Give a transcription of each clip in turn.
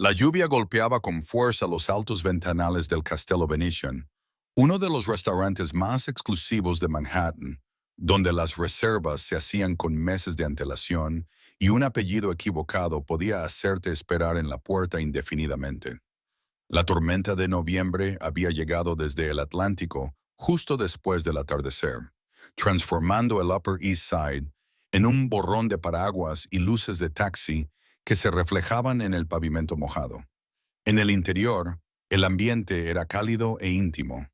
La lluvia golpeaba con fuerza los altos ventanales del Castello Venetian, uno de los restaurantes más exclusivos de Manhattan, donde las reservas se hacían con meses de antelación y un apellido equivocado podía hacerte esperar en la puerta indefinidamente. La tormenta de noviembre había llegado desde el Atlántico justo después del atardecer, transformando el Upper East Side en un borrón de paraguas y luces de taxi que se reflejaban en el pavimento mojado. En el interior, el ambiente era cálido e íntimo.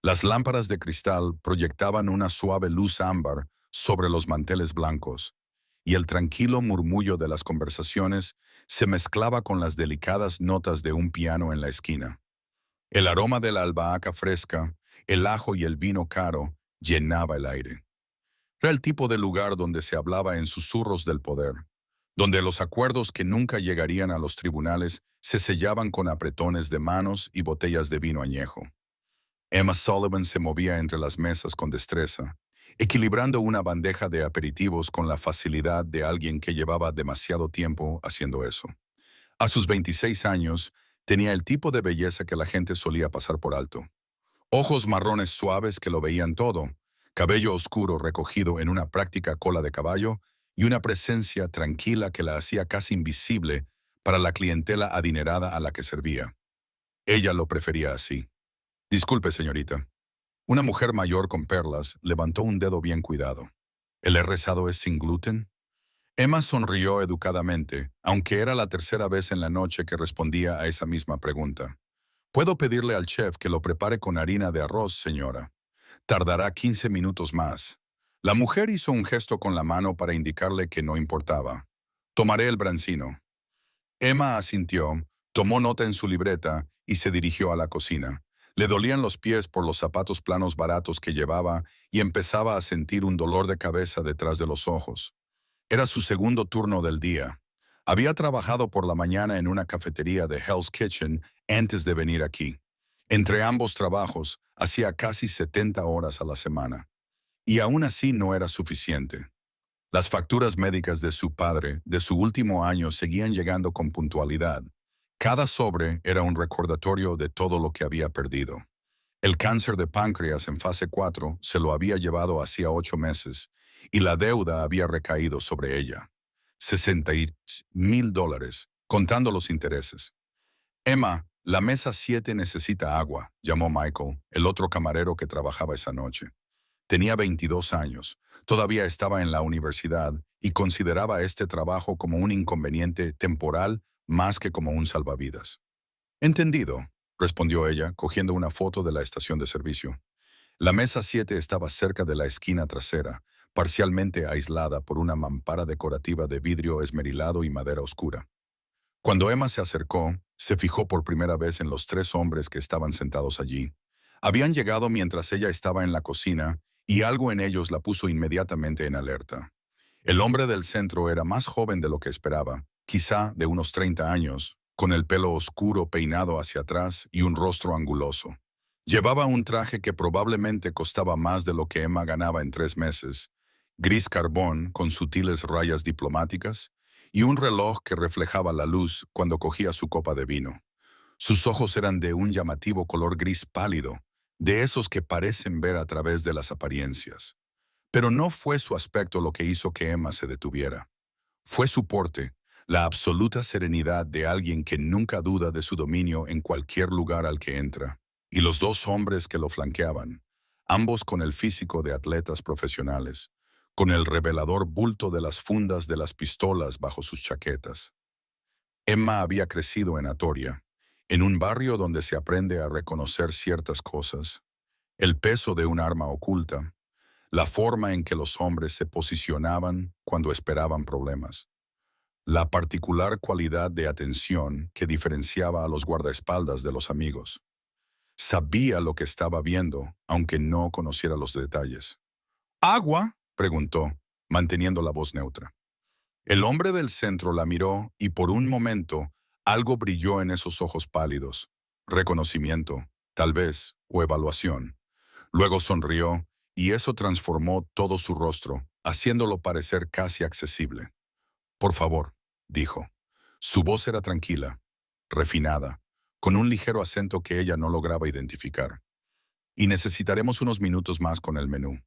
Las lámparas de cristal proyectaban una suave luz ámbar sobre los manteles blancos, y el tranquilo murmullo de las conversaciones se mezclaba con las delicadas notas de un piano en la esquina. El aroma de la albahaca fresca, el ajo y el vino caro llenaba el aire. Era el tipo de lugar donde se hablaba en susurros del poder, donde los acuerdos que nunca llegarían a los tribunales se sellaban con apretones de manos y botellas de vino añejo. Emma Sullivan se movía entre las mesas con destreza, equilibrando una bandeja de aperitivos con la facilidad de alguien que llevaba demasiado tiempo haciendo eso. A sus 26 años, tenía el tipo de belleza que la gente solía pasar por alto. Ojos marrones suaves que lo veían todo, cabello oscuro recogido en una práctica cola de caballo y una presencia tranquila que la hacía casi invisible para la clientela adinerada a la que servía. Ella lo prefería así. Disculpe, señorita. Una mujer mayor con perlas levantó un dedo bien cuidado. ¿El rezado es sin gluten? Emma sonrió educadamente, aunque era la tercera vez en la noche que respondía a esa misma pregunta. Puedo pedirle al chef que lo prepare con harina de arroz, señora. Tardará 15 minutos más. La mujer hizo un gesto con la mano para indicarle que no importaba. Tomaré el brancino. Emma asintió, tomó nota en su libreta y se dirigió a la cocina. Le dolían los pies por los zapatos planos baratos que llevaba y empezaba a sentir un dolor de cabeza detrás de los ojos. Era su segundo turno del día. Había trabajado por la mañana en una cafetería de Hell's Kitchen antes de venir aquí. Entre ambos trabajos, hacía casi 70 horas a la semana. Y aún así no era suficiente. Las facturas médicas de su padre, de su último año, seguían llegando con puntualidad. Cada sobre era un recordatorio de todo lo que había perdido. El cáncer de páncreas en fase 4 se lo había llevado hacía 8 meses, y la deuda había recaído sobre ella. $60,000, contando los intereses. Emma, la mesa 7 necesita agua, llamó Michael, el otro camarero que trabajaba esa noche. Tenía 22 años, todavía estaba en la universidad y consideraba este trabajo como un inconveniente temporal más que como un salvavidas. Entendido, respondió ella, cogiendo una foto de la estación de servicio. La mesa 7 estaba cerca de la esquina trasera, parcialmente aislada por una mampara decorativa de vidrio esmerilado y madera oscura. Cuando Emma se acercó, se fijó por primera vez en los 3 hombres que estaban sentados allí. Habían llegado mientras ella estaba en la cocina y algo en ellos la puso inmediatamente en alerta. El hombre del centro era más joven de lo que esperaba, quizá de unos 30 años, con el pelo oscuro peinado hacia atrás y un rostro anguloso. Llevaba un traje que probablemente costaba más de lo que Emma ganaba en 3 meses, gris carbón con sutiles rayas diplomáticas, y un reloj que reflejaba la luz cuando cogía su copa de vino. Sus ojos eran de un llamativo color gris pálido, de esos que parecen ver a través de las apariencias. Pero no fue su aspecto lo que hizo que Emma se detuviera. Fue su porte, la absoluta serenidad de alguien que nunca duda de su dominio en cualquier lugar al que entra, y los 2 hombres que lo flanqueaban, ambos con el físico de atletas profesionales, con el revelador bulto de las fundas de las pistolas bajo sus chaquetas. Emma había crecido en Atoria, en un barrio donde se aprende a reconocer ciertas cosas, el peso de un arma oculta, la forma en que los hombres se posicionaban cuando esperaban problemas, la particular cualidad de atención que diferenciaba a los guardaespaldas de los amigos. Sabía lo que estaba viendo, aunque no conociera los detalles. ¿Agua?, preguntó, manteniendo la voz neutra. El hombre del centro la miró y por un momento algo brilló en esos ojos pálidos. Reconocimiento, tal vez, o evaluación. Luego sonrió y eso transformó todo su rostro, haciéndolo parecer casi accesible. Por favor, dijo. Su voz era tranquila. refinada, con un ligero acento que ella no lograba identificar. Y necesitaremos unos minutos más con el menú.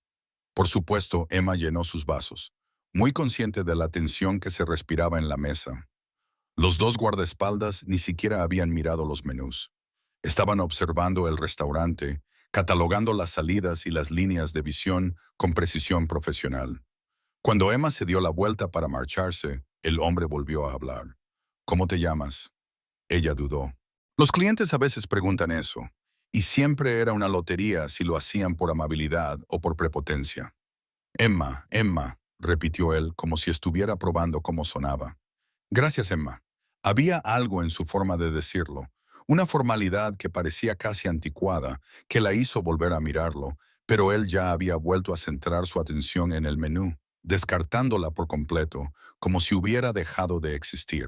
Por supuesto, Emma llenó sus vasos, muy consciente de la tensión que se respiraba en la mesa. Los dos guardaespaldas ni siquiera habían mirado los menús. Estaban observando el restaurante, catalogando las salidas y las líneas de visión con precisión profesional. Cuando Emma se dio la vuelta para marcharse, el hombre volvió a hablar. ¿Cómo te llamas? Ella dudó. Los clientes a veces preguntan eso, y siempre era una lotería si lo hacían por amabilidad o por prepotencia. Emma, Emma, repitió él como si estuviera probando cómo sonaba. Gracias, Emma. Había algo en su forma de decirlo, una formalidad que parecía casi anticuada, que la hizo volver a mirarlo, pero él ya había vuelto a centrar su atención en el menú, descartándola por completo, como si hubiera dejado de existir.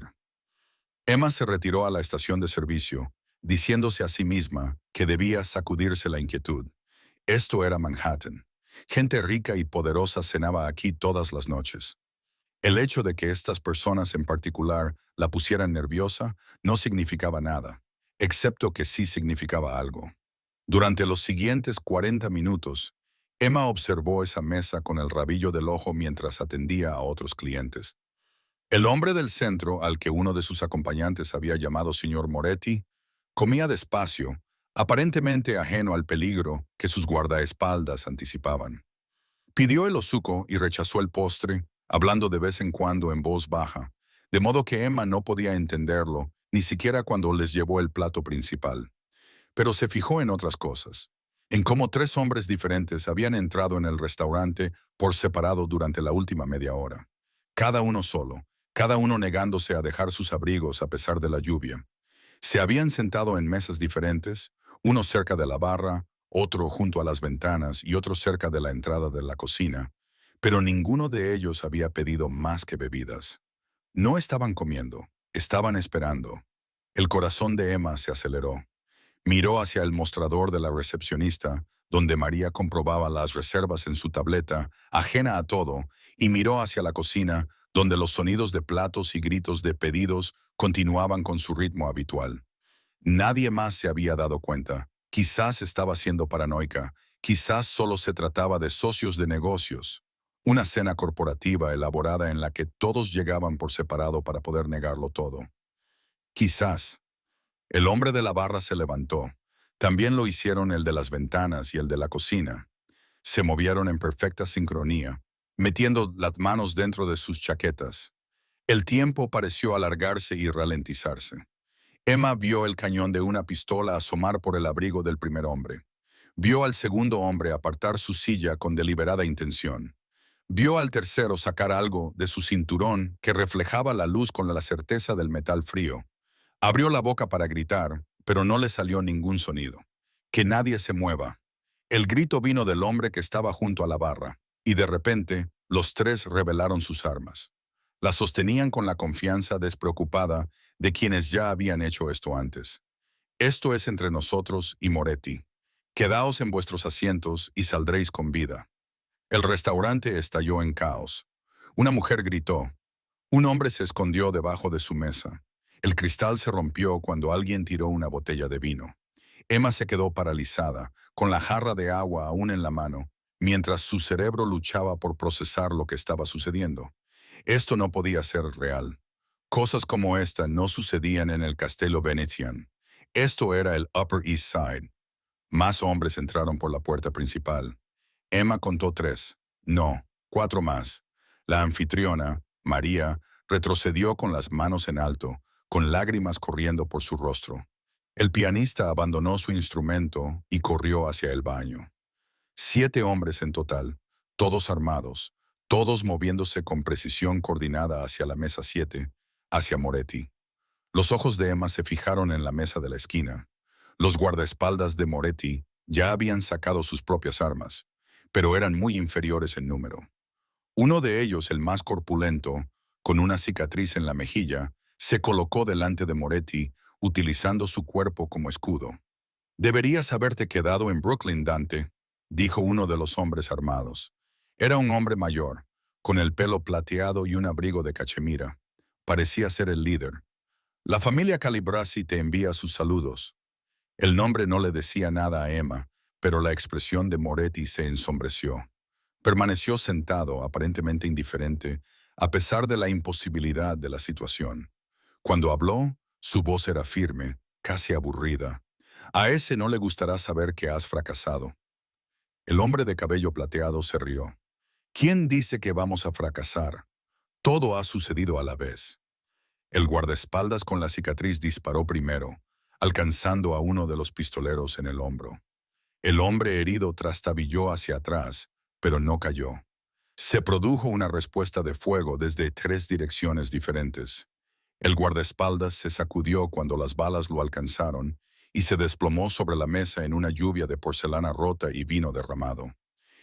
Emma se retiró a la estación de servicio, diciéndose a sí misma que debía sacudirse la inquietud. Esto era Manhattan. Gente rica y poderosa cenaba aquí todas las noches. El hecho de que estas personas en particular la pusieran nerviosa no significaba nada, excepto que sí significaba algo. Durante los siguientes 40 minutos, Emma observó esa mesa con el rabillo del ojo mientras atendía a otros clientes. El hombre del centro, al que uno de sus acompañantes había llamado señor Moretti, comía despacio, aparentemente ajeno al peligro que sus guardaespaldas anticipaban. Pidió el hocico y rechazó el postre, hablando de vez en cuando en voz baja, de modo que Emma no podía entenderlo, ni siquiera cuando les llevó el plato principal. Pero se fijó en otras cosas, en cómo tres hombres diferentes habían entrado en el restaurante por separado durante la última media hora. Cada uno solo, cada uno negándose a dejar sus abrigos a pesar de la lluvia. Se habían sentado en mesas diferentes, uno cerca de la barra, otro junto a las ventanas y otro cerca de la entrada de la cocina, pero ninguno de ellos había pedido más que bebidas. No estaban comiendo, estaban esperando. El corazón de Emma se aceleró. Miró hacia el mostrador de la recepcionista, donde María comprobaba las reservas en su tableta, ajena a todo, y miró hacia la cocina, donde los sonidos de platos y gritos de pedidos continuaban con su ritmo habitual. Nadie más se había dado cuenta. Quizás estaba siendo paranoica, quizás solo se trataba de socios de negocios. Una cena corporativa elaborada en la que todos llegaban por separado para poder negarlo todo. Quizás. El hombre de la barra se levantó. También lo hicieron el de las ventanas y el de la cocina. Se movieron en perfecta sincronía, metiendo las manos dentro de sus chaquetas. El tiempo pareció alargarse y ralentizarse. Emma vio el cañón de una pistola asomar por el abrigo del primer hombre. Vio al segundo hombre apartar su silla con deliberada intención. Vio al tercero sacar algo de su cinturón que reflejaba la luz con la certeza del metal frío. Abrió la boca para gritar, pero no le salió ningún sonido. Que nadie se mueva. El grito vino del hombre que estaba junto a la barra, y de repente, los tres revelaron sus armas. Las sostenían con la confianza despreocupada de quienes ya habían hecho esto antes. Esto es entre nosotros y Moretti. Quedaos en vuestros asientos y saldréis con vida. El restaurante estalló en caos. Una mujer gritó. Un hombre se escondió debajo de su mesa. El cristal se rompió cuando alguien tiró una botella de vino. Emma se quedó paralizada, con la jarra de agua aún en la mano, mientras su cerebro luchaba por procesar lo que estaba sucediendo. Esto no podía ser real. Cosas como esta no sucedían en el Castello Venetian. Esto era el Upper East Side. Más hombres entraron por la puerta principal. Emma contó 3. No, 4 más. La anfitriona, María, retrocedió con las manos en alto, con lágrimas corriendo por su rostro. El pianista abandonó su instrumento y corrió hacia el baño. 7 hombres en total, todos armados, todos moviéndose con precisión coordinada hacia la mesa 7, hacia Moretti. Los ojos de Emma se fijaron en la mesa de la esquina. Los guardaespaldas de Moretti ya habían sacado sus propias armas, pero eran muy inferiores en número. Uno de ellos, el más corpulento, con una cicatriz en la mejilla, se colocó delante de Moretti, utilizando su cuerpo como escudo. «Deberías haberte quedado en Brooklyn, Dante», dijo uno de los hombres armados. Era un hombre mayor, con el pelo plateado y un abrigo de cachemira. Parecía ser el líder. La familia Calibrasi te envía sus saludos. El nombre no le decía nada a Emma, pero la expresión de Moretti se ensombreció. Permaneció sentado, aparentemente indiferente, a pesar de la imposibilidad de la situación. Cuando habló, su voz era firme, casi aburrida. A ese no le gustará saber que has fracasado. El hombre de cabello plateado se rió. ¿Quién dice que vamos a fracasar? Todo ha sucedido a la vez. El guardaespaldas con la cicatriz disparó primero, alcanzando a uno de los pistoleros en el hombro. El hombre herido trastabilló hacia atrás, pero no cayó. Se produjo una respuesta de fuego desde 3 direcciones diferentes. El guardaespaldas se sacudió cuando las balas lo alcanzaron y se desplomó sobre la mesa en una lluvia de porcelana rota y vino derramado.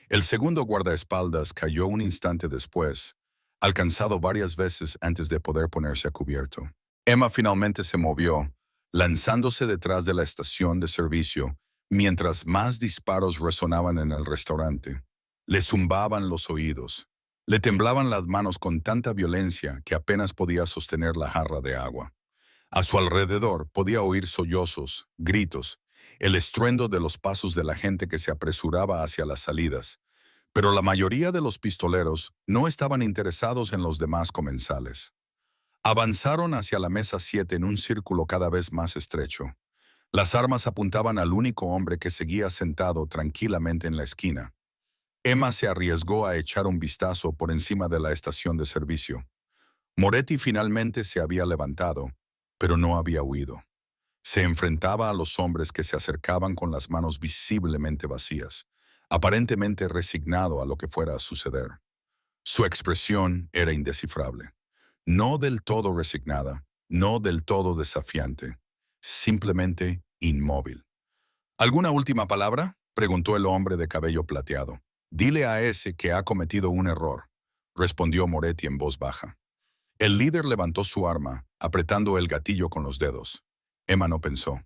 El segundo guardaespaldas cayó un instante después, alcanzado varias veces antes de poder ponerse a cubierto. Emma finalmente se movió, lanzándose detrás de la estación de servicio, mientras más disparos resonaban en el restaurante. Le zumbaban los oídos. Le temblaban las manos con tanta violencia que apenas podía sostener la jarra de agua. A su alrededor podía oír sollozos, gritos, el estruendo de los pasos de la gente que se apresuraba hacia las salidas, pero la mayoría de los pistoleros no estaban interesados en los demás comensales. Avanzaron hacia la mesa 7 en un círculo cada vez más estrecho. Las armas apuntaban al único hombre que seguía sentado tranquilamente en la esquina. Emma se arriesgó a echar un vistazo por encima de la estación de servicio. Moretti finalmente se había levantado, pero no había huido. Se enfrentaba a los hombres que se acercaban con las manos visiblemente vacías, aparentemente resignado a lo que fuera a suceder. Su expresión era indescifrable. No del todo resignada, no del todo desafiante, simplemente inmóvil. ¿Alguna última palabra?, preguntó el hombre de cabello plateado. Dile a ese que ha cometido un error, respondió Moretti en voz baja. El líder levantó su arma, apretando el gatillo con los dedos. Emma no pensó.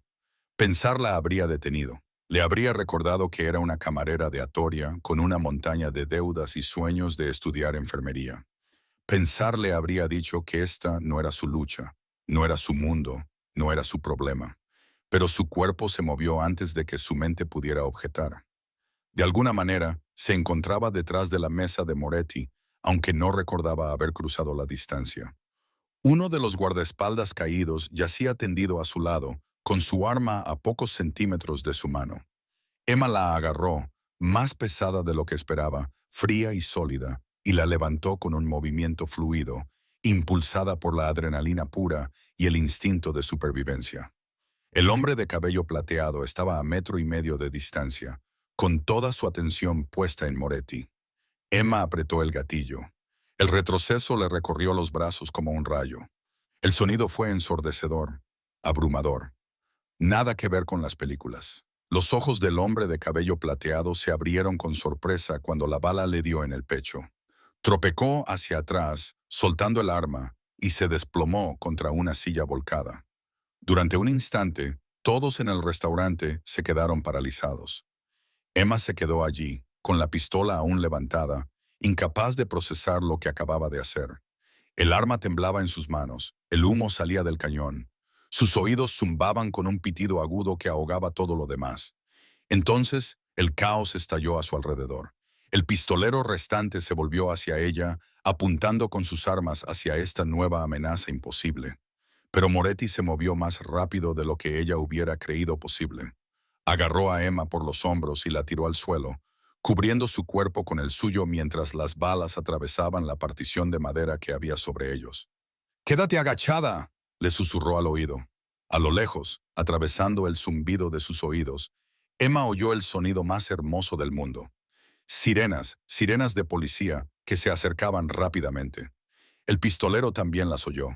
Pensar la habría detenido. Le habría recordado que era una camarera de Atoria con una montaña de deudas y sueños de estudiar enfermería. Pensar le habría dicho que esta no era su lucha, no era su mundo, no era su problema. Pero su cuerpo se movió antes de que su mente pudiera objetar. De alguna manera, se encontraba detrás de la mesa de Moretti, aunque no recordaba haber cruzado la distancia. Uno de los guardaespaldas caídos yacía tendido a su lado, con su arma a pocos centímetros de su mano. Emma la agarró, más pesada de lo que esperaba, fría y sólida, y la levantó con un movimiento fluido, impulsada por la adrenalina pura y el instinto de supervivencia. El hombre de cabello plateado estaba a 1,5 metros de distancia, con toda su atención puesta en Moretti. Emma apretó el gatillo. El retroceso le recorrió los brazos como un rayo. El sonido fue ensordecedor, abrumador. Nada que ver con las películas. Los ojos del hombre de cabello plateado se abrieron con sorpresa cuando la bala le dio en el pecho. Tropecó hacia atrás, soltando el arma, y se desplomó contra una silla volcada. Durante un instante, todos en el restaurante se quedaron paralizados. Emma se quedó allí, con la pistola aún levantada, incapaz de procesar lo que acababa de hacer. El arma temblaba en sus manos, el humo salía del cañón. Sus oídos zumbaban con un pitido agudo que ahogaba todo lo demás. Entonces, el caos estalló a su alrededor. El pistolero restante se volvió hacia ella, apuntando con sus armas hacia esta nueva amenaza imposible. Pero Moretti se movió más rápido de lo que ella hubiera creído posible. Agarró a Emma por los hombros y la tiró al suelo, cubriendo su cuerpo con el suyo mientras las balas atravesaban la partición de madera que había sobre ellos. «¡Quédate agachada!», le susurró al oído. A lo lejos, atravesando el zumbido de sus oídos, Emma oyó el sonido más hermoso del mundo. Sirenas, sirenas de policía, que se acercaban rápidamente. El pistolero también las oyó.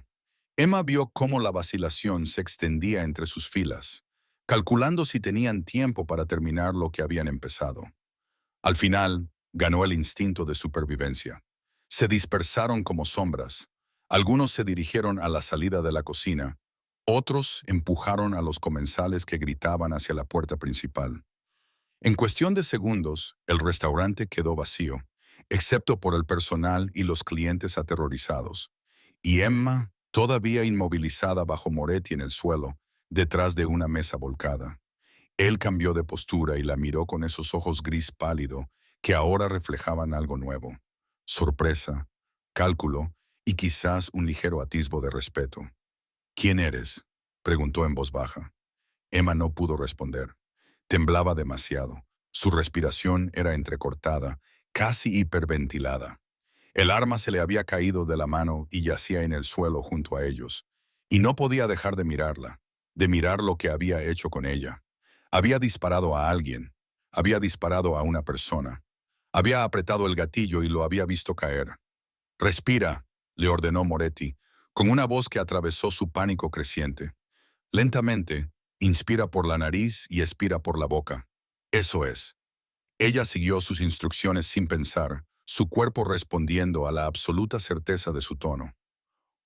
Emma vio cómo la vacilación se extendía entre sus filas, calculando si tenían tiempo para terminar lo que habían empezado. Al final, ganó el instinto de supervivencia. Se dispersaron como sombras. Algunos se dirigieron a la salida de la cocina, otros empujaron a los comensales que gritaban hacia la puerta principal. En cuestión de segundos, el restaurante quedó vacío, excepto por el personal y los clientes aterrorizados. Y Emma todavía inmovilizada bajo Moretti en el suelo, detrás de una mesa volcada. Él cambió de postura y la miró con esos ojos gris pálido que ahora reflejaban algo nuevo. Sorpresa, cálculo y quizás un ligero atisbo de respeto. ¿Quién eres?, preguntó en voz baja. Emma no pudo responder. Temblaba demasiado. Su respiración era entrecortada, casi hiperventilada. El arma se le había caído de la mano y yacía en el suelo junto a ellos. Y no podía dejar de mirarla, de mirar lo que había hecho con ella. Había disparado a alguien. Había disparado a una persona. Había apretado el gatillo y lo había visto caer. «Respira», le ordenó Moretti, con una voz que atravesó su pánico creciente. Lentamente, inspira por la nariz y expira por la boca. Eso es. Ella siguió sus instrucciones sin pensar, su cuerpo respondiendo a la absoluta certeza de su tono.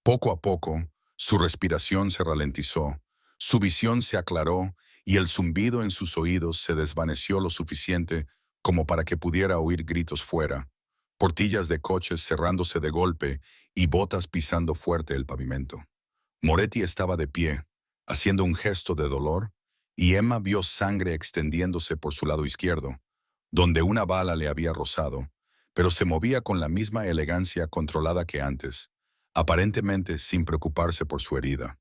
Poco a poco, su respiración se ralentizó, su visión se aclaró y el zumbido en sus oídos se desvaneció lo suficiente como para que pudiera oír gritos fuera, portillas de coches cerrándose de golpe y botas pisando fuerte el pavimento. Moretti estaba de pie, haciendo un gesto de dolor, y Emma vio sangre extendiéndose por su lado izquierdo, donde una bala le había rozado, pero se movía con la misma elegancia controlada que antes, aparentemente sin preocuparse por su herida.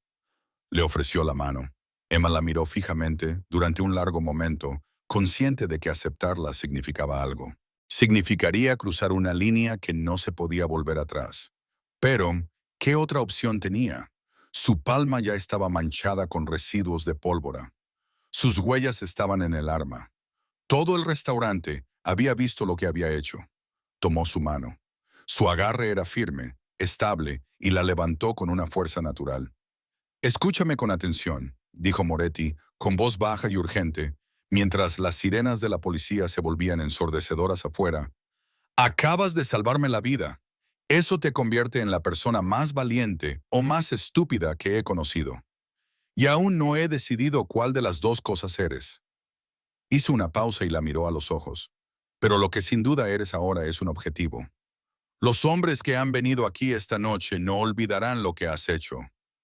Le ofreció la mano. Emma la miró fijamente durante un largo momento, consciente de que aceptarla significaba algo. Significaría cruzar una línea que no se podía volver atrás. Pero, ¿qué otra opción tenía? Su palma ya estaba manchada con residuos de pólvora. Sus huellas estaban en el arma. Todo el restaurante había visto lo que había hecho. Tomó su mano. Su agarre era firme, estable, y la levantó con una fuerza natural. «Escúchame con atención», dijo Moretti, con voz baja y urgente, mientras las sirenas de la policía se volvían ensordecedoras afuera. «Acabas de salvarme la vida. Eso te convierte en la persona más valiente o más estúpida que he conocido. Y aún no he decidido cuál de las dos cosas eres». Hizo una pausa y la miró a los ojos. «Pero lo que sin duda eres ahora es un objetivo. Los hombres que han venido aquí esta noche no olvidarán lo que has hecho.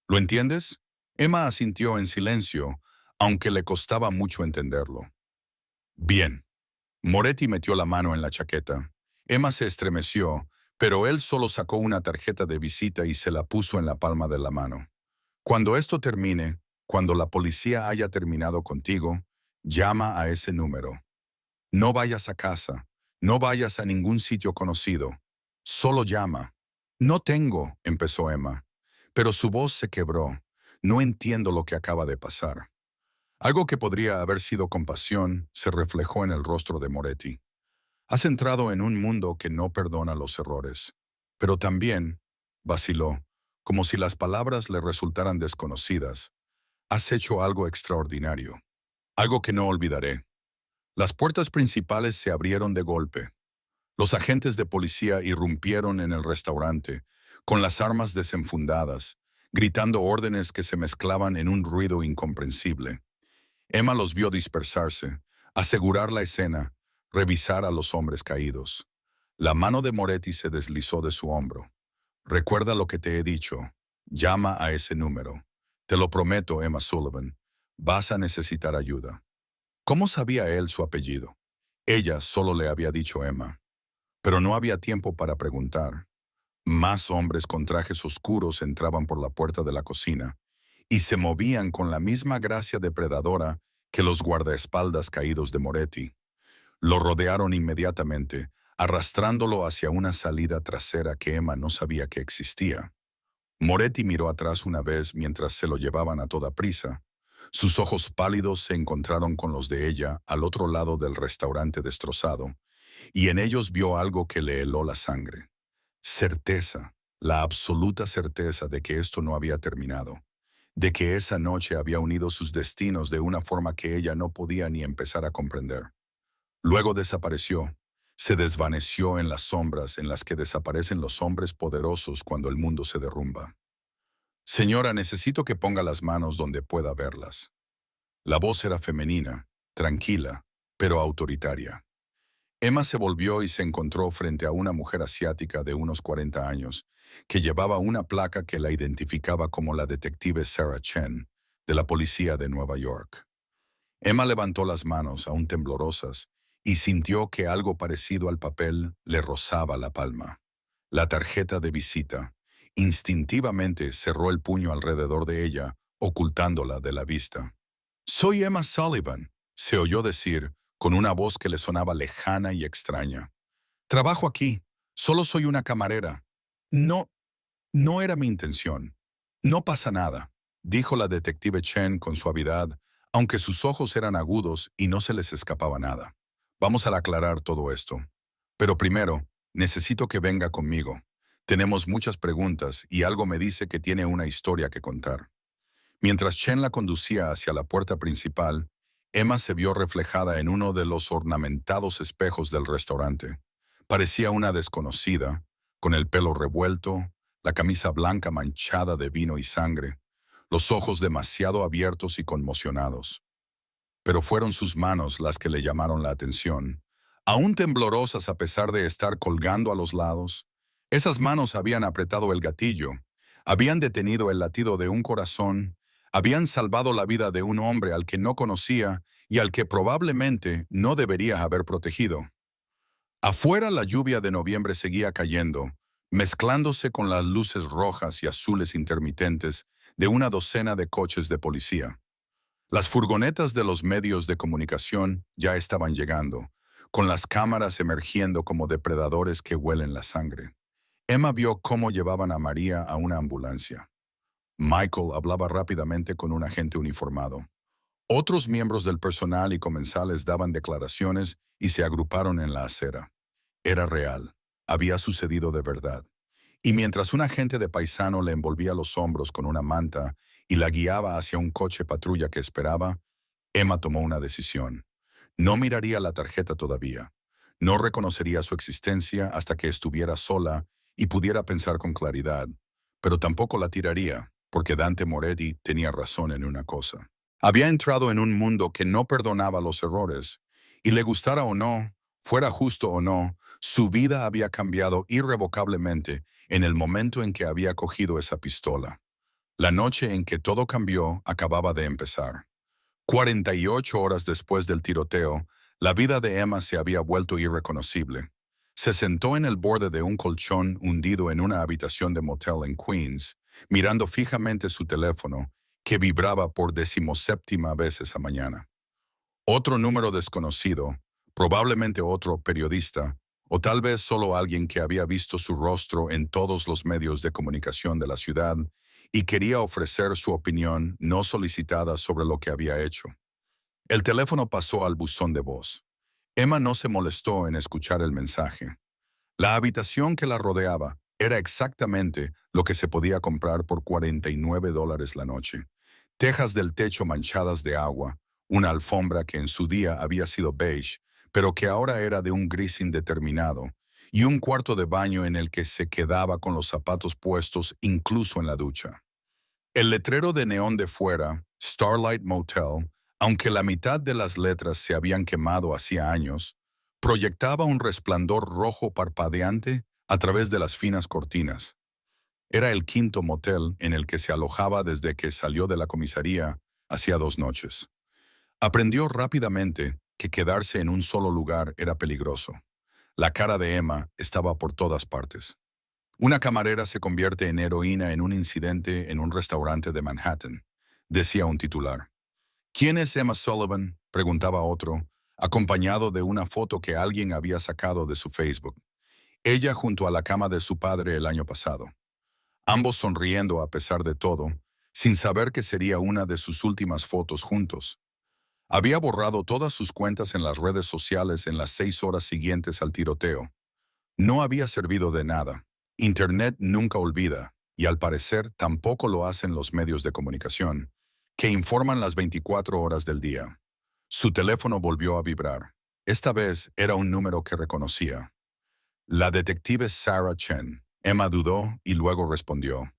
¿Lo entiendes?» Emma asintió en silencio, aunque le costaba mucho entenderlo. «Bien». Moretti metió la mano en la chaqueta. Emma se estremeció, pero él solo sacó una tarjeta de visita y se la puso en la palma de la mano. «Cuando esto termine, cuando la policía haya terminado contigo, llama a ese número. No vayas a casa, no vayas a ningún sitio conocido. Solo llama». «No tengo», empezó Emma, pero su voz se quebró. «No entiendo lo que acaba de pasar». Algo que podría haber sido compasión se reflejó en el rostro de Moretti. «Has entrado en un mundo que no perdona los errores. Pero también», vaciló, como si las palabras le resultaran desconocidas, «has hecho algo extraordinario. Algo que no olvidaré». Las puertas principales se abrieron de golpe. Los agentes de policía irrumpieron en el restaurante, con las armas desenfundadas, gritando órdenes que se mezclaban en un ruido incomprensible. Emma los vio dispersarse, asegurar la escena, revisar a los hombres caídos. La mano de Moretti se deslizó de su hombro. «Recuerda lo que te he dicho. Llama a ese número. Te lo prometo, Emma Sullivan. Vas a necesitar ayuda». ¿Cómo sabía él su apellido? Ella solo le había dicho Emma. Pero no había tiempo para preguntar. Más hombres con trajes oscuros entraban por la puerta de la cocina y se movían con la misma gracia depredadora que los guardaespaldas caídos de Moretti. Lo rodearon inmediatamente, arrastrándolo hacia una salida trasera que Emma no sabía que existía. Moretti miró atrás una vez mientras se lo llevaban a toda prisa. Sus ojos pálidos se encontraron con los de ella al otro lado del restaurante destrozado, y en ellos vio algo que le heló la sangre. Certeza, la absoluta certeza de que esto no había terminado, de que esa noche había unido sus destinos de una forma que ella no podía ni empezar a comprender. Luego desapareció, se desvaneció en las sombras en las que desaparecen los hombres poderosos cuando el mundo se derrumba. «Señora, necesito que ponga las manos donde pueda verlas». La voz era femenina, tranquila, pero autoritaria. Emma se volvió y se encontró frente a una mujer asiática de unos 40 años, que llevaba una placa que la identificaba como la detective Sarah Chen, de la policía de Nueva York. Emma levantó las manos, aún temblorosas, y sintió que algo parecido al papel le rozaba la palma. La tarjeta de visita. Instintivamente cerró el puño alrededor de ella, ocultándola de la vista. «Soy Emma Sullivan», se oyó decir, con una voz que le sonaba lejana y extraña. «Trabajo aquí. Solo soy una camarera». «No, no era mi intención. No pasa nada», dijo la detective Chen con suavidad, aunque sus ojos eran agudos y no se les escapaba nada. «Vamos a aclarar todo esto. Pero primero, necesito que venga conmigo. Tenemos muchas preguntas y algo me dice que tiene una historia que contar». Mientras Chen la conducía hacia la puerta principal, Emma se vio reflejada en uno de los ornamentados espejos del restaurante. Parecía una desconocida, con el pelo revuelto, la camisa blanca manchada de vino y sangre, los ojos demasiado abiertos y conmocionados. Pero fueron sus manos las que le llamaron la atención. Aún temblorosas a pesar de estar colgando a los lados, esas manos habían apretado el gatillo, habían detenido el latido de un corazón, habían salvado la vida de un hombre al que no conocía y al que probablemente no debería haber protegido. Afuera la lluvia de noviembre seguía cayendo, mezclándose con las luces rojas y azules intermitentes de una docena de coches de policía. Las furgonetas de los medios de comunicación ya estaban llegando, con las cámaras emergiendo como depredadores que huelen la sangre. Emma vio cómo llevaban a María a una ambulancia. Michael hablaba rápidamente con un agente uniformado. Otros miembros del personal y comensales daban declaraciones y se agruparon en la acera. Era real. Había sucedido de verdad. Y mientras un agente de paisano le envolvía los hombros con una manta y la guiaba hacia un coche patrulla que esperaba, Emma tomó una decisión. No miraría la tarjeta todavía. No reconocería su existencia hasta que estuviera sola y pudiera pensar con claridad. Pero tampoco la tiraría, porque Dante Moretti tenía razón en una cosa. Había entrado en un mundo que no perdonaba los errores, y le gustara o no, fuera justo o no, su vida había cambiado irrevocablemente en el momento en que había cogido esa pistola. La noche en que todo cambió acababa de empezar. 48 horas después del tiroteo, la vida de Emma se había vuelto irreconocible. Se sentó en el borde de un colchón hundido en una habitación de motel en Queens, mirando fijamente su teléfono, que vibraba por 17ª vez esa mañana. Otro número desconocido, probablemente otro periodista, o tal vez solo alguien que había visto su rostro en todos los medios de comunicación de la ciudad y quería ofrecer su opinión no solicitada sobre lo que había hecho. El teléfono pasó al buzón de voz. Emma no se molestó en escuchar el mensaje. La habitación que la rodeaba era exactamente lo que se podía comprar por $49 la noche. Tejas del techo manchadas de agua, una alfombra que en su día había sido beige, pero que ahora era de un gris indeterminado, y un cuarto de baño en el que se quedaba con los zapatos puestos incluso en la ducha. El letrero de neón de fuera, Starlight Motel, aunque la mitad de las letras se habían quemado hacía años, proyectaba un resplandor rojo parpadeante a través de las finas cortinas. Era el quinto motel en el que se alojaba desde que salió de la comisaría hacía 2 noches. Aprendió rápidamente que quedarse en un solo lugar era peligroso. La cara de Emma estaba por todas partes. Una camarera se convierte en heroína en un incidente en un restaurante de Manhattan, decía un titular. ¿Quién es Emma Sullivan?, preguntaba otro, acompañado de una foto que alguien había sacado de su Facebook. Ella junto a la cama de su padre el año pasado. Ambos sonriendo a pesar de todo, sin saber que sería una de sus últimas fotos juntos. Había borrado todas sus cuentas en las redes sociales en las 6 horas siguientes al tiroteo. No había servido de nada. Internet nunca olvida, y al parecer tampoco lo hacen los medios de comunicación, que informan las 24 horas del día. Su teléfono volvió a vibrar. Esta vez era un número que reconocía. La detective Sarah Chen. Emma dudó y luego respondió.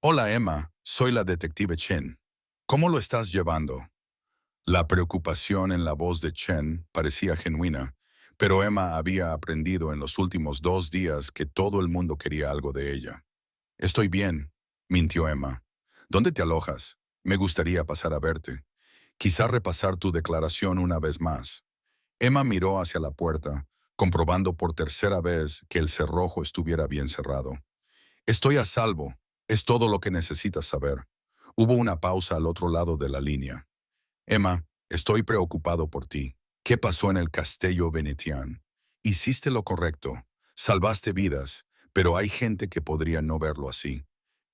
Hola Emma, soy la detective Chen. ¿Cómo lo estás llevando? La preocupación en la voz de Chen parecía genuina, Pero Emma había aprendido en los últimos 2 días que todo el mundo quería algo de ella. Estoy bien, mintió Emma. ¿Dónde te alojas? Me gustaría pasar a verte. Quizá repasar tu declaración una vez más. Emma miró hacia la puerta, comprobando por tercera vez que el cerrojo estuviera bien cerrado. Estoy a salvo. Es todo lo que necesitas saber. Hubo una pausa al otro lado de la línea. Emma, estoy preocupado por ti. ¿Qué pasó en el Castello Venetian? Hiciste lo correcto. Salvaste vidas, pero hay gente que podría no verlo así.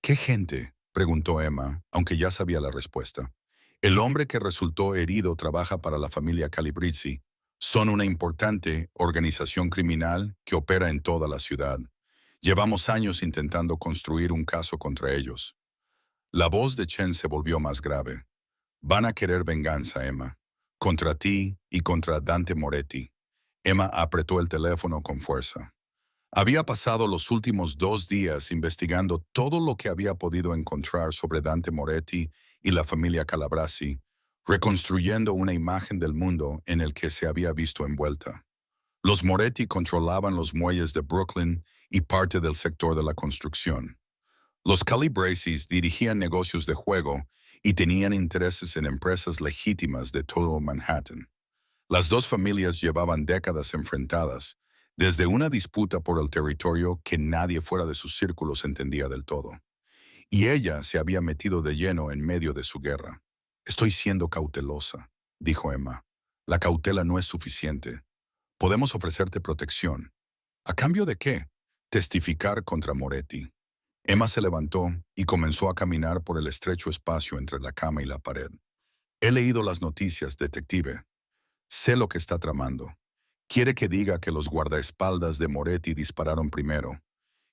¿Qué gente? Preguntó Emma, aunque ya sabía la respuesta. El hombre que resultó herido trabaja para la familia Calabresi. Son una importante organización criminal que opera en toda la ciudad. Llevamos años intentando construir un caso contra ellos. La voz de Chen se volvió más grave. Van a querer venganza, Emma. Contra ti y contra Dante Moretti. Emma apretó el teléfono con fuerza. Había pasado los últimos 2 días investigando todo lo que había podido encontrar sobre Dante Moretti y la familia Calabresi, reconstruyendo una imagen del mundo en el que se había visto envuelta. Los Moretti controlaban los muelles de Brooklyn y parte del sector de la construcción. Los Calibresis dirigían negocios de juego y tenían intereses en empresas legítimas de todo Manhattan. Las dos familias llevaban décadas enfrentadas, desde una disputa por el territorio que nadie fuera de sus círculos entendía del todo. Y ella se había metido de lleno en medio de su guerra. Estoy siendo cautelosa, dijo Emma. La cautela no es suficiente. Podemos ofrecerte protección. ¿A cambio de qué? Testificar contra Moretti. Emma se levantó y comenzó a caminar por el estrecho espacio entre la cama y la pared. He leído las noticias, detective. Sé lo que está tramando. Quiere que diga que los guardaespaldas de Moretti dispararon primero,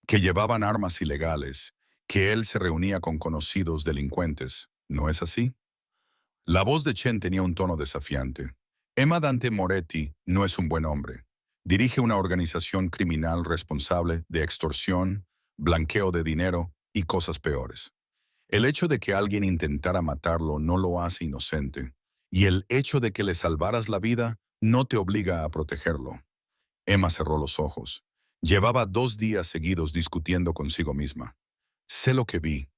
que llevaban armas ilegales, que él se reunía con conocidos delincuentes. ¿No es así? La voz de Chen tenía un tono desafiante. Emma Dante Moretti no es un buen hombre. Dirige una organización criminal responsable de extorsión, blanqueo de dinero y cosas peores. El hecho de que alguien intentara matarlo no lo hace inocente, y el hecho de que le salvaras la vida no te obliga a protegerlo. Emma cerró los ojos. Llevaba 2 días seguidos discutiendo consigo misma. Sé lo que vi.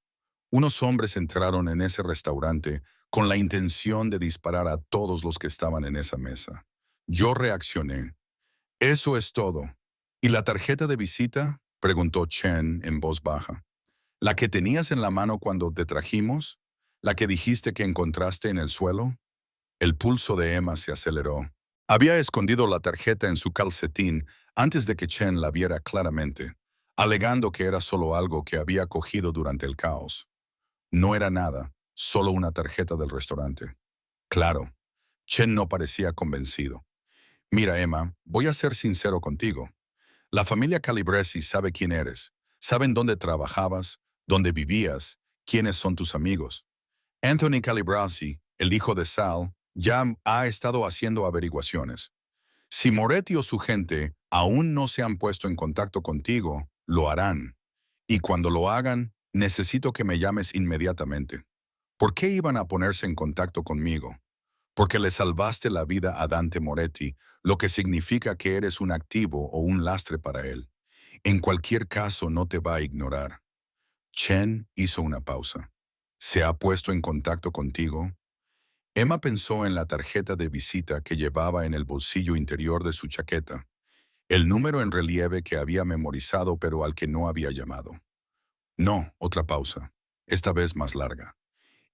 Unos hombres entraron en ese restaurante con la intención de disparar a todos los que estaban en esa mesa. Yo reaccioné. Eso es todo. ¿Y la tarjeta de visita? Preguntó Chen en voz baja. ¿La que tenías en la mano cuando te trajimos? ¿La que dijiste que encontraste en el suelo? El pulso de Emma se aceleró. Había escondido la tarjeta en su calcetín antes de que Chen la viera claramente, alegando que era solo algo que había cogido durante el caos. No era nada, solo una tarjeta del restaurante. Claro, Chen no parecía convencido. Mira, Emma, voy a ser sincero contigo. La familia Calabresi sabe quién eres, saben dónde trabajabas, dónde vivías, quiénes son tus amigos. Anthony Calabresi, el hijo de Sal, ya ha estado haciendo averiguaciones. Si Moretti o su gente aún no se han puesto en contacto contigo, lo harán. Y cuando lo hagan, necesito que me llames inmediatamente. ¿Por qué iban a ponerse en contacto conmigo? Porque le salvaste la vida a Dante Moretti, lo que significa que eres un activo o un lastre para él. En cualquier caso, no te va a ignorar. Chen hizo una pausa. ¿Se ha puesto en contacto contigo? Emma pensó en la tarjeta de visita que llevaba en el bolsillo interior de su chaqueta, el número en relieve que había memorizado pero al que no había llamado. No, otra pausa, esta vez más larga.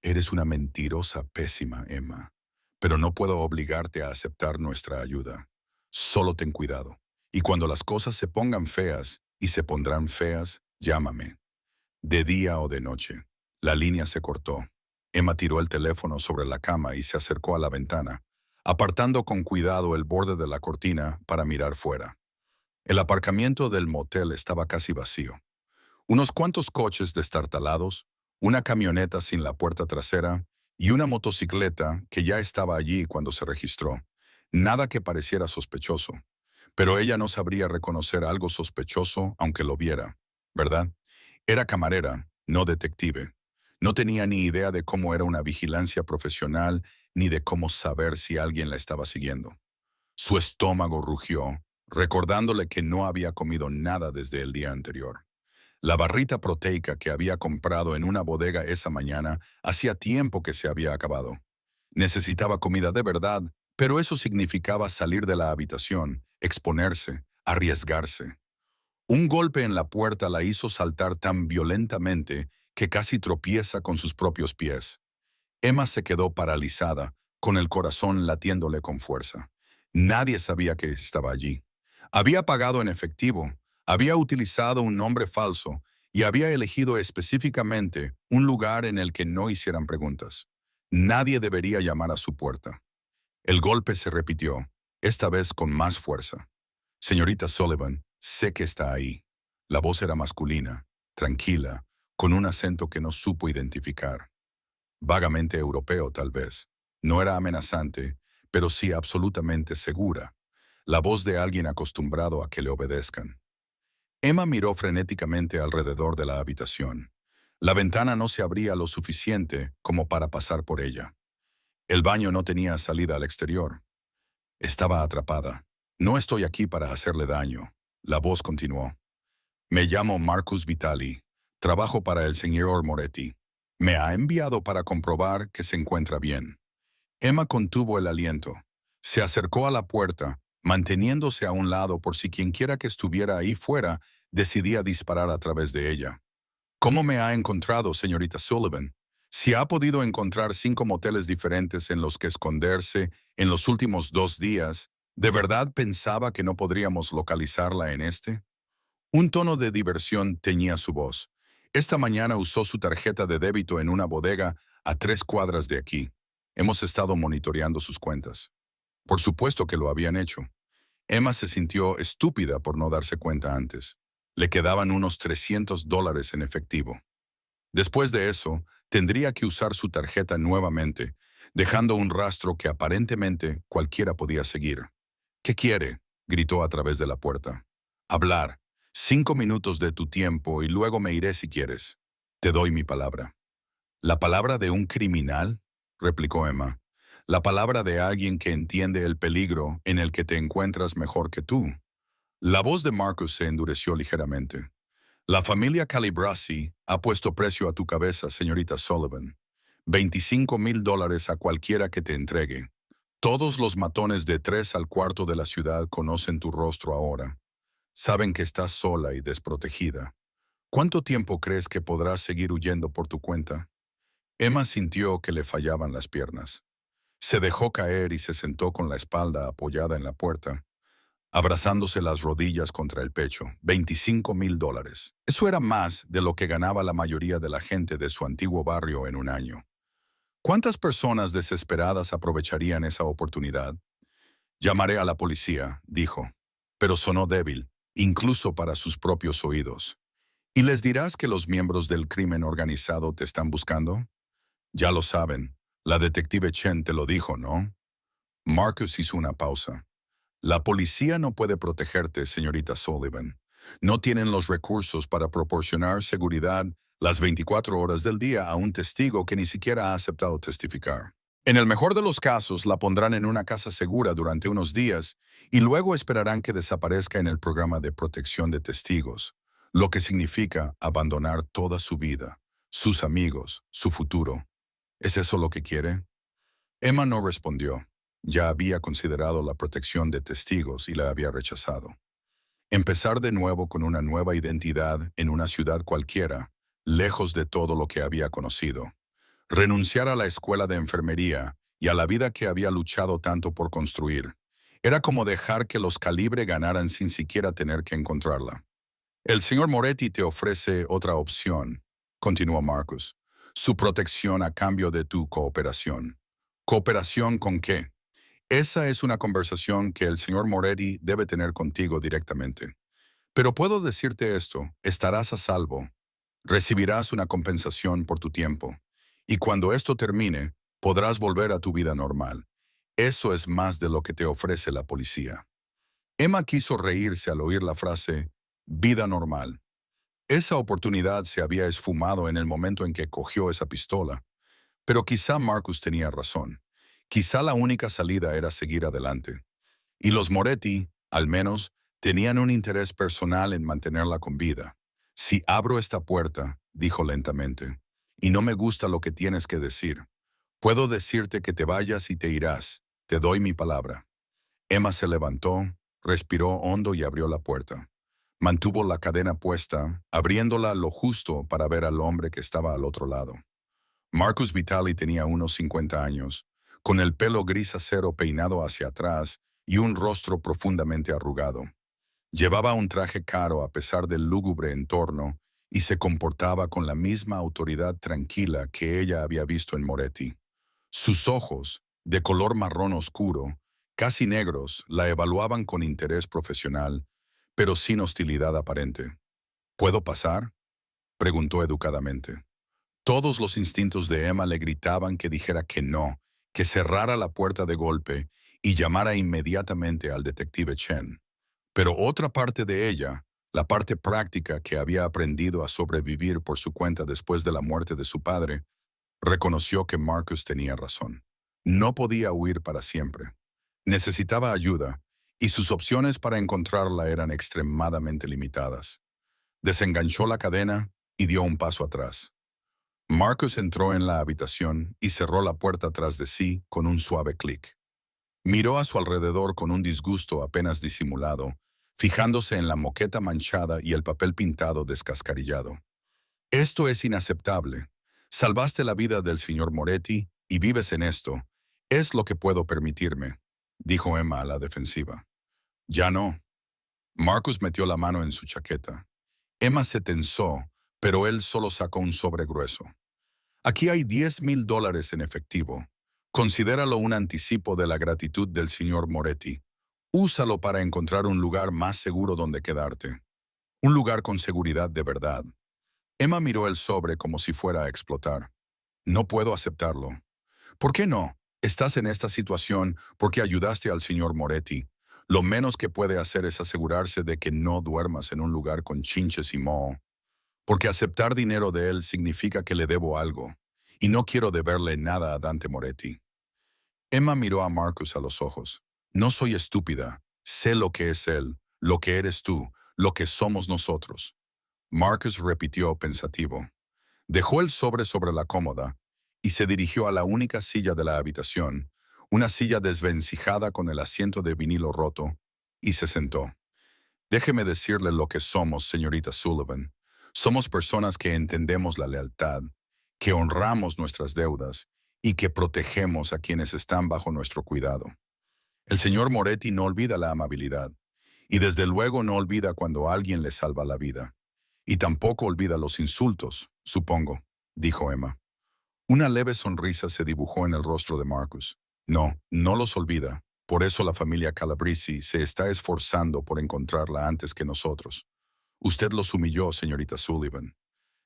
Eres una mentirosa pésima, Emma, pero no puedo obligarte a aceptar nuestra ayuda. Solo ten cuidado. Y cuando las cosas se pongan feas, y se pondrán feas, llámame. De día o de noche. La línea se cortó. Emma tiró el teléfono sobre la cama y se acercó a la ventana, apartando con cuidado el borde de la cortina para mirar fuera. El aparcamiento del motel estaba casi vacío. Unos cuantos coches destartalados, una camioneta sin la puerta trasera y una motocicleta que ya estaba allí cuando se registró. Nada que pareciera sospechoso. Pero ella no sabría reconocer algo sospechoso aunque lo viera, ¿verdad? Era camarera, no detective. No tenía ni idea de cómo era una vigilancia profesional ni de cómo saber si alguien la estaba siguiendo. Su estómago rugió, recordándole que no había comido nada desde el día anterior. La barrita proteica que había comprado en una bodega esa mañana hacía tiempo que se había acabado. Necesitaba comida de verdad, pero eso significaba salir de la habitación, exponerse, arriesgarse. Un golpe en la puerta la hizo saltar tan violentamente que casi tropieza con sus propios pies. Emma se quedó paralizada, con el corazón latiéndole con fuerza. Nadie sabía que estaba allí. Había pagado en efectivo, había utilizado un nombre falso y había elegido específicamente un lugar en el que no hicieran preguntas. Nadie debería llamar a su puerta. El golpe se repitió, esta vez con más fuerza. Señorita Sullivan, sé que está ahí. La voz era masculina, tranquila, con un acento que no supo identificar. Vagamente europeo, tal vez. No era amenazante, pero sí absolutamente segura. La voz de alguien acostumbrado a que le obedezcan. Emma miró frenéticamente alrededor de la habitación. La ventana no se abría lo suficiente como para pasar por ella. El baño no tenía salida al exterior. Estaba atrapada. No estoy aquí para hacerle daño. La voz continuó. Me llamo Marcus Vitali. Trabajo para el señor Moretti. Me ha enviado para comprobar que se encuentra bien. Emma contuvo el aliento. Se acercó a la puerta, manteniéndose a un lado por si quienquiera que estuviera ahí fuera decidía disparar a través de ella. ¿Cómo me ha encontrado, señorita Sullivan? Si ha podido encontrar 5 moteles diferentes en los que esconderse en los últimos 2 días, ¿de verdad pensaba que no podríamos localizarla en este? Un tono de diversión teñía su voz. Esta mañana usó su tarjeta de débito en una bodega a 3 cuadras de aquí. Hemos estado monitoreando sus cuentas. Por supuesto que lo habían hecho. Emma se sintió estúpida por no darse cuenta antes. Le quedaban unos $300 en efectivo. Después de eso, tendría que usar su tarjeta nuevamente, dejando un rastro que aparentemente cualquiera podía seguir. ¿Qué quiere?, gritó a través de la puerta. Hablar. 5 minutos de tu tiempo y luego me iré si quieres. Te doy mi palabra. ¿La palabra de un criminal?, replicó Emma. La palabra de alguien que entiende el peligro en el que te encuentras mejor que tú. La voz de Marcus se endureció ligeramente. La familia Calibrasi ha puesto precio a tu cabeza, señorita Sullivan. $25,000 a cualquiera que te entregue. Todos los matones de 3 al cuarto de la ciudad conocen tu rostro ahora. Saben que estás sola y desprotegida. ¿Cuánto tiempo crees que podrás seguir huyendo por tu cuenta? Emma sintió que le fallaban las piernas. Se dejó caer y se sentó con la espalda apoyada en la puerta, abrazándose las rodillas contra el pecho. $25,000. Eso era más de lo que ganaba la mayoría de la gente de su antiguo barrio en un año. ¿Cuántas personas desesperadas aprovecharían esa oportunidad? Llamaré a la policía, dijo, pero sonó débil, incluso para sus propios oídos. ¿Y les dirás que los miembros del crimen organizado te están buscando? Ya lo saben. La detective Chen te lo dijo, ¿no? Marcus hizo una pausa. La policía no puede protegerte, señorita Sullivan. No tienen los recursos para proporcionar seguridad las 24 horas del día a un testigo que ni siquiera ha aceptado testificar. En el mejor de los casos, la pondrán en una casa segura durante unos días y luego esperarán que desaparezca en el programa de protección de testigos, lo que significa abandonar toda su vida, sus amigos, su futuro. ¿Es eso lo que quiere? Emma no respondió. Ya había considerado la protección de testigos y la había rechazado. Empezar de nuevo con una nueva identidad en una ciudad cualquiera, lejos de todo lo que había conocido. Renunciar a la escuela de enfermería y a la vida que había luchado tanto por construir. Era como dejar que los Calibre ganaran sin siquiera tener que encontrarla. El señor Moretti te ofrece otra opción, continuó Marcus. Su protección a cambio de tu cooperación. ¿Cooperación con qué? Esa es una conversación que el señor Moretti debe tener contigo directamente. Pero puedo decirte esto, estarás a salvo. Recibirás una compensación por tu tiempo. Y cuando esto termine, podrás volver a tu vida normal. Eso es más de lo que te ofrece la policía. Emma quiso reírse al oír la frase, vida normal. Esa oportunidad se había esfumado en el momento en que cogió esa pistola. Pero quizá Marcus tenía razón. Quizá la única salida era seguir adelante. Y los Moretti, al menos, tenían un interés personal en mantenerla con vida. Si abro esta puerta, dijo lentamente, y no me gusta lo que tienes que decir, puedo decirte que te vayas y te irás. Te doy mi palabra. Emma se levantó, respiró hondo y abrió la puerta. Mantuvo la cadena puesta, abriéndola lo justo para ver al hombre que estaba al otro lado. Marcus Vitali tenía unos 50 años, con el pelo gris acero peinado hacia atrás y un rostro profundamente arrugado. Llevaba un traje caro a pesar del lúgubre entorno y se comportaba con la misma autoridad tranquila que ella había visto en Moretti. Sus ojos, de color marrón oscuro, casi negros, la evaluaban con interés profesional, pero sin hostilidad aparente. ¿Puedo pasar?, preguntó educadamente. Todos los instintos de Emma le gritaban que dijera que no, que cerrara la puerta de golpe y llamara inmediatamente al detective Chen. Pero otra parte de ella, la parte práctica que había aprendido a sobrevivir por su cuenta después de la muerte de su padre, reconoció que Marcus tenía razón. No podía huir para siempre. Necesitaba ayuda, y sus opciones para encontrarla eran extremadamente limitadas. Desenganchó la cadena y dio un paso atrás. Marcus entró en la habitación y cerró la puerta tras de sí con un suave clic. Miró a su alrededor con un disgusto apenas disimulado, fijándose en la moqueta manchada y el papel pintado descascarillado. Esto es inaceptable. Salvaste la vida del señor Moretti y vives en esto. Es lo que puedo permitirme, dijo Emma a la defensiva. Ya no. Marcus metió la mano en su chaqueta. Emma se tensó, pero él solo sacó un sobre grueso. Aquí hay $10,000 en efectivo. Considéralo un anticipo de la gratitud del señor Moretti. Úsalo para encontrar un lugar más seguro donde quedarte. Un lugar con seguridad de verdad. Emma miró el sobre como si fuera a explotar. No puedo aceptarlo. ¿Por qué no? Estás en esta situación porque ayudaste al señor Moretti. Lo menos que puede hacer es asegurarse de que no duermas en un lugar con chinches y moho. Porque aceptar dinero de él significa que le debo algo. Y no quiero deberle nada a Dante Moretti. Emma miró a Marcus a los ojos. No soy estúpida. Sé lo que es él, lo que eres tú, lo que somos nosotros. Marcus repitió pensativo. Dejó el sobre la cómoda y se dirigió a la única silla de la habitación, una silla desvencijada con el asiento de vinilo roto, y se sentó. Déjeme decirle lo que somos, señorita Sullivan. Somos personas que entendemos la lealtad, que honramos nuestras deudas y que protegemos a quienes están bajo nuestro cuidado. El señor Moretti no olvida la amabilidad, y desde luego no olvida cuando alguien le salva la vida. Y tampoco olvida los insultos, supongo, dijo Emma. Una leve sonrisa se dibujó en el rostro de Marcus. No, no los olvida. Por eso la familia Calabresi se está esforzando por encontrarla antes que nosotros. Usted los humilló, señorita Sullivan.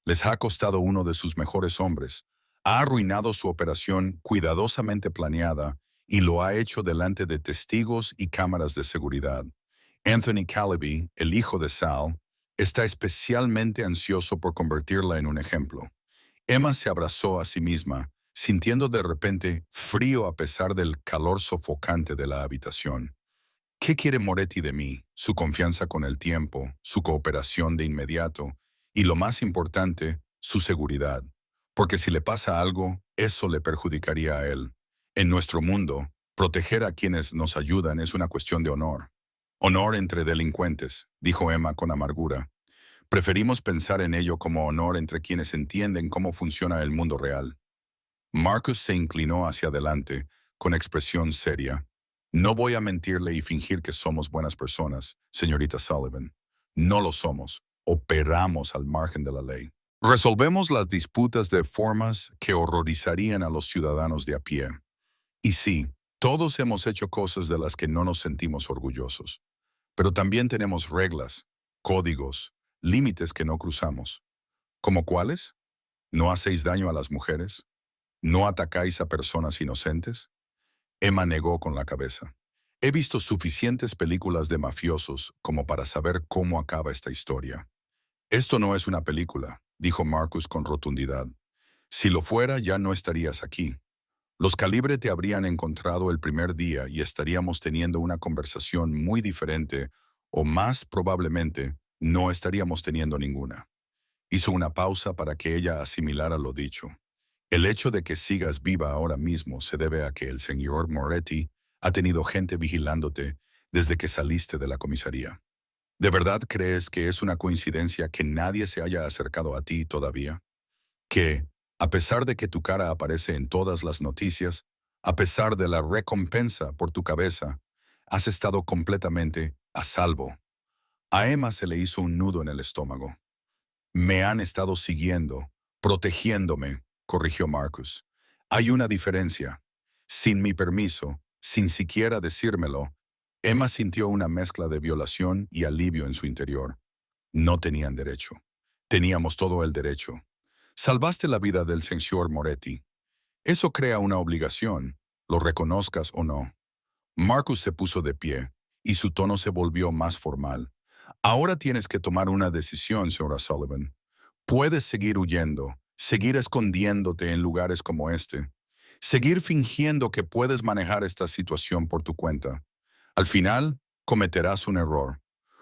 Les ha costado uno de sus mejores hombres. Ha arruinado su operación cuidadosamente planeada y lo ha hecho delante de testigos y cámaras de seguridad. Anthony Calaby, el hijo de Sal, está especialmente ansioso por convertirla en un ejemplo. Emma se abrazó a sí misma, sintiendo de repente frío a pesar del calor sofocante de la habitación. ¿Qué quiere Moretti de mí? Su confianza con el tiempo, su cooperación de inmediato y, lo más importante, su seguridad. Porque si le pasa algo, eso le perjudicaría a él. En nuestro mundo, proteger a quienes nos ayudan es una cuestión de honor. Honor entre delincuentes, dijo Emma con amargura. Preferimos pensar en ello como honor entre quienes entienden cómo funciona el mundo real. Marcus se inclinó hacia adelante, con expresión seria. No voy a mentirle y fingir que somos buenas personas, señorita Sullivan. No lo somos. Operamos al margen de la ley. Resolvemos las disputas de formas que horrorizarían a los ciudadanos de a pie. Y sí, todos hemos hecho cosas de las que no nos sentimos orgullosos. Pero también tenemos reglas, códigos, límites que no cruzamos. ¿Como cuáles? ¿No hacéis daño a las mujeres? ¿No atacáis a personas inocentes? Emma negó con la cabeza. He visto suficientes películas de mafiosos como para saber cómo acaba esta historia. Esto no es una película, dijo Marcus con rotundidad. Si lo fuera, ya no estarías aquí. Los Calibre te habrían encontrado el primer día y estaríamos teniendo una conversación muy diferente, o más probablemente, no estaríamos teniendo ninguna. Hizo una pausa para que ella asimilara lo dicho. El hecho de que sigas viva ahora mismo se debe a que el señor Moretti ha tenido gente vigilándote desde que saliste de la comisaría. ¿De verdad crees que es una coincidencia que nadie se haya acercado a ti todavía? Que, a pesar de que tu cara aparece en todas las noticias, a pesar de la recompensa por tu cabeza, has estado completamente a salvo. A Emma se le hizo un nudo en el estómago. Me han estado siguiendo, protegiéndome, corrigió Marcus. Hay una diferencia. Sin mi permiso, sin siquiera decírmelo, Emma sintió una mezcla de violación y alivio en su interior. No tenían derecho. Teníamos todo el derecho. Salvaste la vida del señor Moretti. Eso crea una obligación, lo reconozcas o no. Marcus se puso de pie, y su tono se volvió más formal. Ahora tienes que tomar una decisión, señora Sullivan. Puedes seguir huyendo, seguir escondiéndote en lugares como este, seguir fingiendo que puedes manejar esta situación por tu cuenta. Al final, cometerás un error.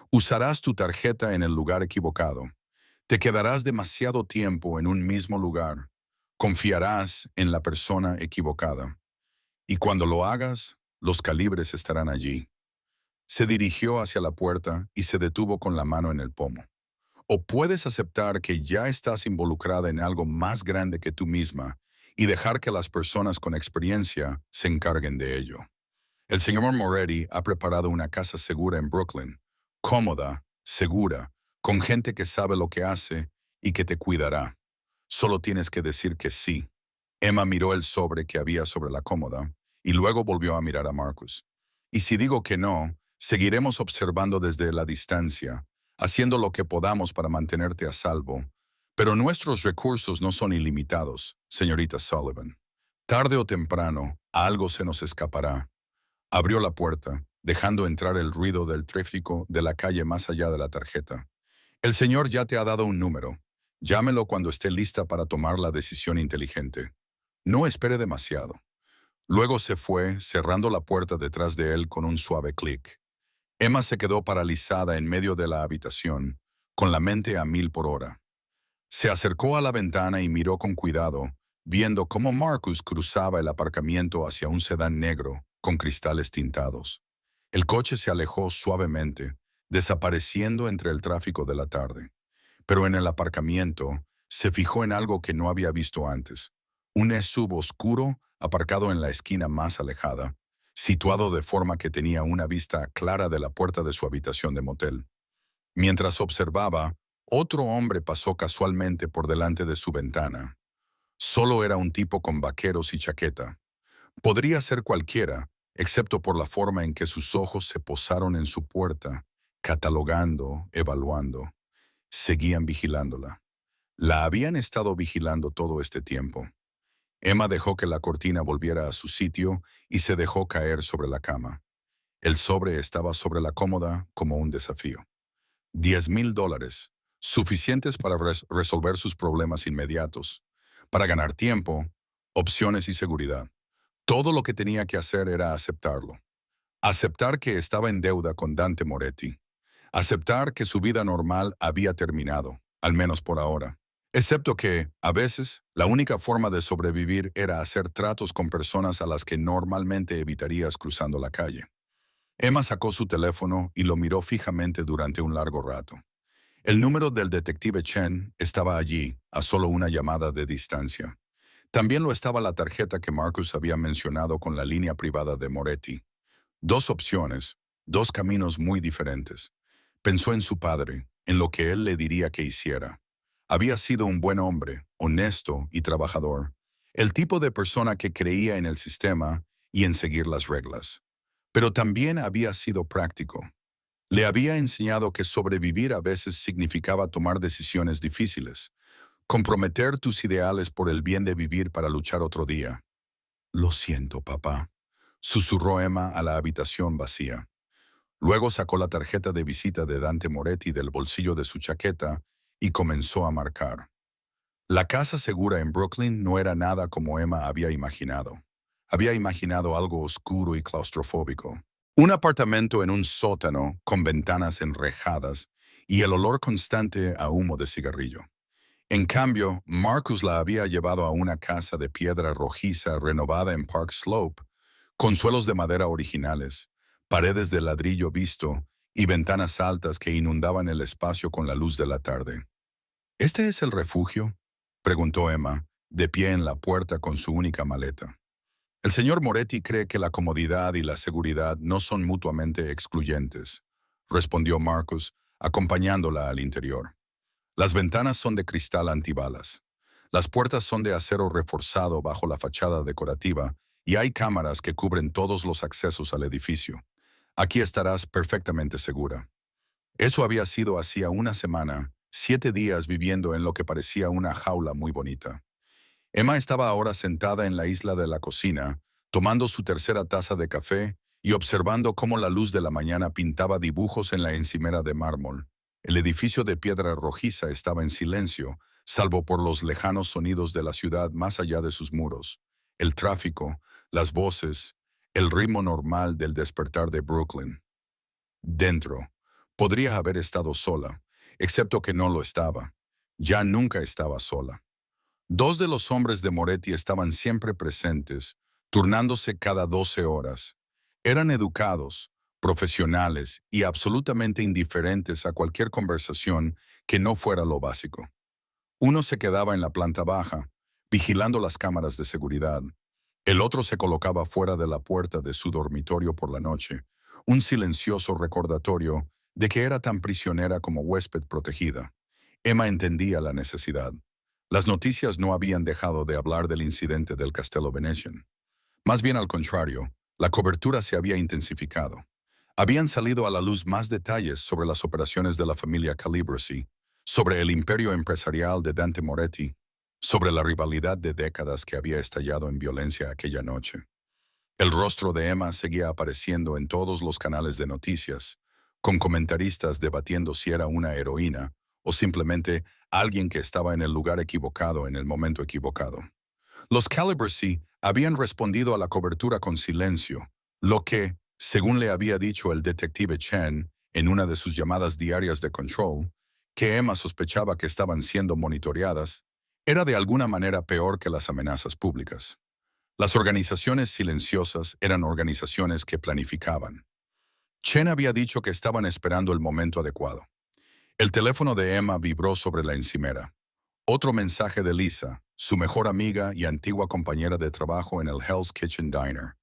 Usarás tu tarjeta en el lugar equivocado. Te quedarás demasiado tiempo en un mismo lugar. Confiarás en la persona equivocada. Y cuando lo hagas, los calibres estarán allí. Se dirigió hacia la puerta y se detuvo con la mano en el pomo. O puedes aceptar que ya estás involucrada en algo más grande que tú misma y dejar que las personas con experiencia se encarguen de ello. El señor Moretti ha preparado una casa segura en Brooklyn, cómoda, segura, con gente que sabe lo que hace y que te cuidará. Solo tienes que decir que sí. Emma miró el sobre que había sobre la cómoda y luego volvió a mirar a Marcus. Y si digo que no, seguiremos observando desde la distancia, haciendo lo que podamos para mantenerte a salvo. Pero nuestros recursos no son ilimitados, señorita Sullivan. Tarde o temprano, algo se nos escapará. Abrió la puerta, dejando entrar el ruido del tráfico de la calle más allá de la tarjeta. El señor ya te ha dado un número. Llámelo cuando esté lista para tomar la decisión inteligente. No espere demasiado. Luego se fue, cerrando la puerta detrás de él con un suave clic. Emma se quedó paralizada en medio de la habitación, con la mente a 1000 por hora. Se acercó a la ventana y miró con cuidado, viendo cómo Marcus cruzaba el aparcamiento hacia un sedán negro con cristales tintados. El coche se alejó suavemente, desapareciendo entre el tráfico de la tarde. Pero en el aparcamiento se fijó en algo que no había visto antes. Un SUV oscuro aparcado en la esquina más alejada, situado de forma que tenía una vista clara de la puerta de su habitación de motel. Mientras observaba, otro hombre pasó casualmente por delante de su ventana. Solo era un tipo con vaqueros y chaqueta. Podría ser cualquiera, excepto por la forma en que sus ojos se posaron en su puerta, catalogando, evaluando. Seguían vigilándola. La habían estado vigilando todo este tiempo. Emma dejó que la cortina volviera a su sitio y se dejó caer sobre la cama. El sobre estaba sobre la cómoda como un desafío. $10,000, suficientes para resolver sus problemas inmediatos, para ganar tiempo, opciones y seguridad. Todo lo que tenía que hacer era aceptarlo. Aceptar que estaba en deuda con Dante Moretti. Aceptar que su vida normal había terminado, al menos por ahora. Excepto que, a veces, la única forma de sobrevivir era hacer tratos con personas a las que normalmente evitarías cruzando la calle. Emma sacó su teléfono y lo miró fijamente durante un largo rato. El número del detective Chen estaba allí, a solo una llamada de distancia. También lo estaba la tarjeta que Marcus había mencionado con la línea privada de Moretti. Dos opciones, dos caminos muy diferentes. Pensó en su padre, en lo que él le diría que hiciera. Había sido un buen hombre, honesto y trabajador. El tipo de persona que creía en el sistema y en seguir las reglas. Pero también había sido práctico. Le había enseñado que sobrevivir a veces significaba tomar decisiones difíciles, comprometer tus ideales por el bien de vivir para luchar otro día. Lo siento, papá, susurró Emma a la habitación vacía. Luego sacó la tarjeta de visita de Dante Moretti del bolsillo de su chaqueta y comenzó a marcar. La casa segura en Brooklyn no era nada como Emma había imaginado. Había imaginado algo oscuro y claustrofóbico. Un apartamento en un sótano con ventanas enrejadas y el olor constante a humo de cigarrillo. En cambio, Marcus la había llevado a una casa de piedra rojiza renovada en Park Slope, con suelos de madera originales, paredes de ladrillo visto y ventanas altas que inundaban el espacio con la luz de la tarde. ¿Este es el refugio?, preguntó Emma, de pie en la puerta con su única maleta. El señor Moretti cree que la comodidad y la seguridad no son mutuamente excluyentes, respondió Marcus, acompañándola al interior. Las ventanas son de cristal antibalas. Las puertas son de acero reforzado bajo la fachada decorativa y hay cámaras que cubren todos los accesos al edificio. Aquí estarás perfectamente segura. Eso había sido hacía una semana, 7 días viviendo en lo que parecía una jaula muy bonita. Emma estaba ahora sentada en la isla de la cocina, tomando su tercera taza de café y observando cómo la luz de la mañana pintaba dibujos en la encimera de mármol. El edificio de piedra rojiza estaba en silencio, salvo por los lejanos sonidos de la ciudad más allá de sus muros, el tráfico, las voces, el ritmo normal del despertar de Brooklyn. Dentro, podría haber estado sola, excepto que no lo estaba. Ya nunca estaba sola. Dos de los hombres de Moretti estaban siempre presentes, turnándose cada 12 horas. Eran educados, profesionales y absolutamente indiferentes a cualquier conversación que no fuera lo básico. Uno se quedaba en la planta baja, vigilando las cámaras de seguridad. El otro se colocaba fuera de la puerta de su dormitorio por la noche, un silencioso recordatorio de que era tan prisionera como huésped protegida. Emma entendía la necesidad. Las noticias no habían dejado de hablar del incidente del Castello Venetian. Más bien al contrario, la cobertura se había intensificado. Habían salido a la luz más detalles sobre las operaciones de la familia Calibresi, sobre el imperio empresarial de Dante Moretti, sobre la rivalidad de décadas que había estallado en violencia aquella noche. El rostro de Emma seguía apareciendo en todos los canales de noticias, con comentaristas debatiendo si era una heroína o simplemente alguien que estaba en el lugar equivocado en el momento equivocado. Los Calibresi habían respondido a la cobertura con silencio, lo que, según le había dicho el detective Chen en una de sus llamadas diarias de control, que Emma sospechaba que estaban siendo monitoreadas, era de alguna manera peor que las amenazas públicas. Las organizaciones silenciosas eran organizaciones que planificaban. Chen había dicho que estaban esperando el momento adecuado. El teléfono de Emma vibró sobre la encimera. Otro mensaje de Lisa, su mejor amiga y antigua compañera de trabajo en el Hell's Kitchen Diner.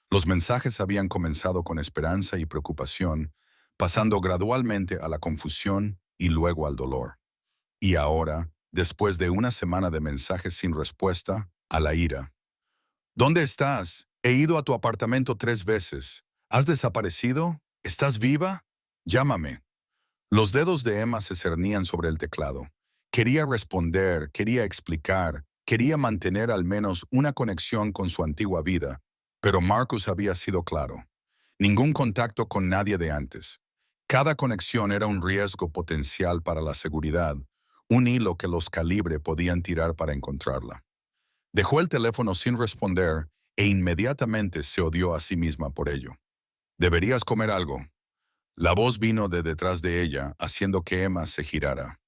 Los mensajes habían comenzado con esperanza y preocupación, pasando gradualmente a la confusión y luego al dolor. Y ahora, después de una semana de mensajes sin respuesta, a la ira. ¿Dónde estás? He ido a tu apartamento 3 veces. ¿Has desaparecido? ¿Estás viva? Llámame. Los dedos de Emma se cernían sobre el teclado. Quería responder, quería explicar, quería mantener al menos una conexión con su antigua vida, pero Marcus había sido claro. Ningún contacto con nadie de antes. Cada conexión era un riesgo potencial para la seguridad, un hilo que los Calibre podían tirar para encontrarla. Dejó el teléfono sin responder e inmediatamente se odió a sí misma por ello. «Deberías comer algo». La voz vino de detrás de ella, haciendo que Emma se girara.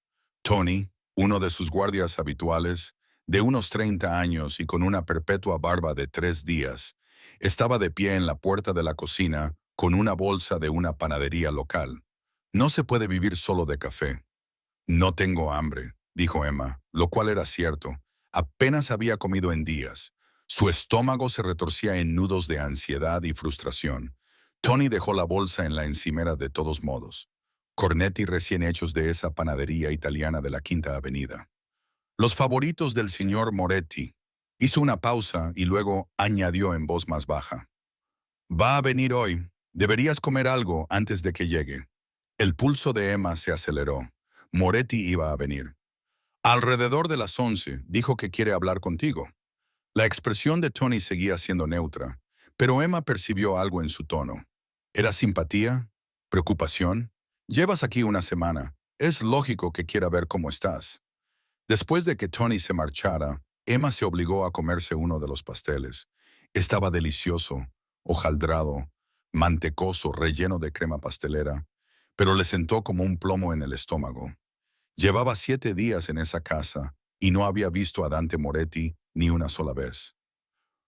Tony, uno de sus guardias habituales, de unos 30 años y con una perpetua barba de 3 días, estaba de pie en la puerta de la cocina con una bolsa de una panadería local. «No se puede vivir solo de café». «No tengo hambre», dijo Emma, lo cual era cierto. Apenas había comido en días. Su estómago se retorcía en nudos de ansiedad y frustración. Tony dejó la bolsa en la encimera de todos modos. Cornetti recién hechos de esa panadería italiana de la Quinta Avenida. «Los favoritos del señor Moretti». Hizo una pausa y luego añadió en voz más baja. «Va a venir hoy. Deberías comer algo antes de que llegue». El pulso de Emma se aceleró. Moretti iba a venir. «Alrededor de las 11, dijo que quiere hablar contigo». La expresión de Tony seguía siendo neutra, pero Emma percibió algo en su tono. ¿Era simpatía? ¿Preocupación? Llevas aquí una semana. Es lógico que quiera ver cómo estás. Después de que Tony se marchara, Emma se obligó a comerse uno de los pasteles. Estaba delicioso, hojaldrado, mantecoso, relleno de crema pastelera, pero le sentó como un plomo en el estómago. Llevaba 7 días en esa casa y no había visto a Dante Moretti ni una sola vez.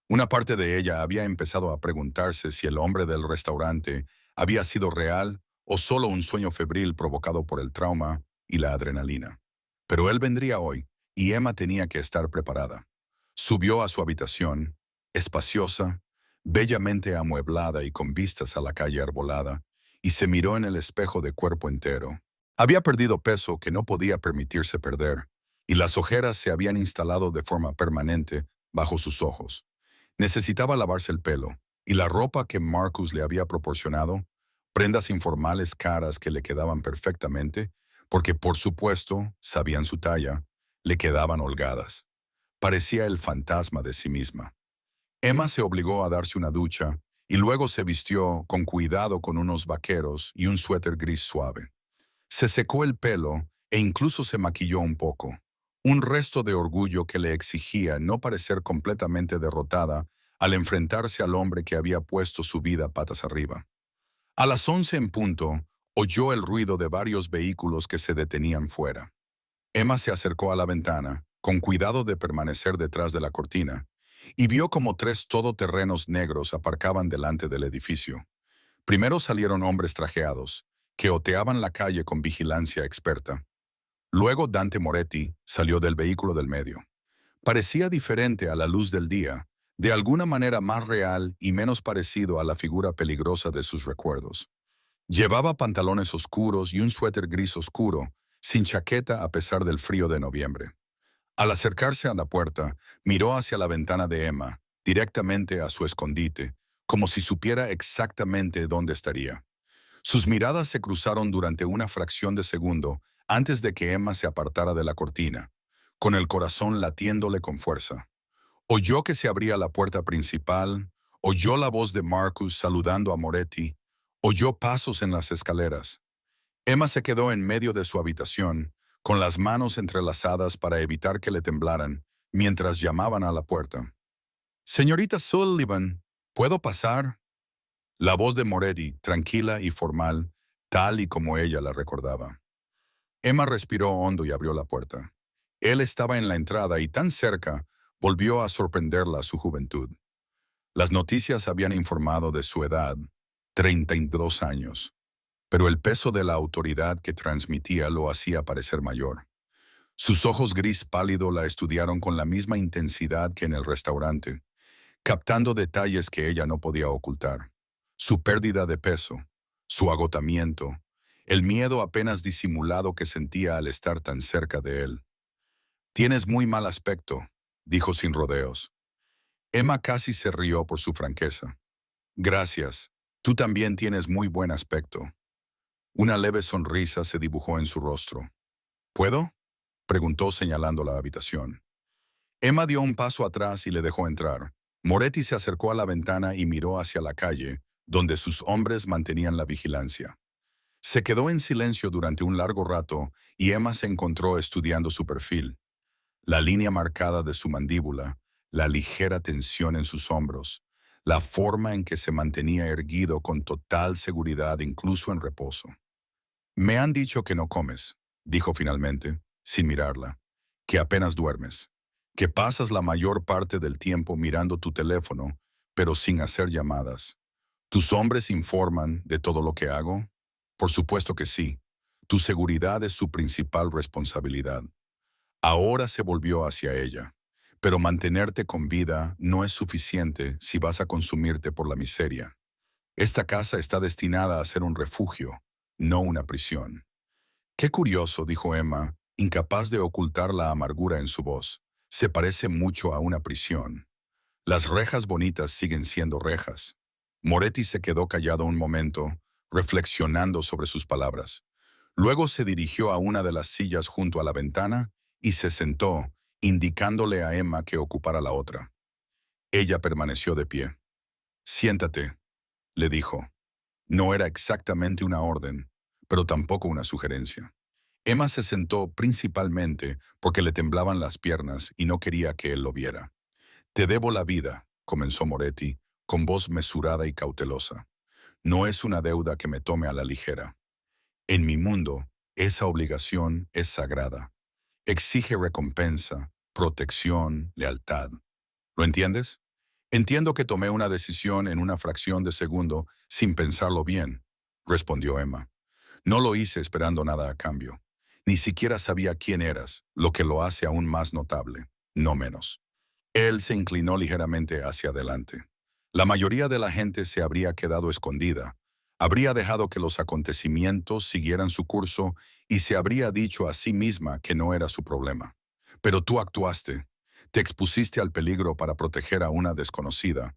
Una parte de ella había empezado a preguntarse si el hombre del restaurante había sido real o solo un sueño febril provocado por el trauma y la adrenalina. Pero él vendría hoy y Emma tenía que estar preparada. Subió a su habitación, espaciosa, bellamente amueblada y con vistas a la calle arbolada, y se miró en el espejo de cuerpo entero. Había perdido peso que no podía permitirse perder, y las ojeras se habían instalado de forma permanente bajo sus ojos. Necesitaba lavarse el pelo, y la ropa que Marcus le había proporcionado, prendas informales caras que le quedaban perfectamente, porque por supuesto sabían su talla, le quedaban holgadas. Parecía el fantasma de sí misma. Emma se obligó a darse una ducha y luego se vistió con cuidado con unos vaqueros y un suéter gris suave. Se secó el pelo e incluso se maquilló un poco, un resto de orgullo que le exigía no parecer completamente derrotada al enfrentarse al hombre que había puesto su vida patas arriba. A las 11 en punto, oyó el ruido de varios vehículos que se detenían fuera. Emma se acercó a la ventana, con cuidado de permanecer detrás de la cortina, y vio como 3 todoterrenos negros aparcaban delante del edificio. Primero salieron hombres trajeados, que oteaban la calle con vigilancia experta. Luego Dante Moretti salió del vehículo del medio. Parecía diferente a la luz del día, de alguna manera más real y menos parecido a la figura peligrosa de sus recuerdos. Llevaba pantalones oscuros y un suéter gris oscuro, sin chaqueta a pesar del frío de noviembre. Al acercarse a la puerta, miró hacia la ventana de Emma, directamente a su escondite, como si supiera exactamente dónde estaría. Sus miradas se cruzaron durante una fracción de segundo antes de que Emma se apartara de la cortina, con el corazón latiéndole con fuerza. Oyó que se abría la puerta principal, oyó la voz de Marcus saludando a Moretti, oyó pasos en las escaleras. Emma se quedó en medio de su habitación, con las manos entrelazadas para evitar que le temblaran, mientras llamaban a la puerta. «Señorita Sullivan, ¿puedo pasar?» La voz de Moretti, tranquila y formal, tal y como ella la recordaba. Emma respiró hondo y abrió la puerta. Él estaba en la entrada y tan cerca, volvió a sorprenderla su juventud. Las noticias habían informado de su edad, 32 años, pero el peso de la autoridad que transmitía lo hacía parecer mayor. Sus ojos gris pálido la estudiaron con la misma intensidad que en el restaurante, captando detalles que ella no podía ocultar. Su pérdida de peso, su agotamiento, el miedo apenas disimulado que sentía al estar tan cerca de él. «Tienes muy mal aspecto», dijo sin rodeos. Emma casi se rió por su franqueza. «Gracias, tú también tienes muy buen aspecto». Una leve sonrisa se dibujó en su rostro. «¿Puedo?», preguntó señalando la habitación. Emma dio un paso atrás y le dejó entrar. Moretti se acercó a la ventana y miró hacia la calle, donde sus hombres mantenían la vigilancia. Se quedó en silencio durante un largo rato y Emma se encontró estudiando su perfil. La línea marcada de su mandíbula, la ligera tensión en sus hombros, la forma en que se mantenía erguido con total seguridad incluso en reposo. «Me han dicho que no comes», dijo finalmente, sin mirarla, «que apenas duermes, que pasas la mayor parte del tiempo mirando tu teléfono, pero sin hacer llamadas. ¿Tus hombres informan de todo lo que hago? Por supuesto que sí. Tu seguridad es su principal responsabilidad». Ahora se volvió hacia ella. «Pero mantenerte con vida no es suficiente si vas a consumirte por la miseria. Esta casa está destinada a ser un refugio, no una prisión». «Qué curioso», dijo Emma, incapaz de ocultar la amargura en su voz. «Se parece mucho a una prisión. Las rejas bonitas siguen siendo rejas». Moretti se quedó callado un momento, reflexionando sobre sus palabras. Luego se dirigió a una de las sillas junto a la ventana y se sentó, indicándole a Emma que ocupara la otra. Ella permaneció de pie. «Siéntate», le dijo. No era exactamente una orden, pero tampoco una sugerencia. Emma se sentó principalmente porque le temblaban las piernas y no quería que él lo viera. «Te debo la vida», comenzó Moretti, con voz mesurada y cautelosa. No es una deuda que me tome a la ligera. En mi mundo, esa obligación es sagrada. Exige recompensa, protección, lealtad. ¿Lo entiendes? Entiendo que tomé una decisión en una fracción de segundo sin pensarlo bien, respondió Emma. No lo hice esperando nada a cambio. Ni siquiera sabía quién eras, lo que lo hace aún más notable, no menos. Él se inclinó ligeramente hacia adelante. La mayoría de la gente se habría quedado escondida, habría dejado que los acontecimientos siguieran su curso y se habría dicho a sí misma que no era su problema. Pero tú actuaste, te expusiste al peligro para proteger a una desconocida.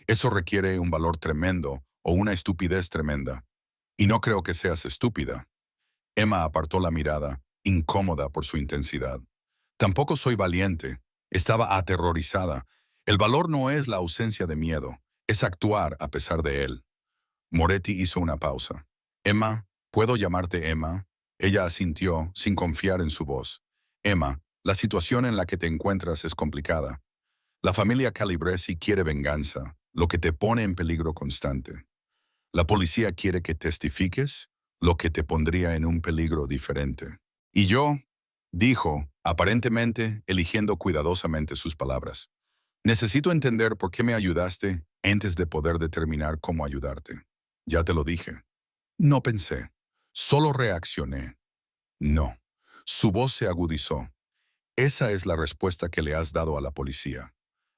Eso requiere un valor tremendo o una estupidez tremenda. Y no creo que seas estúpida. Emma apartó la mirada, incómoda por su intensidad. Tampoco soy valiente. Estaba aterrorizada. El valor no es la ausencia de miedo, es actuar a pesar de él. Moretti hizo una pausa. Emma, ¿puedo llamarte Emma? Ella asintió, sin confiar en su voz. Emma, la situación en la que te encuentras es complicada. La familia Calabresi quiere venganza, lo que te pone en peligro constante. La policía quiere que testifiques, lo que te pondría en un peligro diferente. Y yo, dijo, aparentemente eligiendo cuidadosamente sus palabras. Necesito entender por qué me ayudaste antes de poder determinar cómo ayudarte. Ya te lo dije. No pensé. Solo reaccioné. No. Su voz se agudizó. Esa es la respuesta que le has dado a la policía.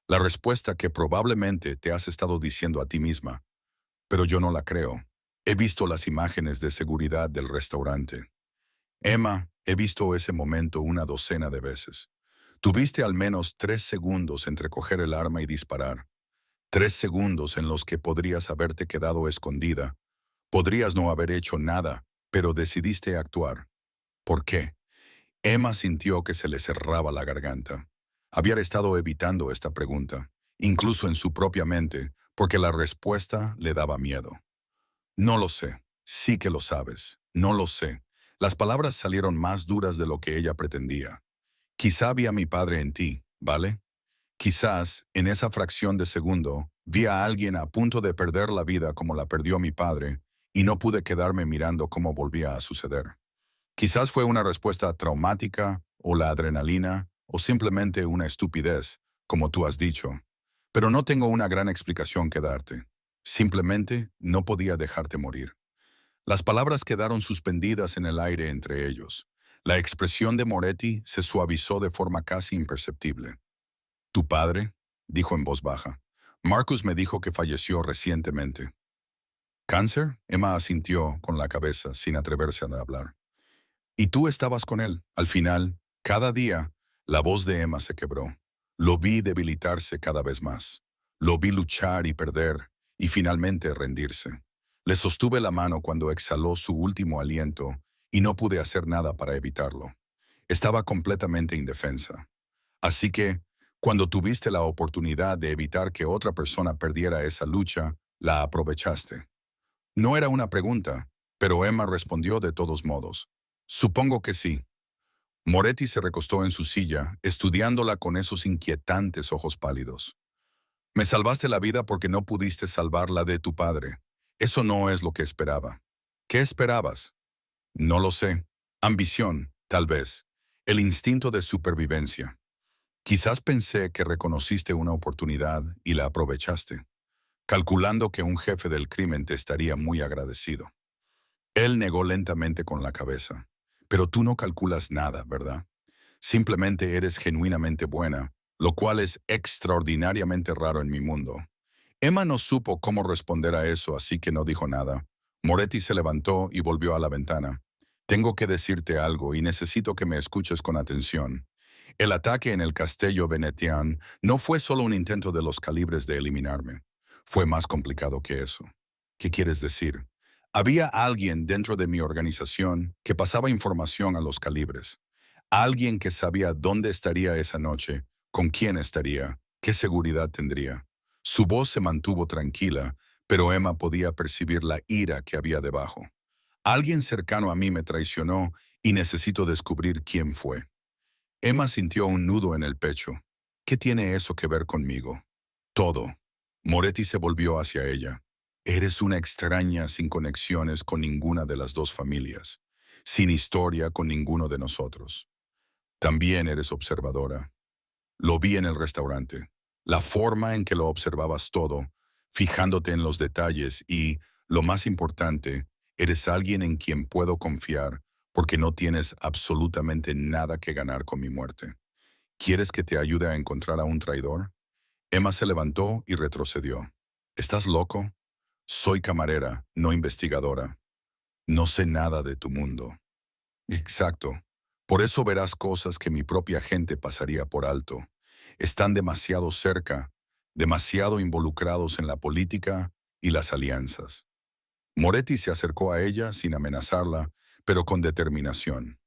La respuesta que probablemente te has estado diciendo a ti misma. Pero yo no la creo. He visto las imágenes de seguridad del restaurante. Emma, he visto ese momento una docena de veces. Tuviste al menos 3 segundos entre coger el arma y disparar. 3 segundos en los que podrías haberte quedado escondida. Podrías no haber hecho nada, pero decidiste actuar. ¿Por qué? Emma sintió que se le cerraba la garganta. Había estado evitando esta pregunta, incluso en su propia mente, porque la respuesta le daba miedo. No lo sé. Sí que lo sabes. No lo sé. Las palabras salieron más duras de lo que ella pretendía. Quizá vi a mi padre en ti, ¿vale? Quizás, en esa fracción de segundo, vi a alguien a punto de perder la vida como la perdió mi padre, y no pude quedarme mirando cómo volvía a suceder. Quizás fue una respuesta traumática, o la adrenalina, o simplemente una estupidez, como tú has dicho. Pero no tengo una gran explicación que darte. Simplemente no podía dejarte morir. Las palabras quedaron suspendidas en el aire entre ellos. La expresión de Moretti se suavizó de forma casi imperceptible. «¿Tu padre?», dijo en voz baja. «Marcus me dijo que falleció recientemente». «¿Cáncer?», Emma asintió con la cabeza, sin atreverse a hablar. «¿Y tú estabas con él?» Al final, cada día, la voz de Emma se quebró. Lo vi debilitarse cada vez más. Lo vi luchar y perder, y finalmente rendirse. Le sostuve la mano cuando exhaló su último aliento, y no pude hacer nada para evitarlo. Estaba completamente indefensa. Así que, cuando tuviste la oportunidad de evitar que otra persona perdiera esa lucha, la aprovechaste. No era una pregunta, pero Emma respondió de todos modos. Supongo que sí. Moretti se recostó en su silla, estudiándola con esos inquietantes ojos pálidos. Me salvaste la vida porque no pudiste salvar la de tu padre. Eso no es lo que esperaba. ¿Qué esperabas? No lo sé. Ambición, tal vez. El instinto de supervivencia. Quizás pensé que reconociste una oportunidad y la aprovechaste, calculando que un jefe del crimen te estaría muy agradecido. Él negó lentamente con la cabeza. Pero tú no calculas nada, ¿verdad? Simplemente eres genuinamente buena, lo cual es extraordinariamente raro en mi mundo. Emma no supo cómo responder a eso, así que no dijo nada. Moretti se levantó y volvió a la ventana. Tengo que decirte algo y necesito que me escuches con atención. El ataque en el Castillo Venetian no fue solo un intento de los calibres de eliminarme. Fue más complicado que eso. ¿Qué quieres decir? Había alguien dentro de mi organización que pasaba información a los calibres. Alguien que sabía dónde estaría esa noche, con quién estaría, qué seguridad tendría. Su voz se mantuvo tranquila, pero Emma podía percibir la ira que había debajo. Alguien cercano a mí me traicionó y necesito descubrir quién fue. Emma sintió un nudo en el pecho. ¿Qué tiene eso que ver conmigo? Todo. Moretti se volvió hacia ella. Eres una extraña sin conexiones con ninguna de las dos familias, sin historia con ninguno de nosotros. También eres observadora. Lo vi en el restaurante. La forma en que lo observabas todo, fijándote en los detalles y, lo más importante, eres alguien en quien puedo confiar porque no tienes absolutamente nada que ganar con mi muerte. ¿Quieres que te ayude a encontrar a un traidor? Emma se levantó y retrocedió. ¿Estás loco? Soy camarera, no investigadora. No sé nada de tu mundo. Exacto. Por eso verás cosas que mi propia gente pasaría por alto. Están demasiado cerca, demasiado involucrados en la política y las alianzas. Moretti se acercó a ella sin amenazarla, pero con determinación.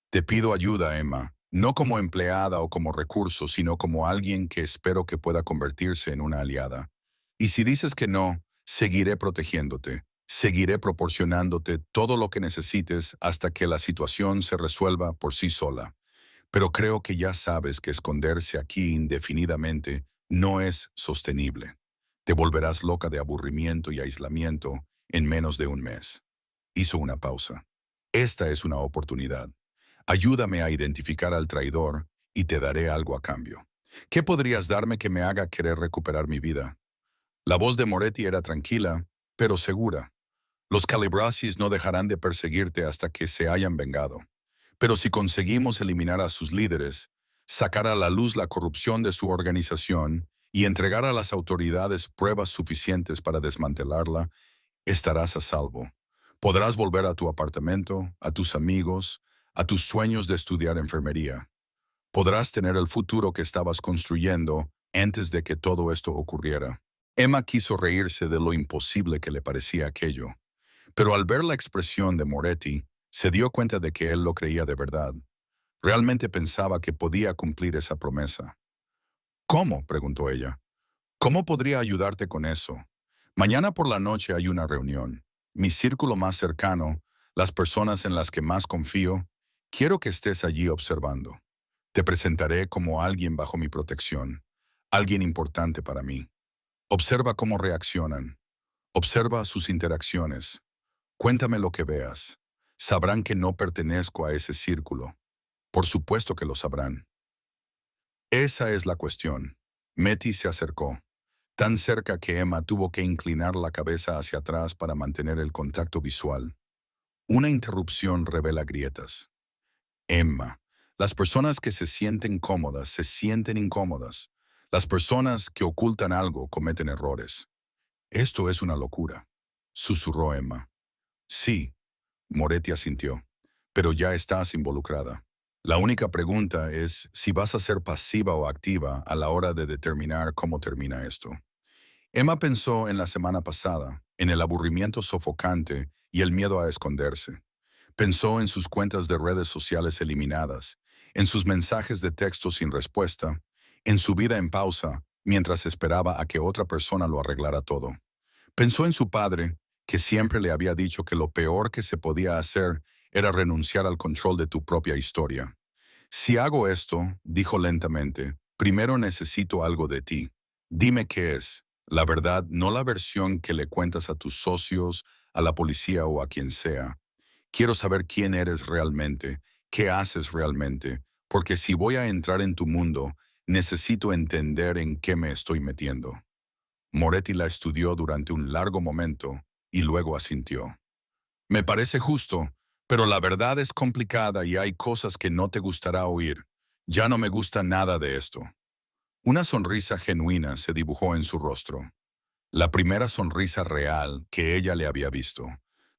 Te pido ayuda, Emma, no como empleada o como recurso, sino como alguien que espero que pueda convertirse en una aliada. Y si dices que no, seguiré protegiéndote, seguiré proporcionándote todo lo que necesites hasta que la situación se resuelva por sí sola. Pero creo que ya sabes que esconderse aquí indefinidamente no es sostenible. Te volverás loca de aburrimiento y aislamiento en menos de un mes. Hizo una pausa. Esta es una oportunidad. Ayúdame a identificar al traidor y te daré algo a cambio. ¿Qué podrías darme que me haga querer recuperar mi vida? La voz de Moretti era tranquila, pero segura. Los Calibrasis no dejarán de perseguirte hasta que se hayan vengado. Pero si conseguimos eliminar a sus líderes, sacar a la luz la corrupción de su organización y entregar a las autoridades pruebas suficientes para desmantelarla, estarás a salvo. Podrás volver a tu apartamento, a tus amigos, a tus sueños de estudiar enfermería. Podrás tener el futuro que estabas construyendo antes de que todo esto ocurriera. Emma quiso reírse de lo imposible que le parecía aquello, pero al ver la expresión de Moretti, se dio cuenta de que él lo creía de verdad. Realmente pensaba que podía cumplir esa promesa. ¿Cómo?, preguntó ella. ¿Cómo podría ayudarte con eso? Mañana por la noche hay una reunión. Mi círculo más cercano, las personas en las que más confío, quiero que estés allí observando. Te presentaré como alguien bajo mi protección, alguien importante para mí. Observa cómo reaccionan. Observa sus interacciones. Cuéntame lo que veas. Sabrán que no pertenezco a ese círculo. Por supuesto que lo sabrán. Esa es la cuestión. Meti se acercó, tan cerca que Emma tuvo que inclinar la cabeza hacia atrás para mantener el contacto visual. Una interrupción revela grietas. Emma, las personas que se sienten cómodas se sienten incómodas. Las personas que ocultan algo cometen errores. Esto es una locura, susurró Emma. Sí, Moretti asintió, pero ya estás involucrada. La única pregunta es si vas a ser pasiva o activa a la hora de determinar cómo termina esto. Emma pensó en la semana pasada, en el aburrimiento sofocante y el miedo a esconderse. Pensó en sus cuentas de redes sociales eliminadas, en sus mensajes de texto sin respuesta, en su vida en pausa mientras esperaba a que otra persona lo arreglara todo. Pensó en su padre, que siempre le había dicho que lo peor que se podía hacer era renunciar al control de tu propia historia. Si hago esto, dijo lentamente, primero necesito algo de ti. Dime qué es. La verdad, no la versión que le cuentas a tus socios, a la policía o a quien sea. Quiero saber quién eres realmente, qué haces realmente, porque si voy a entrar en tu mundo, necesito entender en qué me estoy metiendo. Moretti la estudió durante un largo momento y luego asintió. Me parece justo, pero la verdad es complicada y hay cosas que no te gustará oír. Ya no me gusta nada de esto. Una sonrisa genuina se dibujó en su rostro. La primera sonrisa real que ella le había visto.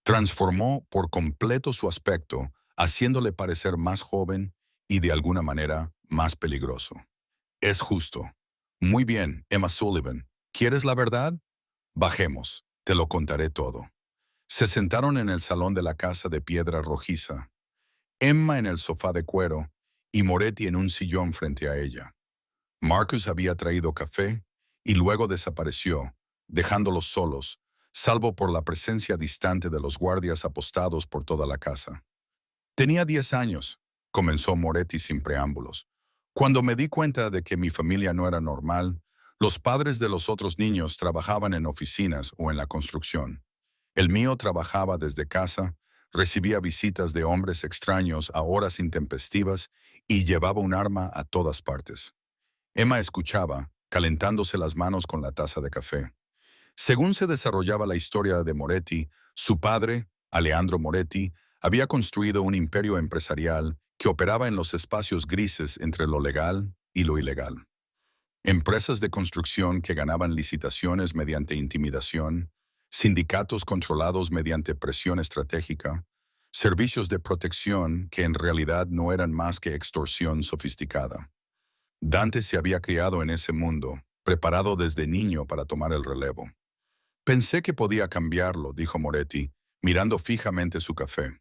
Transformó por completo su aspecto, haciéndole parecer más joven y de alguna manera más peligroso. Es justo. Muy bien, Emma Sullivan. ¿Quieres la verdad? Bajemos, te lo contaré todo. Se sentaron en el salón de la casa de piedra rojiza, Emma en el sofá de cuero y Moretti en un sillón frente a ella. Marcus había traído café y luego desapareció, dejándolos solos, salvo por la presencia distante de los guardias apostados por toda la casa. Tenía 10 años, comenzó Moretti sin preámbulos, cuando me di cuenta de que mi familia no era normal, Los padres de los otros niños trabajaban en oficinas o en la construcción. El mío trabajaba desde casa, recibía visitas de hombres extraños a horas intempestivas y llevaba un arma a todas partes. Emma escuchaba, calentándose las manos con la taza de café. Según se desarrollaba la historia de Moretti, su padre, Alejandro Moretti, había construido un imperio empresarial que operaba en los espacios grises entre lo legal y lo ilegal. Empresas de construcción que ganaban licitaciones mediante intimidación, sindicatos controlados mediante presión estratégica, servicios de protección que en realidad no eran más que extorsión sofisticada. Dante se había criado en ese mundo, preparado desde niño para tomar el relevo. Pensé que podía cambiarlo, dijo Moretti, mirando fijamente su café.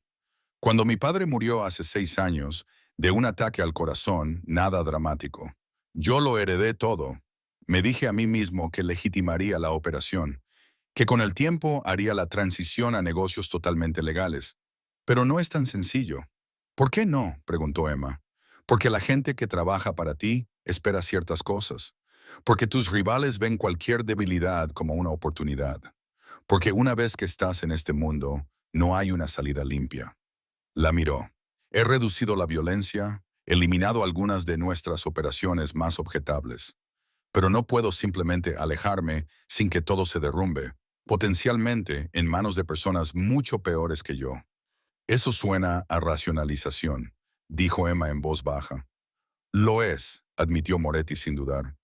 Cuando mi padre murió hace 6 años, de un ataque al corazón, nada dramático. Yo lo heredé todo. Me dije a mí mismo que legitimaría la operación, que con el tiempo haría la transición a negocios totalmente legales. Pero no es tan sencillo. ¿Por qué no?, preguntó Emma. Porque la gente que trabaja para ti espera ciertas cosas. Porque tus rivales ven cualquier debilidad como una oportunidad. Porque una vez que estás en este mundo, no hay una salida limpia. La miró. He reducido la violencia, eliminado algunas de nuestras operaciones más objetables. Pero no puedo simplemente alejarme sin que todo se derrumbe, potencialmente en manos de personas mucho peores que yo. Eso suena a racionalización, dijo Emma en voz baja. Lo es, admitió Moretti sin dudar.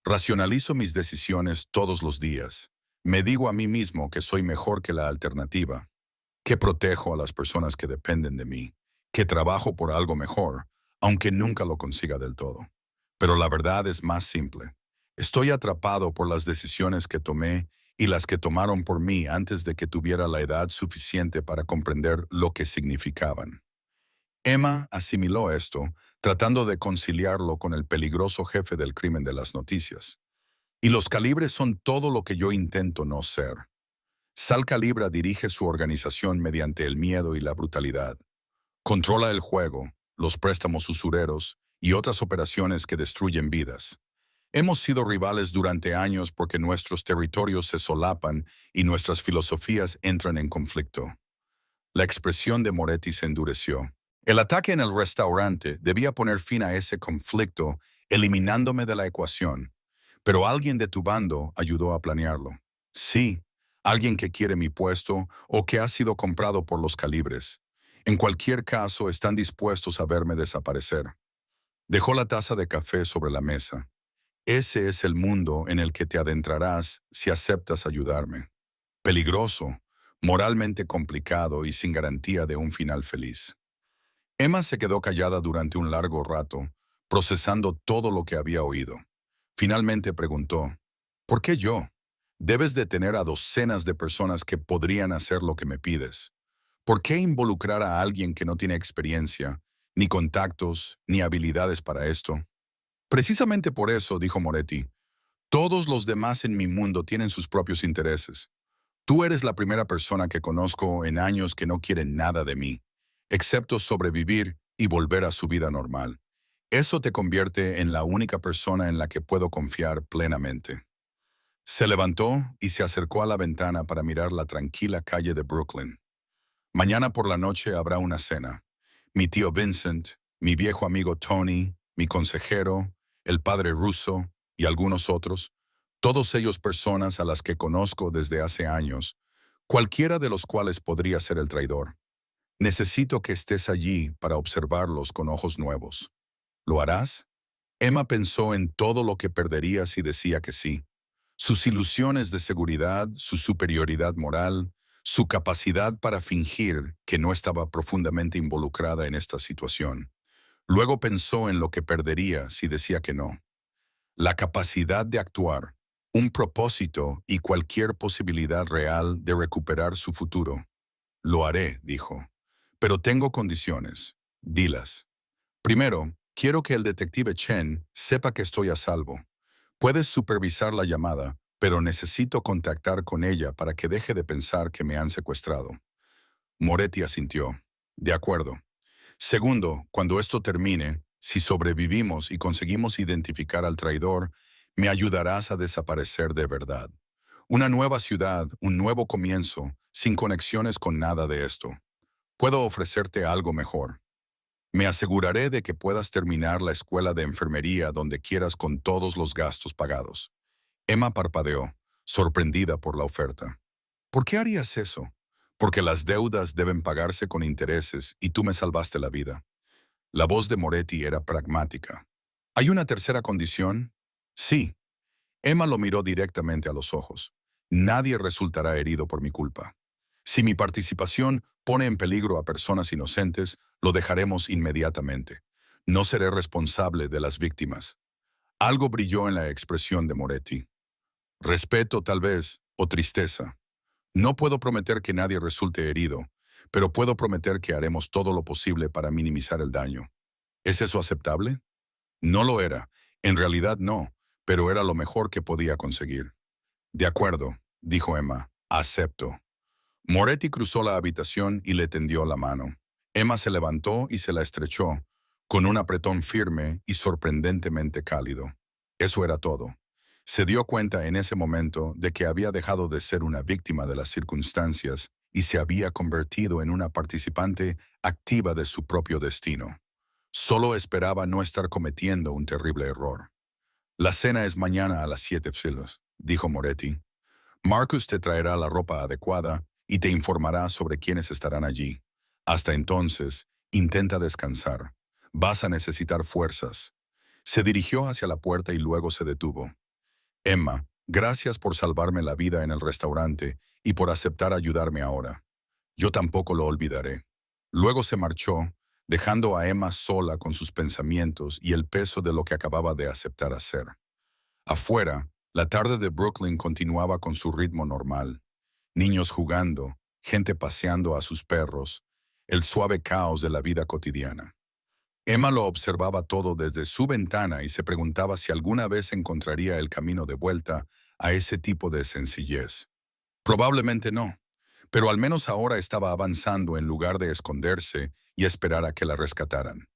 Racionalizo mis decisiones todos los días. Me digo a mí mismo que soy mejor que la alternativa, que protejo a las personas que dependen de mí, que trabajo por algo mejor, aunque nunca lo consiga del todo. Pero la verdad es más simple. Estoy atrapado por las decisiones que tomé y las que tomaron por mí antes de que tuviera la edad suficiente para comprender lo que significaban. Emma asimiló esto, tratando de conciliarlo con el peligroso jefe del crimen de las noticias. Y los calibres son todo lo que yo intento no ser. Sal Calibra dirige su organización mediante el miedo y la brutalidad. Controla el juego, los préstamos usureros y otras operaciones que destruyen vidas. Hemos sido rivales durante años porque nuestros territorios se solapan y nuestras filosofías entran en conflicto. La expresión de Moretti se endureció. El ataque en el restaurante debía poner fin a ese conflicto, eliminándome de la ecuación. Pero alguien de tu bando ayudó a planearlo. Sí, alguien que quiere mi puesto o que ha sido comprado por los calibres. En cualquier caso, están dispuestos a verme desaparecer. Dejó la taza de café sobre la mesa. Ese es el mundo en el que te adentrarás si aceptas ayudarme. Peligroso, moralmente complicado y sin garantía de un final feliz. Emma se quedó callada durante un largo rato, procesando todo lo que había oído. Finalmente preguntó, ¿por qué yo? Debes de tener a docenas de personas que podrían hacer lo que me pides. ¿Por qué involucrar a alguien que no tiene experiencia, ni contactos, ni habilidades para esto? Precisamente por eso, dijo Moretti, todos los demás en mi mundo tienen sus propios intereses. Tú eres la primera persona que conozco en años que no quiere nada de mí, excepto sobrevivir y volver a su vida normal. Eso te convierte en la única persona en la que puedo confiar plenamente. Se levantó y se acercó a la ventana para mirar la tranquila calle de Brooklyn. Mañana por la noche habrá una cena. Mi tío Vincent, mi viejo amigo Tony, mi consejero, el padre Russo y algunos otros, todos ellos personas a las que conozco desde hace años, cualquiera de los cuales podría ser el traidor. Necesito que estés allí para observarlos con ojos nuevos. ¿Lo harás? Emma pensó en todo lo que perdería si decía que sí. Sus ilusiones de seguridad, su superioridad moral, su capacidad para fingir que no estaba profundamente involucrada en esta situación. Luego pensó en lo que perdería si decía que no. La capacidad de actuar, un propósito y cualquier posibilidad real de recuperar su futuro. Lo haré, dijo. Pero tengo condiciones. Dilas. Primero, quiero que el detective Chen sepa que estoy a salvo. Puedes supervisar la llamada, pero necesito contactar con ella para que deje de pensar que me han secuestrado. Moretti asintió. De acuerdo. Segundo, cuando esto termine, si sobrevivimos y conseguimos identificar al traidor, Me ayudarás a desaparecer de verdad. Una nueva ciudad, un nuevo comienzo, sin conexiones con nada de esto. Puedo ofrecerte algo mejor. Me aseguraré de que puedas terminar la escuela de enfermería donde quieras con todos los gastos pagados. Emma parpadeó, sorprendida por la oferta. ¿Por qué harías eso? Porque las deudas deben pagarse con intereses y tú me salvaste la vida. La voz de Moretti era pragmática. ¿Hay una tercera condición? Sí. Emma lo miró directamente a los ojos. Nadie resultará herido por mi culpa. Si mi participación pone en peligro a personas inocentes, lo dejaremos inmediatamente. No seré responsable de las víctimas. Algo brilló en la expresión de Moretti. Respeto, tal vez, o tristeza. No puedo prometer que nadie resulte herido, pero puedo prometer que haremos todo lo posible para minimizar el daño. ¿Es eso aceptable? No lo era. En realidad no, pero era lo mejor que podía conseguir. De acuerdo, dijo Emma. Acepto. Moretti cruzó la habitación y le tendió la mano. Emma se levantó y se la estrechó, con un apretón firme y sorprendentemente cálido. Eso era todo. Se dio cuenta en ese momento de que había dejado de ser una víctima de las circunstancias y se había convertido en una participante activa de su propio destino. Solo esperaba no estar cometiendo un terrible error. La cena es mañana a las 7 psilos, dijo Moretti. Marcus te traerá la ropa adecuada y te informará sobre quiénes estarán allí. Hasta entonces, intenta descansar. Vas a necesitar fuerzas. Se dirigió hacia la puerta y luego se detuvo. Emma, gracias por salvarme la vida en el restaurante y por aceptar ayudarme ahora. Yo tampoco lo olvidaré. Luego se marchó, dejando a Emma sola con sus pensamientos y el peso de lo que acababa de aceptar hacer. Afuera, la tarde de Brooklyn continuaba con su ritmo normal. Niños jugando, gente paseando a sus perros, el suave caos de la vida cotidiana. Emma lo observaba todo desde su ventana y se preguntaba si alguna vez encontraría el camino de vuelta a ese tipo de sencillez. Probablemente no, pero al menos ahora estaba avanzando en lugar de esconderse y esperar a que la rescataran.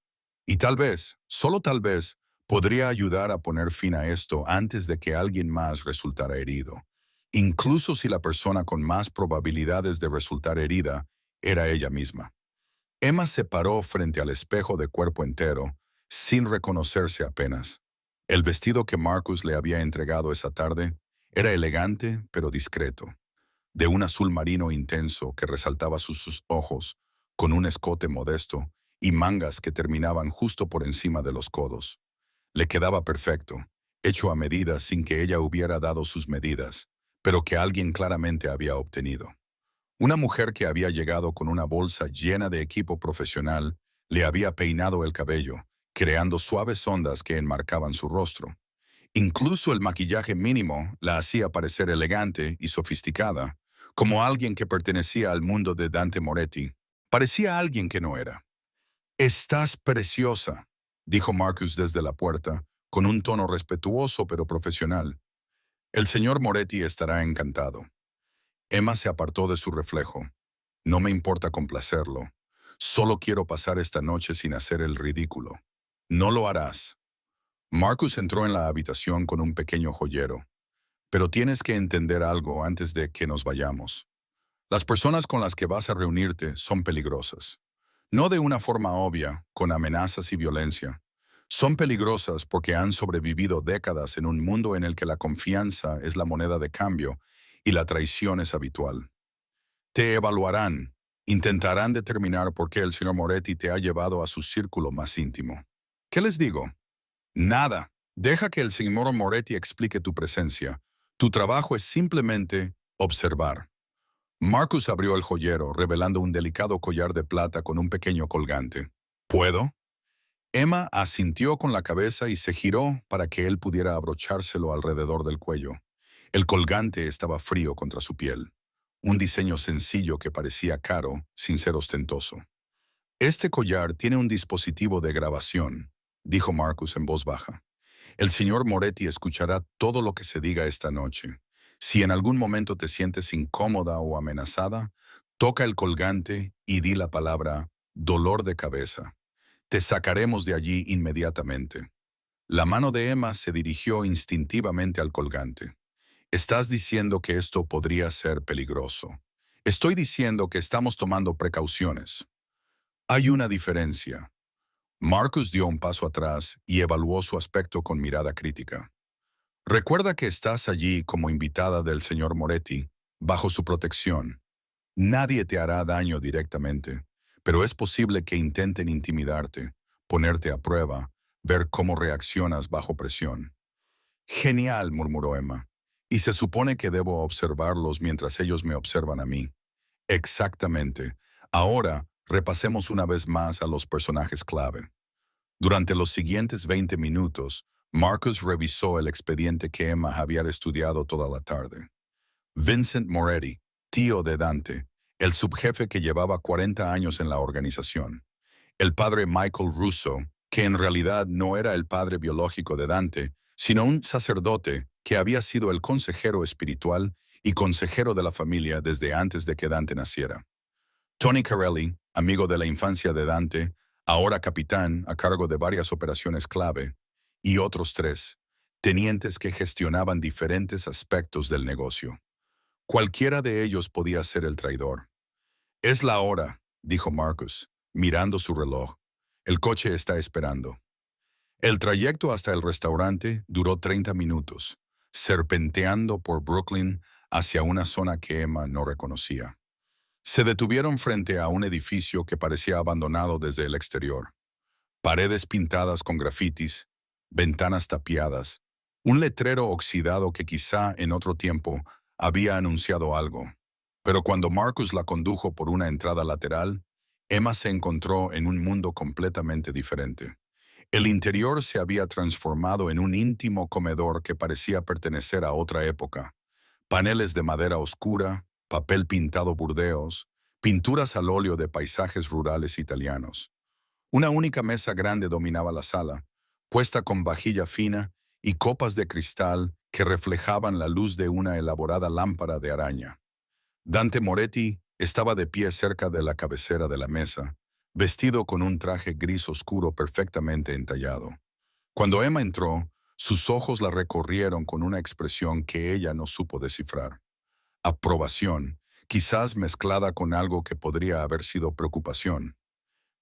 Y tal vez, solo tal vez, podría ayudar a poner fin a esto antes de que alguien más resultara herido, incluso si la persona con más probabilidades de resultar herida era ella misma. Emma se paró frente al espejo de cuerpo entero, sin reconocerse apenas. El vestido que Marcus le había entregado esa tarde era elegante pero discreto, de un azul marino intenso que resaltaba sus ojos, con un escote modesto y mangas que terminaban justo por encima de los codos. Le quedaba perfecto, hecho a medida sin que ella hubiera dado sus medidas, pero que alguien claramente había obtenido. Una mujer que había llegado con una bolsa llena de equipo profesional le había peinado el cabello, creando suaves ondas que enmarcaban su rostro. Incluso el maquillaje mínimo la hacía parecer elegante y sofisticada, como alguien que pertenecía al mundo de Dante Moretti. Parecía alguien que no era. «Estás preciosa», dijo Marcus desde la puerta, con un tono respetuoso pero profesional. «El señor Moretti estará encantado». Emma se apartó de su reflejo. «No me importa complacerlo. Solo quiero pasar esta noche sin hacer el ridículo». «No lo harás». Marcus entró en la habitación con un pequeño joyero. «Pero tienes que entender algo antes de que nos vayamos. Las personas con las que vas a reunirte son peligrosas. No de una forma obvia, con amenazas y violencia. Son peligrosas porque han sobrevivido décadas en un mundo en el que la confianza es la moneda de cambio y la traición es habitual. Te evaluarán, intentarán determinar por qué el señor Moretti te ha llevado a su círculo más íntimo. ¿Qué les digo? Nada. Deja que el señor Moretti explique tu presencia. Tu trabajo es simplemente observar». Marcus abrió el joyero, revelando un delicado collar de plata con un pequeño colgante. ¿Puedo? Emma asintió con la cabeza y se giró para que él pudiera abrochárselo alrededor del cuello. El colgante estaba frío contra su piel. Un diseño sencillo que parecía caro, sin ser ostentoso. «Este collar tiene un dispositivo de grabación», dijo Marcus en voz baja. «El señor Moretti escuchará todo lo que se diga esta noche. Si en algún momento te sientes incómoda o amenazada, toca el colgante y di la palabra dolor de cabeza. Te sacaremos de allí inmediatamente». La mano de Emma se dirigió instintivamente al colgante. Estás diciendo que esto podría ser peligroso. Estoy diciendo que estamos tomando precauciones. Hay una diferencia. Marcus dio un paso atrás y evaluó su aspecto con mirada crítica. Recuerda que estás allí como invitada del señor Moretti, bajo su protección. Nadie te hará daño directamente, pero es posible que intenten intimidarte, ponerte a prueba, ver cómo reaccionas bajo presión. Genial, murmuró Emma. Y se supone que debo observarlos mientras ellos me observan a mí. Exactamente. Ahora, repasemos una vez más a los personajes clave. Durante los siguientes 20 minutos, Marcus revisó el expediente que Emma había estudiado toda la tarde. Vincent Moretti, tío de Dante, el subjefe que llevaba 40 años en la organización. El padre Michael Russo, que en realidad no era el padre biológico de Dante, sino un sacerdote que había sido el consejero espiritual y consejero de la familia desde antes de que Dante naciera. Tony Carelli, amigo de la infancia de Dante, ahora capitán a cargo de varias operaciones clave, y otros tres, tenientes que gestionaban diferentes aspectos del negocio. Cualquiera de ellos podía ser el traidor. Es la hora, dijo Marcus, mirando su reloj. El coche está esperando. El trayecto hasta el restaurante duró 30 minutos, serpenteando por Brooklyn hacia una zona que Emma no reconocía. Se detuvieron frente a un edificio que parecía abandonado desde el exterior. Paredes pintadas con grafitis, ventanas tapiadas, un letrero oxidado que quizá en otro tiempo había anunciado algo. Pero cuando Marcus la condujo por una entrada lateral, Emma se encontró en un mundo completamente diferente. El interior se había transformado en un íntimo comedor que parecía pertenecer a otra época. Paneles de madera oscura, papel pintado burdeos, pinturas al óleo de paisajes rurales italianos. Una única mesa grande dominaba la sala, puesta con vajilla fina y copas de cristal que reflejaban la luz de una elaborada lámpara de araña. Dante Moretti estaba de pie cerca de la cabecera de la mesa, vestido con un traje gris oscuro perfectamente entallado. Cuando Emma entró, sus ojos la recorrieron con una expresión que ella no supo descifrar. Aprobación, quizás mezclada con algo que podría haber sido preocupación.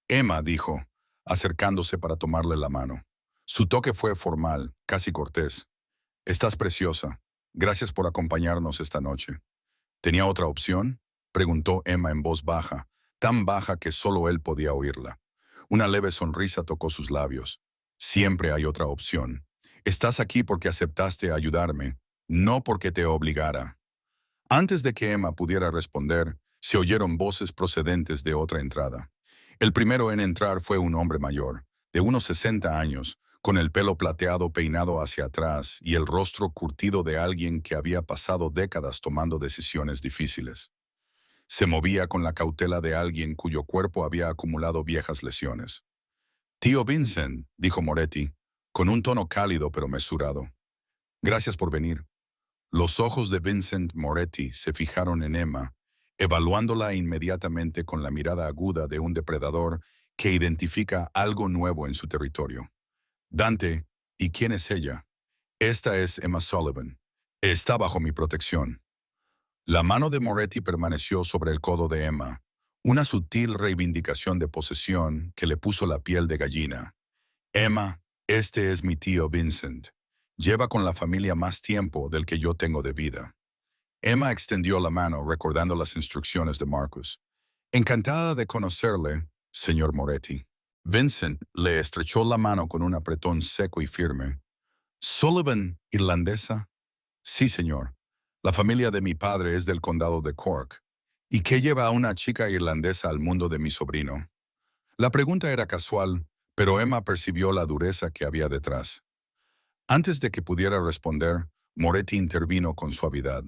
Emma dijo, acercándose para tomarle la mano. Su toque fue formal, casi cortés. Estás preciosa. Gracias por acompañarnos esta noche. ¿Tenía otra opción? Preguntó Emma en voz baja, tan baja que solo él podía oírla. Una leve sonrisa tocó sus labios. Siempre hay otra opción. Estás aquí porque aceptaste ayudarme, no porque te obligara. Antes de que Emma pudiera responder, se oyeron voces procedentes de otra entrada. El primero en entrar fue un hombre mayor, de unos 60 años, con el pelo plateado peinado hacia atrás y el rostro curtido de alguien que había pasado décadas tomando decisiones difíciles. Se movía con la cautela de alguien cuyo cuerpo había acumulado viejas lesiones. «Tío Vincent», dijo Moretti, con un tono cálido pero mesurado. «Gracias por venir». Los ojos de Vincent Moretti se fijaron en Emma, evaluándola inmediatamente con la mirada aguda de un depredador que identifica algo nuevo en su territorio. «Dante, ¿y quién es ella?» «Esta es Emma Sullivan. Está bajo mi protección». La mano de Moretti permaneció sobre el codo de Emma, una sutil reivindicación de posesión que le puso la piel de gallina. «Emma, este es mi tío Vincent. Lleva con la familia más tiempo del que yo tengo de vida». Emma extendió la mano recordando las instrucciones de Marcus. «Encantada de conocerle, señor Moretti». Vincent le estrechó la mano con un apretón seco y firme. «¿Sullivan, irlandesa?» «Sí, señor. La familia de mi padre es del condado de Cork. ¿Y qué lleva a una chica irlandesa al mundo de mi sobrino?» La pregunta era casual, pero Emma percibió la dureza que había detrás. Antes de que pudiera responder, Moretti intervino con suavidad.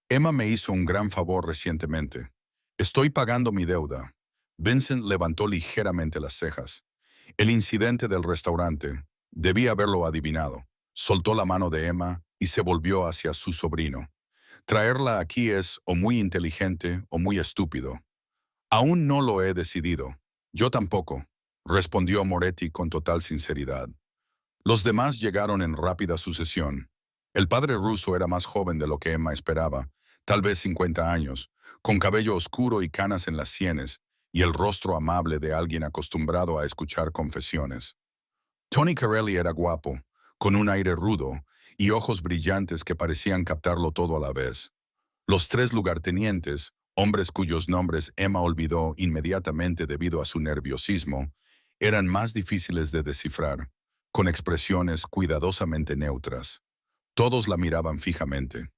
«Emma me hizo un gran favor recientemente. Estoy pagando mi deuda». Vincent levantó ligeramente las cejas. El incidente del restaurante, debía haberlo adivinado. Soltó la mano de Emma y se volvió hacia su sobrino. «Traerla aquí es o muy inteligente o muy estúpido». «Aún no lo he decidido». «Yo tampoco», respondió Moretti con total sinceridad. Los demás llegaron en rápida sucesión. El padre ruso era más joven de lo que Emma esperaba, tal vez 50 años, con cabello oscuro y canas en las sienes, y el rostro amable de alguien acostumbrado a escuchar confesiones. Tony Carelli era guapo, con un aire rudo y ojos brillantes que parecían captarlo todo a la vez. Los tres lugartenientes, hombres cuyos nombres Emma olvidó inmediatamente debido a su nerviosismo, eran más difíciles de descifrar, con expresiones cuidadosamente neutras. Todos la miraban fijamente.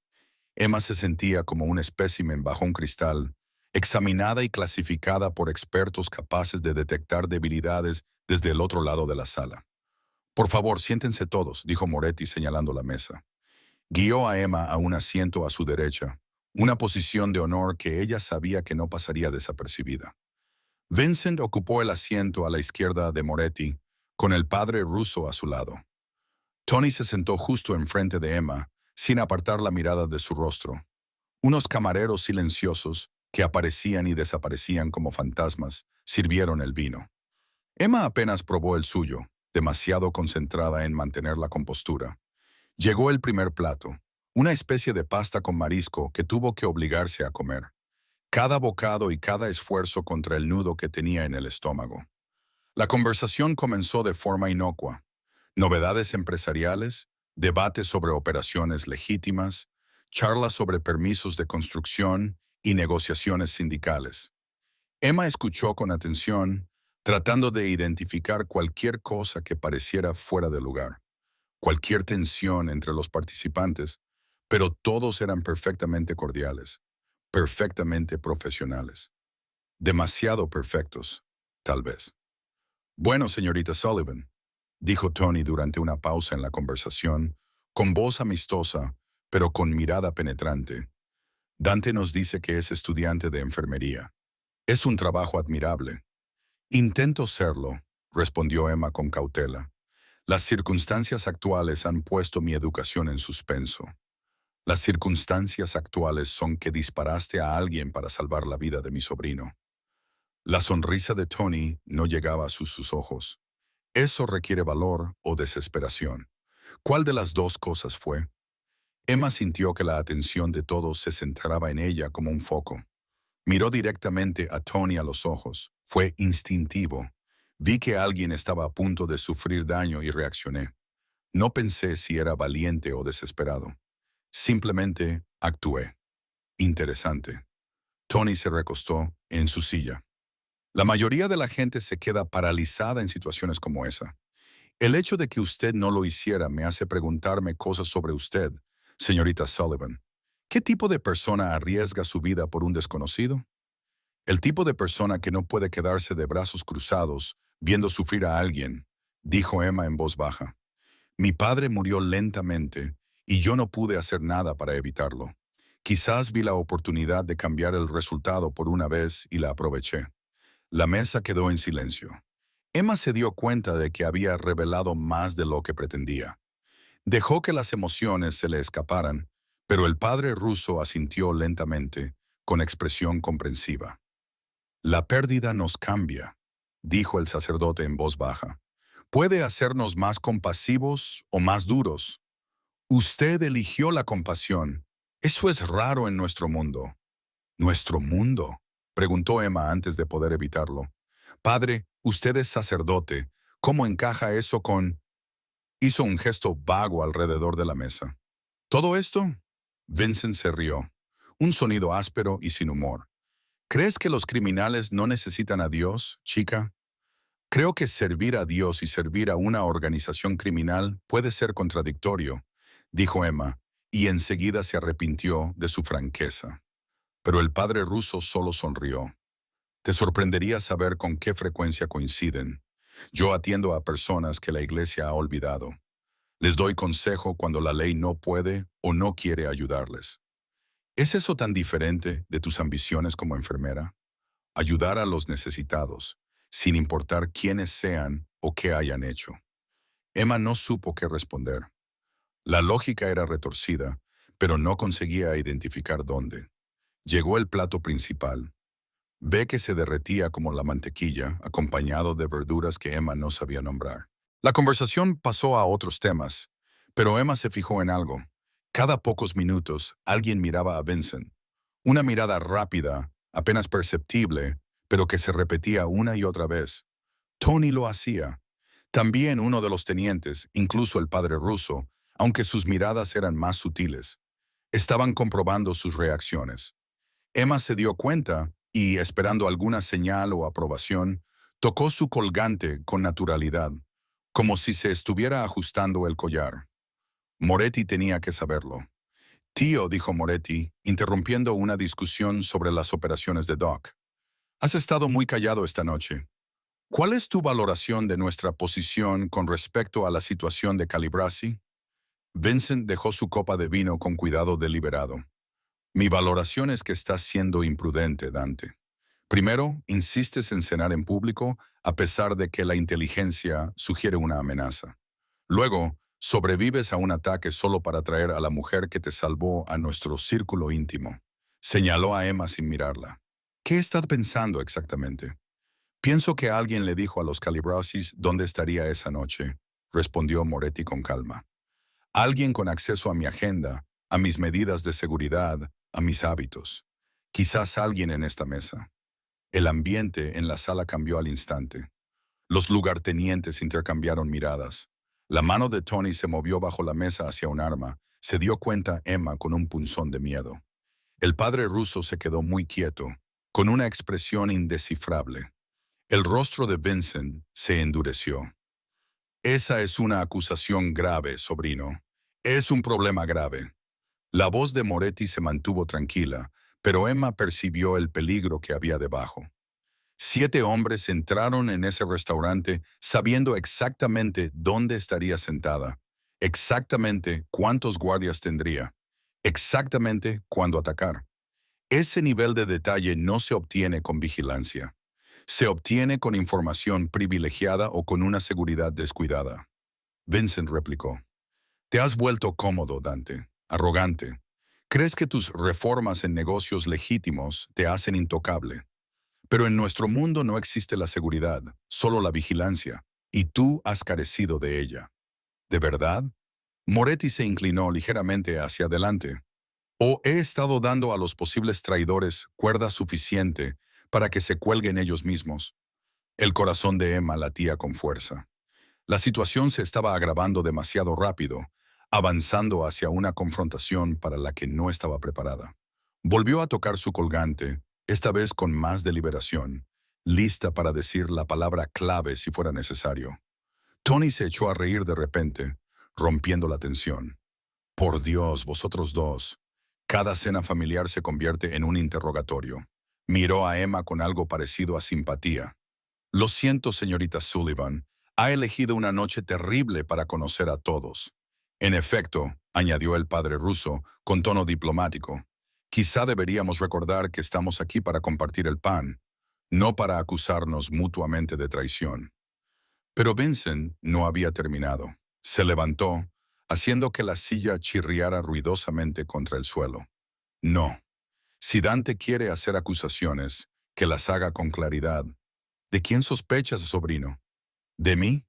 Emma se sentía como un espécimen bajo un cristal, examinada y clasificada por expertos capaces de detectar debilidades desde el otro lado de la sala. «Por favor, siéntense todos», dijo Moretti señalando la mesa. Guió a Emma a un asiento a su derecha, una posición de honor que ella sabía que no pasaría desapercibida. Vincent ocupó el asiento a la izquierda de Moretti, con el padre ruso a su lado. Tony se sentó justo enfrente de Emma, sin apartar la mirada de su rostro. Unos camareros silenciosos, que aparecían y desaparecían como fantasmas, sirvieron el vino. Emma apenas probó el suyo, demasiado concentrada en mantener la compostura. Llegó el primer plato, una especie de pasta con marisco que tuvo que obligarse a comer. Cada bocado y cada esfuerzo contra el nudo que tenía en el estómago. La conversación comenzó de forma inocua. Novedades empresariales, debates sobre operaciones legítimas, charlas sobre permisos de construcción y negociaciones sindicales. Emma escuchó con atención, tratando de identificar cualquier cosa que pareciera fuera de lugar, cualquier tensión entre los participantes, pero todos eran perfectamente cordiales, perfectamente profesionales. Demasiado perfectos, tal vez. «Bueno, señorita Sullivan», dijo Tony durante una pausa en la conversación, con voz amistosa, pero con mirada penetrante. «Dante nos dice que es estudiante de enfermería. Es un trabajo admirable». «Intento serlo», respondió Emma con cautela. «Las circunstancias actuales han puesto mi educación en suspenso. Las circunstancias actuales son que disparaste a alguien para salvar la vida de mi sobrino». La sonrisa de Tony no llegaba a sus ojos. «Eso requiere valor o desesperación. ¿Cuál de las dos cosas fue?» Emma sintió que la atención de todos se centraba en ella como un foco. Miró directamente a Tony a los ojos. Fue instintivo. Vi que alguien estaba a punto de sufrir daño y reaccioné. No pensé si era valiente o desesperado. Simplemente actué. Interesante. Tony se recostó en su silla. La mayoría de la gente se queda paralizada en situaciones como esa. El hecho de que usted no lo hiciera me hace preguntarme cosas sobre usted, señorita Sullivan. ¿Qué tipo de persona arriesga su vida por un desconocido? El tipo de persona que no puede quedarse de brazos cruzados viendo sufrir a alguien, dijo Emma en voz baja. Mi padre murió lentamente y yo no pude hacer nada para evitarlo. Quizás vi la oportunidad de cambiar el resultado por una vez y la aproveché. La mesa quedó en silencio. Emma se dio cuenta de que había revelado más de lo que pretendía. Dejó que las emociones se le escaparan, pero el padre ruso asintió lentamente, con expresión comprensiva. «La pérdida nos cambia», dijo el sacerdote en voz baja. «Puede hacernos más compasivos o más duros. Usted eligió la compasión. Eso es raro en nuestro mundo». «¿Nuestro mundo?», preguntó Emma antes de poder evitarlo. «Padre, usted es sacerdote. ¿Cómo encaja eso con...?» Hizo un gesto vago alrededor de la mesa. «¿Todo esto?» Vincent se rió. Un sonido áspero y sin humor. «¿Crees que los criminales no necesitan a Dios, chica?» «Creo que servir a Dios y servir a una organización criminal puede ser contradictorio», dijo Emma, y enseguida se arrepintió de su franqueza. Pero el padre ruso solo sonrió. «Te sorprendería saber con qué frecuencia coinciden. Yo atiendo a personas que la iglesia ha olvidado. Les doy consejo cuando la ley no puede o no quiere ayudarles. ¿Es eso tan diferente de tus ambiciones como enfermera? Ayudar a los necesitados, sin importar quiénes sean o qué hayan hecho». Emma no supo qué responder. La lógica era retorcida, pero no conseguía identificar dónde. Llegó el plato principal. Ve que se derretía como la mantequilla, acompañado de verduras que Emma no sabía nombrar. La conversación pasó a otros temas, pero Emma se fijó en algo. Cada pocos minutos alguien miraba a Vincent. Una mirada rápida, apenas perceptible, pero que se repetía una y otra vez. Tony lo hacía. También uno de los tenientes, incluso el padre ruso, aunque sus miradas eran más sutiles. Estaban comprobando sus reacciones. Emma se dio cuenta y, esperando alguna señal o aprobación, tocó su colgante con naturalidad, como si se estuviera ajustando el collar. Moretti tenía que saberlo. Tío, dijo Moretti, interrumpiendo una discusión sobre las operaciones de Doc. Has estado muy callado esta noche. ¿Cuál es tu valoración de nuestra posición con respecto a la situación de Calibrasi? Vincent dejó su copa de vino con cuidado deliberado. Mi valoración es que estás siendo imprudente, Dante. Primero, insistes en cenar en público a pesar de que la inteligencia sugiere una amenaza. Luego, sobrevives a un ataque solo para traer a la mujer que te salvó a nuestro círculo íntimo. Señaló a Emma sin mirarla. ¿Qué estás pensando exactamente? Pienso que alguien le dijo a los Calibrasis dónde estaría esa noche, respondió Moretti con calma. Alguien con acceso a mi agenda, a mis medidas de seguridad, a mis hábitos. Quizás alguien en esta mesa. El ambiente en la sala cambió al instante. Los lugartenientes intercambiaron miradas. La mano de Tony se movió bajo la mesa hacia un arma. Se dio cuenta Emma con un punzón de miedo. El padre ruso se quedó muy quieto, con una expresión indescifrable. El rostro de Vincent se endureció. Esa es una acusación grave, sobrino. Es un problema grave. La voz de Moretti se mantuvo tranquila, pero Emma percibió el peligro que había debajo. 7 hombres entraron en ese restaurante sabiendo exactamente dónde estaría sentada, exactamente cuántos guardias tendría, exactamente cuándo atacar. Ese nivel de detalle no se obtiene con vigilancia. Se obtiene con información privilegiada o con una seguridad descuidada. Vincent replicó. Te has vuelto cómodo, Dante, arrogante. Crees que tus reformas en negocios legítimos te hacen intocable. Pero en nuestro mundo no existe la seguridad, solo la vigilancia, y tú has carecido de ella. ¿De verdad? Moretti se inclinó ligeramente hacia adelante. ¿O he estado dando a los posibles traidores cuerda suficiente para que se cuelguen ellos mismos? El corazón de Emma latía con fuerza. La situación se estaba agravando demasiado rápido, avanzando hacia una confrontación para la que no estaba preparada. Volvió a tocar su colgante, esta vez con más deliberación, lista para decir la palabra clave si fuera necesario. Tony se echó a reír de repente, rompiendo la tensión. Por Dios, vosotros dos. Cada cena familiar se convierte en un interrogatorio. Miró a Emma con algo parecido a simpatía. Lo siento, señorita Sullivan. Ha elegido una noche terrible para conocer a todos. En efecto, añadió el padre ruso, con tono diplomático, quizá deberíamos recordar que estamos aquí para compartir el pan, no para acusarnos mutuamente de traición. Pero Vincent no había terminado. Se levantó, haciendo que la silla chirriara ruidosamente contra el suelo. No. Si Dante quiere hacer acusaciones, que las haga con claridad. ¿De quién sospechas, sobrino? ¿De mí?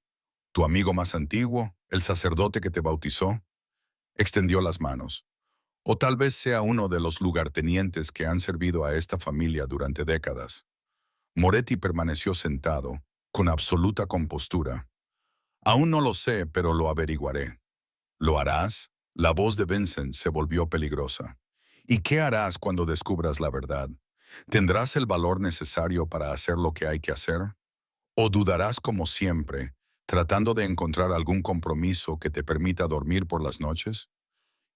¿Tu amigo más antiguo? ¿El sacerdote que te bautizó? Extendió las manos. O tal vez sea uno de los lugartenientes que han servido a esta familia durante décadas. Moretti permaneció sentado, con absoluta compostura. Aún no lo sé, pero lo averiguaré. ¿Lo harás? La voz de Vincent se volvió peligrosa. ¿Y qué harás cuando descubras la verdad? ¿Tendrás el valor necesario para hacer lo que hay que hacer? ¿O dudarás como siempre, tratando de encontrar algún compromiso que te permita dormir por las noches?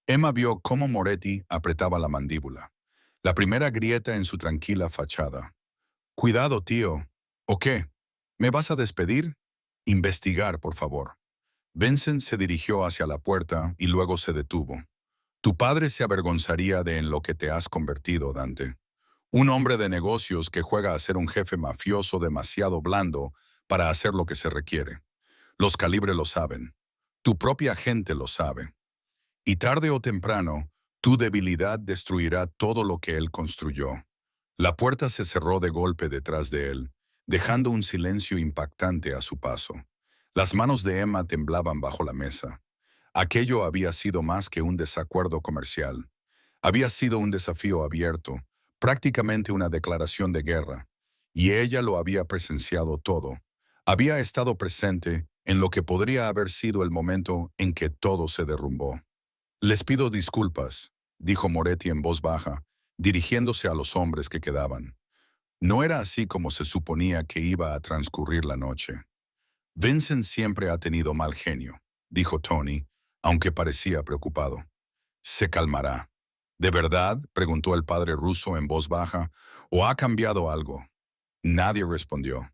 Emma vio cómo Moretti apretaba la mandíbula, la primera grieta en su tranquila fachada. Cuidado, tío. ¿O qué? ¿Me vas a despedir? Investigar, por favor. Vincent se dirigió hacia la puerta y luego se detuvo. Tu padre se avergonzaría de en lo que te has convertido, Dante. Un hombre de negocios que juega a ser un jefe mafioso demasiado blando para hacer lo que se requiere. Los Calibre lo saben. Tu propia gente lo sabe. Y tarde o temprano, tu debilidad destruirá todo lo que él construyó. La puerta se cerró de golpe detrás de él, dejando un silencio impactante a su paso. Las manos de Emma temblaban bajo la mesa. Aquello había sido más que un desacuerdo comercial. Había sido un desafío abierto, prácticamente una declaración de guerra. Y ella lo había presenciado todo. Había estado presente en lo que podría haber sido el momento en que todo se derrumbó. Les pido disculpas, dijo Moretti en voz baja, dirigiéndose a los hombres que quedaban. No era así como se suponía que iba a transcurrir la noche. Vincent siempre ha tenido mal genio, dijo Tony, aunque parecía preocupado. Se calmará. ¿De verdad?, preguntó el padre ruso en voz baja, ¿o ha cambiado algo? Nadie respondió.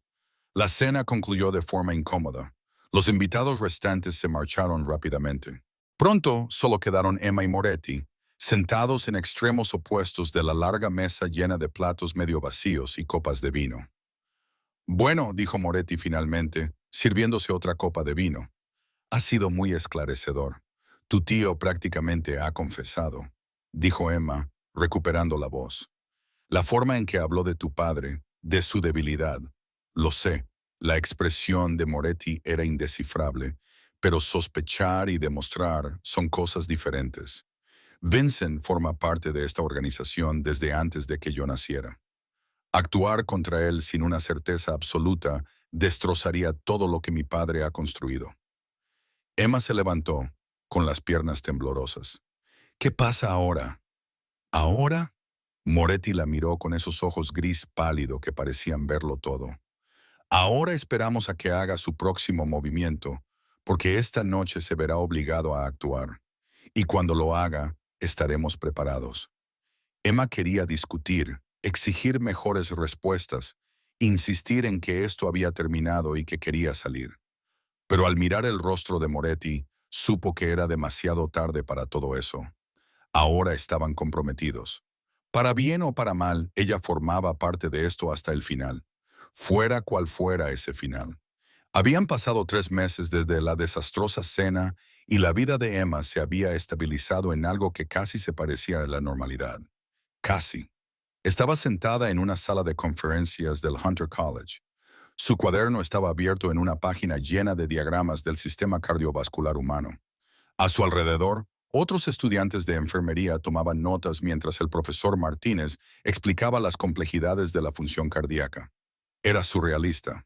La cena concluyó de forma incómoda. Los invitados restantes se marcharon rápidamente. Pronto solo quedaron Emma y Moretti, sentados en extremos opuestos de la larga mesa llena de platos medio vacíos y copas de vino. Bueno, dijo Moretti finalmente, sirviéndose otra copa de vino. Ha sido muy esclarecedor. Tu tío prácticamente ha confesado, dijo Emma, recuperando la voz. La forma en que habló de tu padre, de su debilidad. Lo sé, la expresión de Moretti era indescifrable, pero sospechar y demostrar son cosas diferentes. Vincent forma parte de esta organización desde antes de que yo naciera. Actuar contra él sin una certeza absoluta destrozaría todo lo que mi padre ha construido. Emma se levantó, con las piernas temblorosas. ¿Qué pasa ahora? ¿Ahora? Moretti la miró con esos ojos gris pálido que parecían verlo todo. Ahora esperamos a que haga su próximo movimiento, porque esta noche se verá obligado a actuar. Y cuando lo haga, estaremos preparados. Emma quería discutir, exigir mejores respuestas, insistir en que esto había terminado y que quería salir. Pero al mirar el rostro de Moretti, supo que era demasiado tarde para todo eso. Ahora estaban comprometidos. Para bien o para mal, ella formaba parte de esto hasta el final, fuera cual fuera ese final. Habían pasado 3 meses desde la desastrosa cena y la vida de Emma se había estabilizado en algo que casi se parecía a la normalidad. Casi. Estaba sentada en una sala de conferencias del Hunter College. Su cuaderno estaba abierto en una página llena de diagramas del sistema cardiovascular humano. A su alrededor, otros estudiantes de enfermería tomaban notas mientras el profesor Martínez explicaba las complejidades de la función cardíaca. Era surrealista.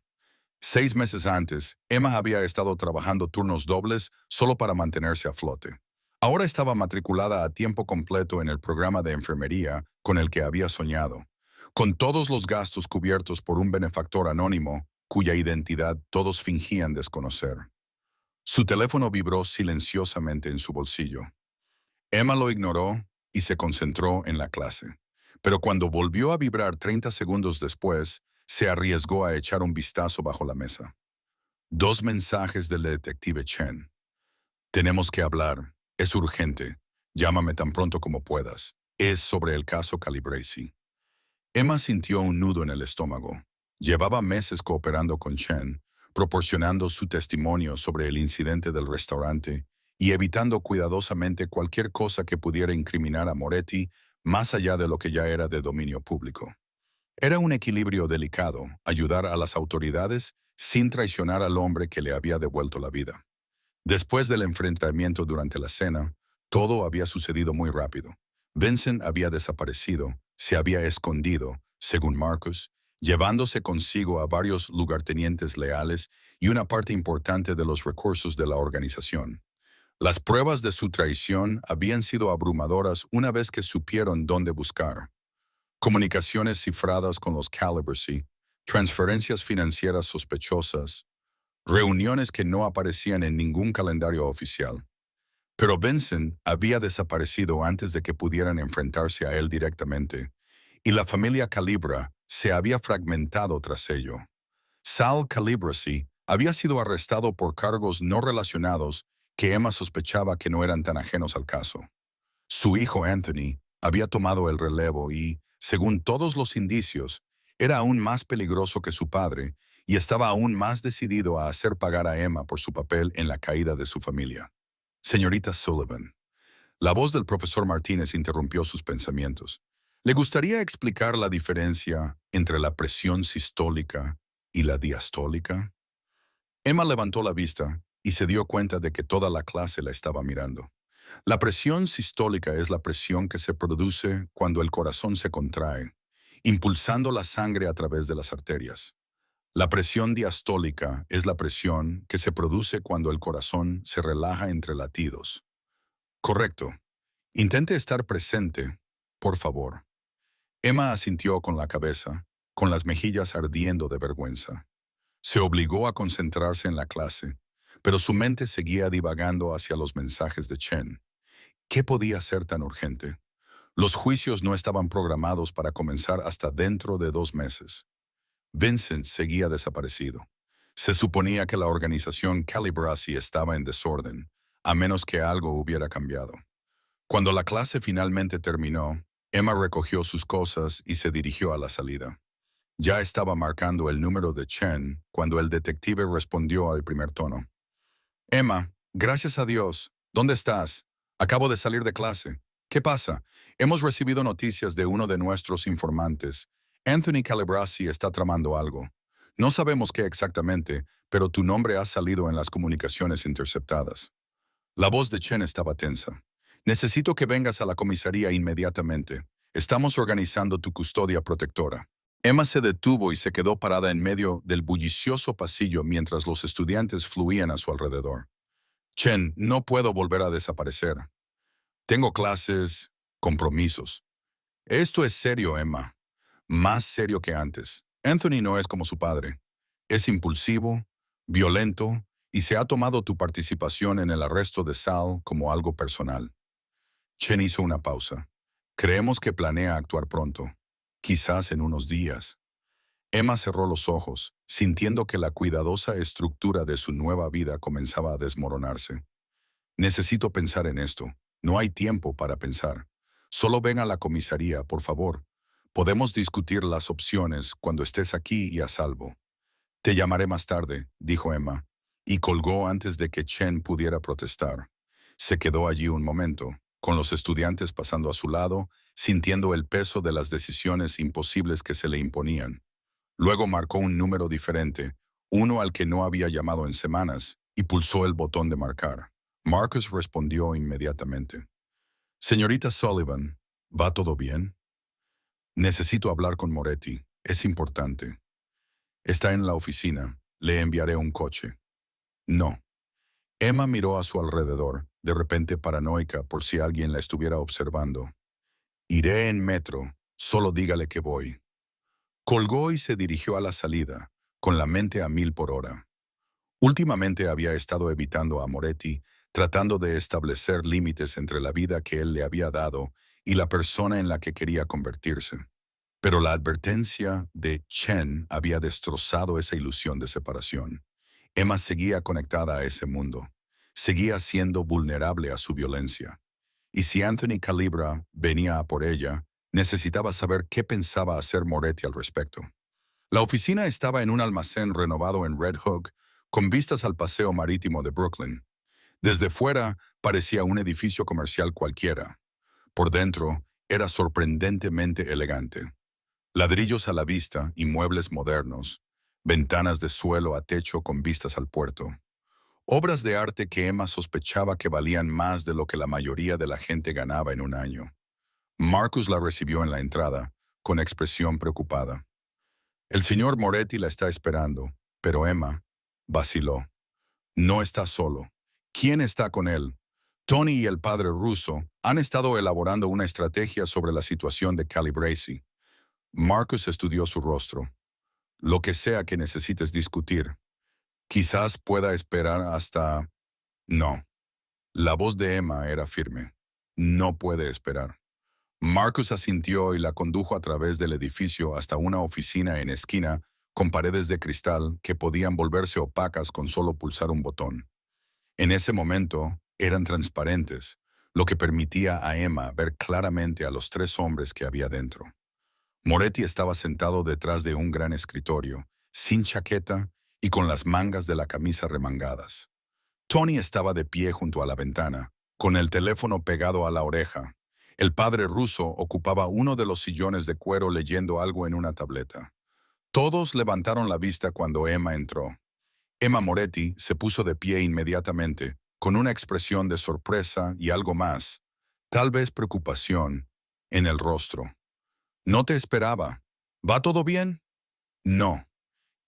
6 meses antes, Emma había estado trabajando turnos dobles solo para mantenerse a flote. Ahora estaba matriculada a tiempo completo en el programa de enfermería con el que había soñado, con todos los gastos cubiertos por un benefactor anónimo cuya identidad todos fingían desconocer. Su teléfono vibró silenciosamente en su bolsillo. Emma lo ignoró y se concentró en la clase. Pero cuando volvió a vibrar 30 segundos después, se arriesgó a echar un vistazo bajo la mesa. 2 mensajes del detective Chen. Tenemos que hablar. Es urgente. Llámame tan pronto como puedas. Es sobre el caso Calibresi. Emma sintió un nudo en el estómago. Llevaba meses cooperando con Chen, proporcionando su testimonio sobre el incidente del restaurante y evitando cuidadosamente cualquier cosa que pudiera incriminar a Moretti más allá de lo que ya era de dominio público. Era un equilibrio delicado, ayudar a las autoridades sin traicionar al hombre que le había devuelto la vida. Después del enfrentamiento durante la cena, todo había sucedido muy rápido. Vincent había desaparecido, se había escondido, según Marcus, llevándose consigo a varios lugartenientes leales y una parte importante de los recursos de la organización. Las pruebas de su traición habían sido abrumadoras una vez que supieron dónde buscar. Comunicaciones cifradas con los Calibresi, transferencias financieras sospechosas, reuniones que no aparecían en ningún calendario oficial. Pero Vincent había desaparecido antes de que pudieran enfrentarse a él directamente, y la familia Calibra se había fragmentado tras ello. Sal Calibresi había sido arrestado por cargos no relacionados que Emma sospechaba que no eran tan ajenos al caso. Su hijo Anthony había tomado el relevo y, según todos los indicios, era aún más peligroso que su padre y estaba aún más decidido a hacer pagar a Emma por su papel en la caída de su familia. Señorita Sullivan. La voz del profesor Martínez interrumpió sus pensamientos. ¿Le gustaría explicar la diferencia entre la presión sistólica y la diastólica? Emma levantó la vista y se dio cuenta de que toda la clase la estaba mirando. La presión sistólica es la presión que se produce cuando el corazón se contrae, impulsando la sangre a través de las arterias. La presión diastólica es la presión que se produce cuando el corazón se relaja entre latidos. Correcto. Intente estar presente, por favor. Emma asintió con la cabeza, con las mejillas ardiendo de vergüenza. Se obligó a concentrarse en la clase, pero su mente seguía divagando hacia los mensajes de Chen. ¿Qué podía ser tan urgente? Los juicios no estaban programados para comenzar hasta dentro de 2 meses. Vincent seguía desaparecido. Se suponía que la organización Calibrasi estaba en desorden, a menos que algo hubiera cambiado. Cuando la clase finalmente terminó, Emma recogió sus cosas y se dirigió a la salida. Ya estaba marcando el número de Chen cuando el detective respondió al primer tono. Emma, gracias a Dios. ¿Dónde estás? Acabo de salir de clase. ¿Qué pasa? Hemos recibido noticias de uno de nuestros informantes. Anthony Calabresi está tramando algo. No sabemos qué exactamente, pero tu nombre ha salido en las comunicaciones interceptadas. La voz de Chen estaba tensa. Necesito que vengas a la comisaría inmediatamente. Estamos organizando tu custodia protectora. Emma se detuvo y se quedó parada en medio del bullicioso pasillo mientras los estudiantes fluían a su alrededor. Chen, no puedo volver a desaparecer. Tengo clases, compromisos. Esto es serio, Emma. Más serio que antes. Anthony no es como su padre. Es impulsivo, violento y se ha tomado tu participación en el arresto de Sal como algo personal. Chen hizo una pausa. Creemos que planea actuar pronto, quizás en unos días. Emma cerró los ojos, sintiendo que la cuidadosa estructura de su nueva vida comenzaba a desmoronarse. Necesito pensar en esto. No hay tiempo para pensar. Solo ven a la comisaría, por favor. Podemos discutir las opciones cuando estés aquí y a salvo. Te llamaré más tarde, dijo Emma, y colgó antes de que Chen pudiera protestar. Se quedó allí un momento, con los estudiantes pasando a su lado, sintiendo el peso de las decisiones imposibles que se le imponían. Luego marcó un número diferente, uno al que no había llamado en semanas, y pulsó el botón de marcar. Marcus respondió inmediatamente. Señorita Sullivan, ¿va todo bien? Necesito hablar con Moretti. Es importante. Está en la oficina. Le enviaré un coche. No. Emma miró a su alrededor, de repente paranoica por si alguien la estuviera observando. Iré en metro. Solo dígale que voy. Colgó y se dirigió a la salida, con la mente a 1000 por hora. Últimamente había estado evitando a Moretti, tratando de establecer límites entre la vida que él le había dado y la persona en la que quería convertirse. Pero la advertencia de Chen había destrozado esa ilusión de separación. Emma seguía conectada a ese mundo. Seguía siendo vulnerable a su violencia. Y si Anthony Calibra venía a por ella, necesitaba saber qué pensaba hacer Moretti al respecto. La oficina estaba en un almacén renovado en Red Hook, con vistas al paseo marítimo de Brooklyn. Desde fuera parecía un edificio comercial cualquiera. Por dentro era sorprendentemente elegante. Ladrillos a la vista y muebles modernos, ventanas de suelo a techo con vistas al puerto. Obras de arte que Emma sospechaba que valían más de lo que la mayoría de la gente ganaba en un año. Marcus la recibió en la entrada, con expresión preocupada. El señor Moretti la está esperando, pero Emma vaciló. No está solo. ¿Quién está con él? Tony y el padre Russo han estado elaborando una estrategia sobre la situación de Calabresi. Marcus estudió su rostro. Lo que sea que necesites discutir. Quizás pueda esperar hasta... No. La voz de Emma era firme. No puede esperar. Marcus asintió y la condujo a través del edificio hasta una oficina en esquina con paredes de cristal que podían volverse opacas con solo pulsar un botón. En ese momento, eran transparentes, lo que permitía a Emma ver claramente a los 3 hombres que había dentro. Moretti estaba sentado detrás de un gran escritorio, sin chaqueta y con las mangas de la camisa remangadas. Tony estaba de pie junto a la ventana, con el teléfono pegado a la oreja. El padre Russo ocupaba uno de los sillones de cuero leyendo algo en una tableta. Todos levantaron la vista cuando Emma entró. Emma Moretti se puso de pie inmediatamente, con una expresión de sorpresa y algo más, tal vez preocupación, en el rostro. No te esperaba. ¿Va todo bien? No.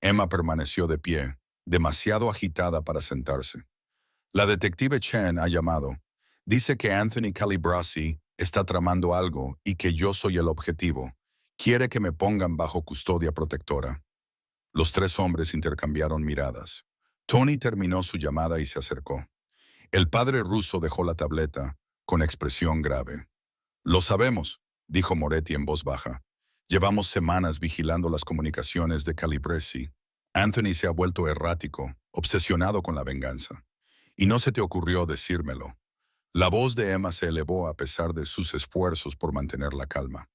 Emma permaneció de pie, demasiado agitada para sentarse. La detective Chen ha llamado. Dice que Anthony Calabresi está tramando algo y que yo soy el objetivo. Quiere que me pongan bajo custodia protectora. Los tres hombres intercambiaron miradas. Tony terminó su llamada y se acercó. El padre ruso dejó la tableta, con expresión grave. Lo sabemos, dijo Moretti en voz baja. Llevamos semanas vigilando las comunicaciones de Calabresi. Anthony se ha vuelto errático, obsesionado con la venganza. Y no se te ocurrió decírmelo. La voz de Emma se elevó a pesar de sus esfuerzos por mantener la calma.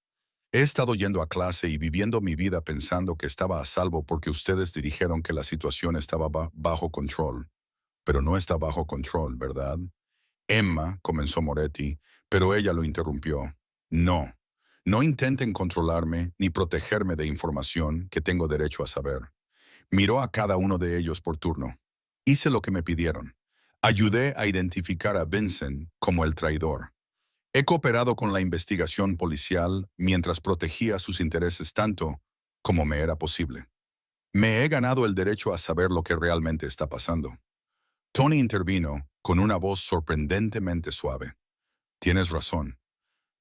He estado yendo a clase y viviendo mi vida pensando que estaba a salvo porque ustedes dijeron que la situación estaba bajo control. Pero no está bajo control, ¿verdad? Emma, comenzó Moretti, pero ella lo interrumpió. No, no intenten controlarme ni protegerme de información que tengo derecho a saber. Miró a cada uno de ellos por turno. Hice lo que me pidieron. Ayudé a identificar a Vincent como el traidor. He cooperado con la investigación policial mientras protegía sus intereses tanto como me era posible. Me he ganado el derecho a saber lo que realmente está pasando. Tony intervino con una voz sorprendentemente suave. Tienes razón.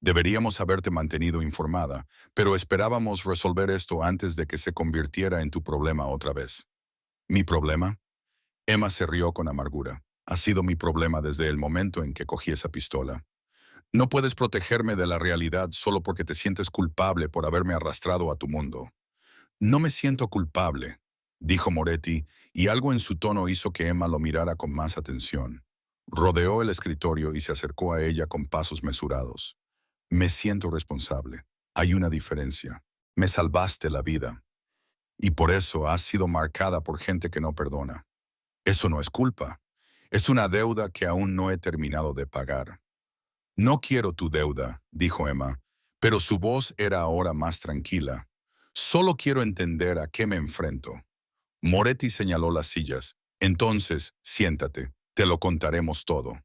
Deberíamos haberte mantenido informada, pero esperábamos resolver esto antes de que se convirtiera en tu problema otra vez. ¿Mi problema? Emma se rió con amargura. Ha sido mi problema desde el momento en que cogí esa pistola. No puedes protegerme de la realidad solo porque te sientes culpable por haberme arrastrado a tu mundo. No me siento culpable, dijo Moretti, y algo en su tono hizo que Emma lo mirara con más atención. Rodeó el escritorio y se acercó a ella con pasos mesurados. Me siento responsable. Hay una diferencia. Me salvaste la vida. Y por eso has sido marcada por gente que no perdona. Eso no es culpa. Es una deuda que aún no he terminado de pagar. No quiero tu deuda, dijo Emma, pero su voz era ahora más tranquila. Solo quiero entender a qué me enfrento. Moretti señaló las sillas. Entonces, siéntate, te lo contaremos todo.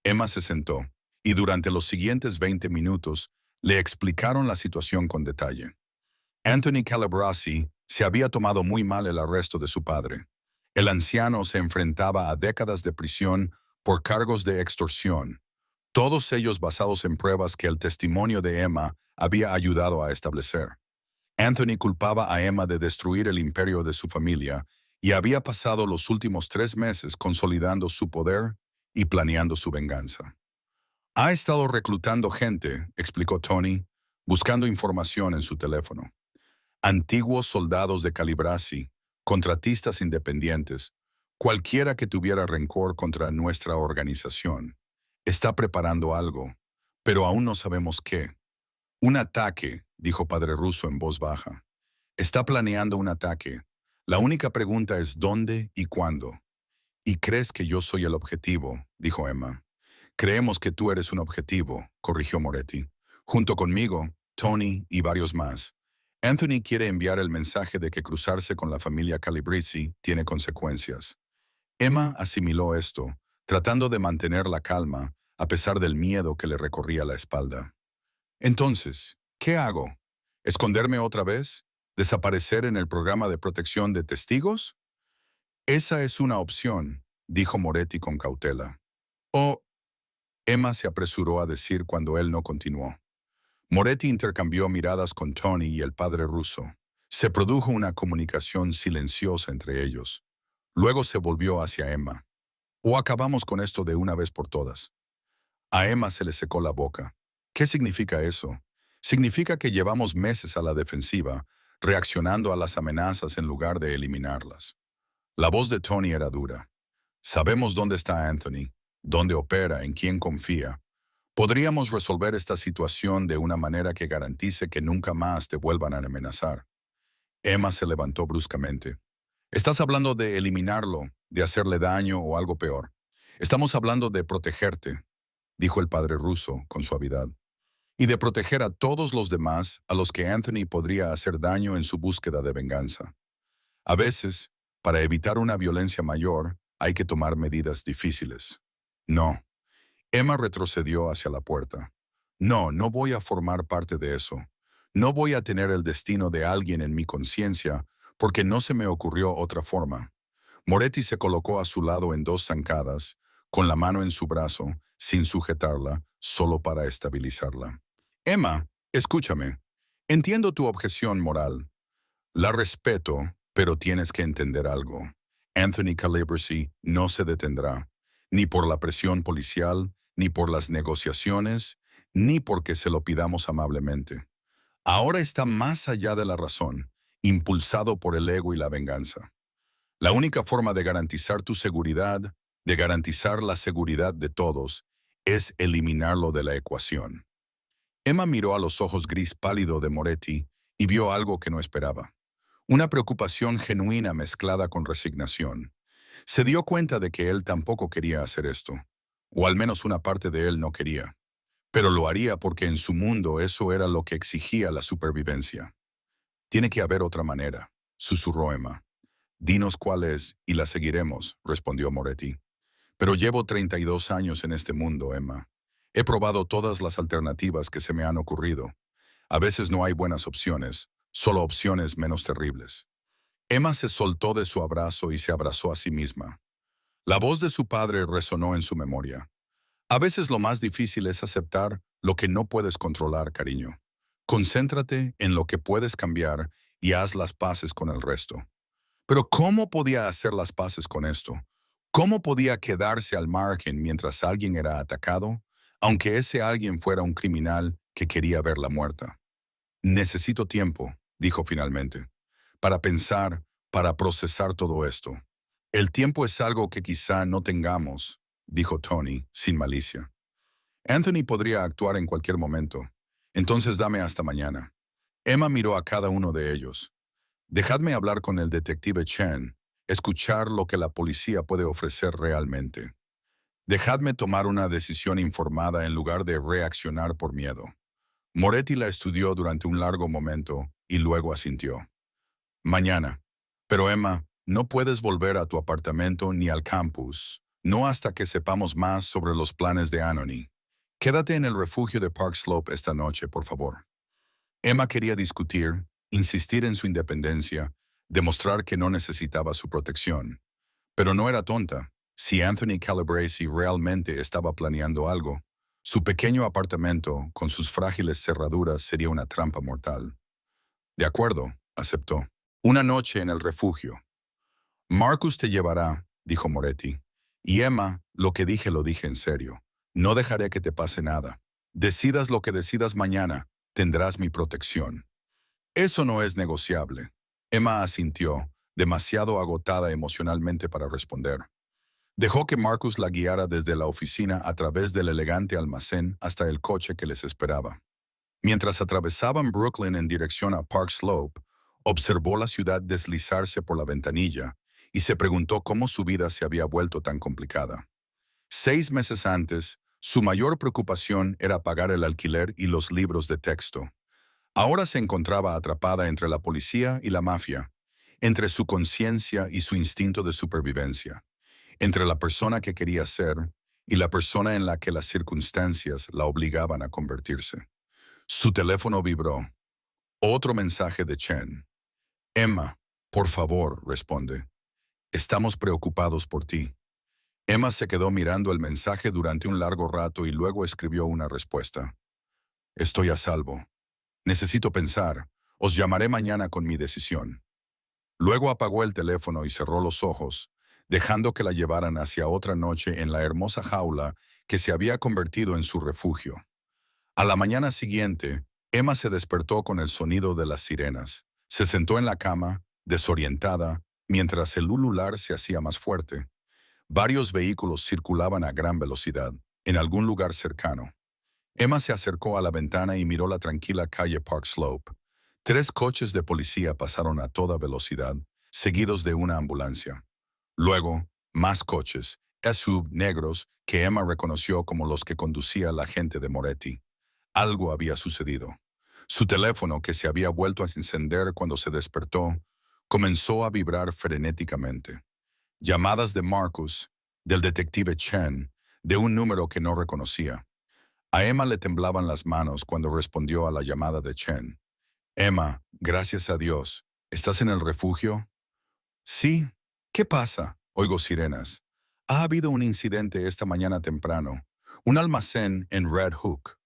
Emma se sentó, y durante los siguientes 20 minutos le explicaron la situación con detalle. Anthony Calabresi se había tomado muy mal el arresto de su padre. El anciano se enfrentaba a décadas de prisión por cargos de extorsión, todos ellos basados en pruebas que el testimonio de Emma había ayudado a establecer. Anthony culpaba a Emma de destruir el imperio de su familia y había pasado los últimos 3 meses consolidando su poder y planeando su venganza. Ha estado reclutando gente, explicó Tony, buscando información en su teléfono. Antiguos soldados de Calabresi, contratistas independientes, cualquiera que tuviera rencor contra nuestra organización. Está preparando algo, pero aún no sabemos qué. Un ataque, dijo Padre Russo en voz baja. Está planeando un ataque. La única pregunta es dónde y cuándo. ¿Y crees que yo soy el objetivo?, dijo Emma. Creemos que tú eres un objetivo, corrigió Moretti. Junto conmigo, Tony y varios más. Anthony quiere enviar el mensaje de que cruzarse con la familia Calabresi tiene consecuencias. Emma asimiló esto, tratando de mantener la calma a pesar del miedo que le recorría la espalda. Entonces, ¿qué hago? ¿Esconderme otra vez? ¿Desaparecer en el programa de protección de testigos? Esa es una opción, dijo Moretti con cautela. O, Emma se apresuró a decir cuando él no continuó. Moretti intercambió miradas con Tony y el padre ruso. Se produjo una comunicación silenciosa entre ellos. Luego se volvió hacia Emma. ¿O acabamos con esto de una vez por todas? A Emma se le secó la boca. ¿Qué significa eso? Significa que llevamos meses a la defensiva, reaccionando a las amenazas en lugar de eliminarlas. La voz de Tony era dura. Sabemos dónde está Anthony, dónde opera, en quién confía. Podríamos resolver esta situación de una manera que garantice que nunca más te vuelvan a amenazar. Emma se levantó bruscamente. Estás hablando de eliminarlo, de hacerle daño o algo peor. Estamos hablando de protegerte, dijo el padre ruso con suavidad, y de proteger a todos los demás a los que Anthony podría hacer daño en su búsqueda de venganza. A veces, Para evitar una violencia mayor, hay que tomar medidas difíciles. No. Emma retrocedió hacia la puerta. No, no voy a formar parte de eso. No voy a tener el destino de alguien en mi conciencia porque no se me ocurrió otra forma. Moretti se colocó a su lado en dos zancadas, con la mano en su brazo, sin sujetarla, solo para estabilizarla. Emma, escúchame. Entiendo tu objeción moral. La respeto, pero tienes que entender algo. Anthony Calibresi no se detendrá, ni por la presión policial, ni por las negociaciones, ni porque se lo pidamos amablemente. Ahora está más allá de la razón, impulsado por el ego y la venganza. La única forma de garantizar tu seguridad, de garantizar la seguridad de todos, es eliminarlo de la ecuación. Emma miró a los ojos gris pálido de Moretti y vio algo que no esperaba. Una preocupación genuina mezclada con resignación. Se dio cuenta de que él tampoco quería hacer esto, o al menos una parte de él no quería, pero lo haría porque en su mundo eso era lo que exigía la supervivencia. Tiene que haber otra manera, susurró Emma. Dinos cuál es y la seguiremos, respondió Moretti. Pero llevo 32 años en este mundo, Emma. He probado todas las alternativas que se me han ocurrido. A veces no hay buenas opciones, solo opciones menos terribles. Emma se soltó de su abrazo y se abrazó a sí misma. La voz de su padre resonó en su memoria. A veces lo más difícil es aceptar lo que no puedes controlar, cariño. Concéntrate en lo que puedes cambiar y haz las paces con el resto. Pero ¿cómo podía hacer las paces con esto? ¿Cómo podía quedarse al margen mientras alguien era atacado, aunque ese alguien fuera un criminal que quería verla muerta? Necesito tiempo, dijo finalmente, para pensar, para procesar todo esto. El tiempo es algo que quizá no tengamos, dijo Tony, sin malicia. Anthony podría actuar en cualquier momento. Entonces dame hasta mañana. Emma miró a cada uno de ellos. Dejadme hablar con el detective Chen, escuchar lo que la policía puede ofrecer realmente. Dejadme tomar una decisión informada en lugar de reaccionar por miedo. Moretti la estudió durante un largo momento y luego asintió. Mañana. Pero Emma, no puedes volver a tu apartamento ni al campus, no hasta que sepamos más sobre los planes de Anthony. Quédate en el refugio de Park Slope esta noche, por favor. Emma quería discutir, insistir en su independencia, demostrar que no necesitaba su protección. Pero no era tonta. Si Anthony Calabresi realmente estaba planeando algo, su pequeño apartamento, con sus frágiles cerraduras, sería una trampa mortal. De acuerdo, aceptó. Una noche en el refugio. Marcus te llevará, dijo Moretti. Y Emma, lo que dije lo dije en serio. No dejaré que te pase nada. Decidas lo que decidas mañana, tendrás mi protección. Eso no es negociable. Emma asintió, demasiado agotada emocionalmente para responder. Dejó que Marcus la guiara desde la oficina a través del elegante almacén hasta el coche que les esperaba. Mientras atravesaban Brooklyn en dirección a Park Slope, observó la ciudad deslizarse por la ventanilla y se preguntó cómo su vida se había vuelto tan complicada. 6 meses antes, su mayor preocupación era pagar el alquiler y los libros de texto. Ahora se encontraba atrapada entre la policía y la mafia, entre su conciencia y su instinto de supervivencia, entre la persona que quería ser y la persona en la que las circunstancias la obligaban a convertirse. Su teléfono vibró. Otro mensaje de Chen. Emma, por favor, responde. Estamos preocupados por ti. Emma se quedó mirando el mensaje durante un largo rato y luego escribió una respuesta. Estoy a salvo. Necesito pensar. Os llamaré mañana con mi decisión. Luego apagó el teléfono y cerró los ojos, dejando que la llevaran hacia otra noche en la hermosa jaula que se había convertido en su refugio. A la mañana siguiente, Emma se despertó con el sonido de las sirenas. Se sentó en la cama, desorientada, mientras el ulular se hacía más fuerte. Varios vehículos circulaban a gran velocidad, en algún lugar cercano. Emma se acercó a la ventana y miró la tranquila calle Park Slope. 3 coches de policía pasaron a toda velocidad, seguidos de una ambulancia. Luego, más coches, SUV negros, que Emma reconoció como los que conducía la agente de Moretti. Algo había sucedido. Su teléfono, que se había vuelto a encender cuando se despertó, comenzó a vibrar frenéticamente. Llamadas de Marcus, del detective Chen, de un número que no reconocía. A Emma le temblaban las manos cuando respondió a la llamada de Chen. Emma, gracias a Dios. ¿Estás en el refugio? Sí. ¿Qué pasa? Oigo sirenas. Ha habido un incidente esta mañana temprano. Un almacén en Red Hook.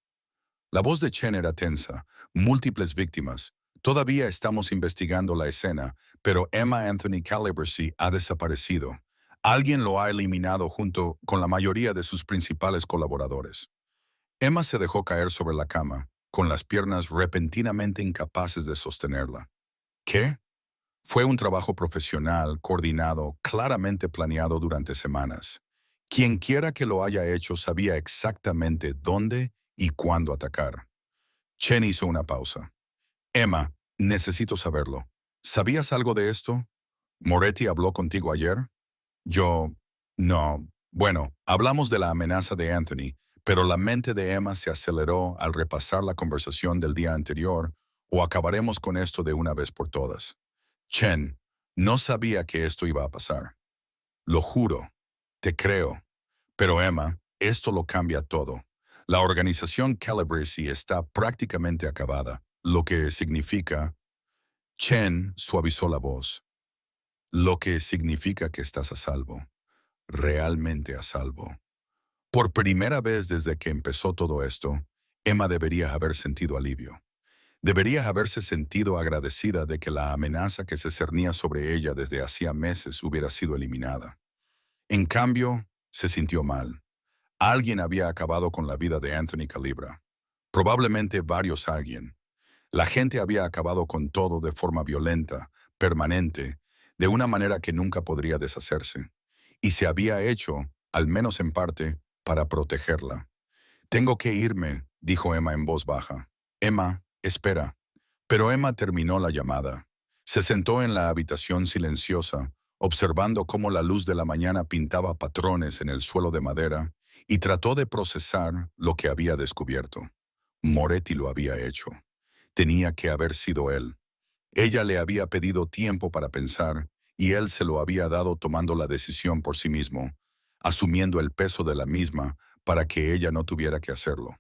La voz de Chen era tensa. Múltiples víctimas. Todavía estamos investigando la escena, pero Emma Anthony Calibracy ha desaparecido. Alguien lo ha eliminado junto con la mayoría de sus principales colaboradores. Emma se dejó caer sobre la cama, con las piernas repentinamente incapaces de sostenerla. ¿Qué? Fue un trabajo profesional, coordinado, claramente planeado durante semanas. Quienquiera que lo haya hecho sabía exactamente dónde y cuándo atacar. Chen hizo una pausa. Emma, necesito saberlo. ¿Sabías algo de esto? ¿Moretti habló contigo ayer? Yo... No. Bueno, hablamos de la amenaza de Anthony, pero la mente de Emma se aceleró al repasar la conversación del día anterior, o acabaremos con esto de una vez por todas. Chen, no sabía que esto iba a pasar. Lo juro. Te creo. Pero Emma, esto lo cambia todo. La organización Calibracy está prácticamente acabada, lo que significa... Chen suavizó la voz. Lo que significa que estás a salvo. Realmente a salvo. Por primera vez desde que empezó todo esto, Emma debería haber sentido alivio. Debería haberse sentido agradecida de que la amenaza que se cernía sobre ella desde hacía meses hubiera sido eliminada. En cambio, se sintió mal. Alguien había acabado con la vida de Anthony Calibra. Probablemente varios alguien. La gente había acabado con todo de forma violenta, permanente, de una manera que nunca podría deshacerse. Y se había hecho, al menos en parte, para protegerla. Tengo que irme, dijo Emma en voz baja. Emma, espera. Pero Emma terminó la llamada. Se sentó en la habitación silenciosa, observando cómo la luz de la mañana pintaba patrones en el suelo de madera, y trató de procesar lo que había descubierto. Moretti lo había hecho. Tenía que haber sido él. Ella le había pedido tiempo para pensar, y él se lo había dado tomando la decisión por sí mismo, asumiendo el peso de la misma para que ella no tuviera que hacerlo.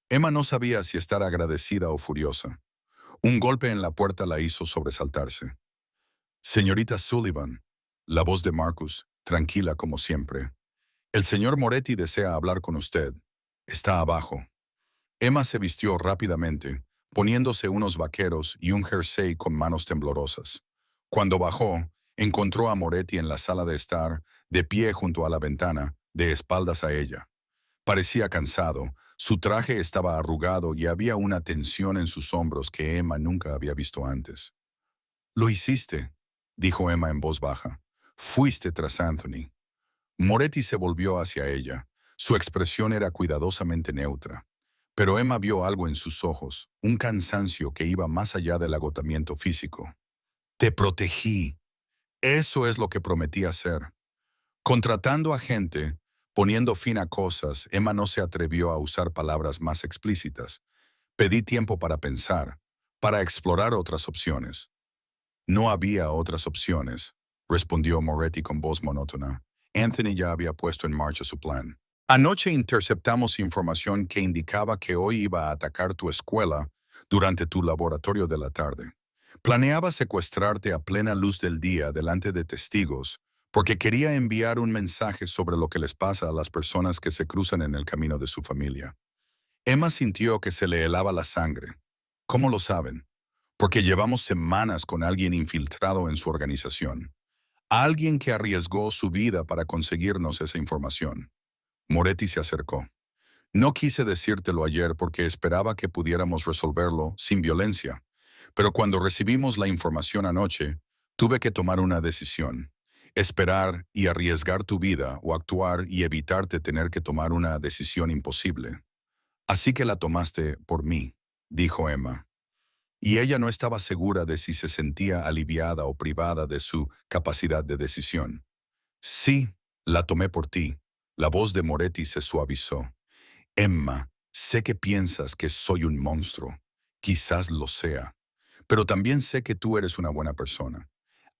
Emma no sabía si estar agradecida o furiosa. Un golpe en la puerta la hizo sobresaltarse. Señorita Sullivan, la voz de Marcus, tranquila como siempre. El señor Moretti desea hablar con usted. Está abajo. Emma se vistió rápidamente, poniéndose unos vaqueros y un jersey con manos temblorosas. Cuando bajó, encontró a Moretti en la sala de estar, de pie junto a la ventana, de espaldas a ella. Parecía cansado, su traje estaba arrugado y había una tensión en sus hombros que Emma nunca había visto antes. «Lo hiciste», dijo Emma en voz baja. «Fuiste tras Anthony». Moretti se volvió hacia ella. Su expresión era cuidadosamente neutra. Pero Emma vio algo en sus ojos, un cansancio que iba más allá del agotamiento físico. «Te protegí». Eso es lo que prometí hacer. Contratando a gente, poniendo fin a cosas, Emma no se atrevió a usar palabras más explícitas. Pedí tiempo para pensar, para explorar otras opciones. No había otras opciones, respondió Moretti con voz monótona. Anthony ya había puesto en marcha su plan. Anoche interceptamos información que indicaba que hoy iba a atacar tu escuela durante tu laboratorio de la tarde. Planeaba secuestrarte a plena luz del día delante de testigos porque quería enviar un mensaje sobre lo que les pasa a las personas que se cruzan en el camino de su familia. Emma sintió que se le helaba la sangre. ¿Cómo lo saben? Porque llevamos semanas con alguien infiltrado en su organización. Alguien que arriesgó su vida para conseguirnos esa información. Moretti se acercó. No quise decírtelo ayer porque esperaba que pudiéramos resolverlo sin violencia, pero cuando recibimos la información anoche, tuve que tomar una decisión. Esperar y arriesgar tu vida o actuar y evitarte tener que tomar una decisión imposible. Así que la tomaste por mí, dijo Emma. Y ella no estaba segura de si se sentía aliviada o privada de su capacidad de decisión. Sí, la tomé por ti. La voz de Moretti se suavizó. Emma, sé que piensas que soy un monstruo. Quizás lo sea. Pero también sé que tú eres una buena persona.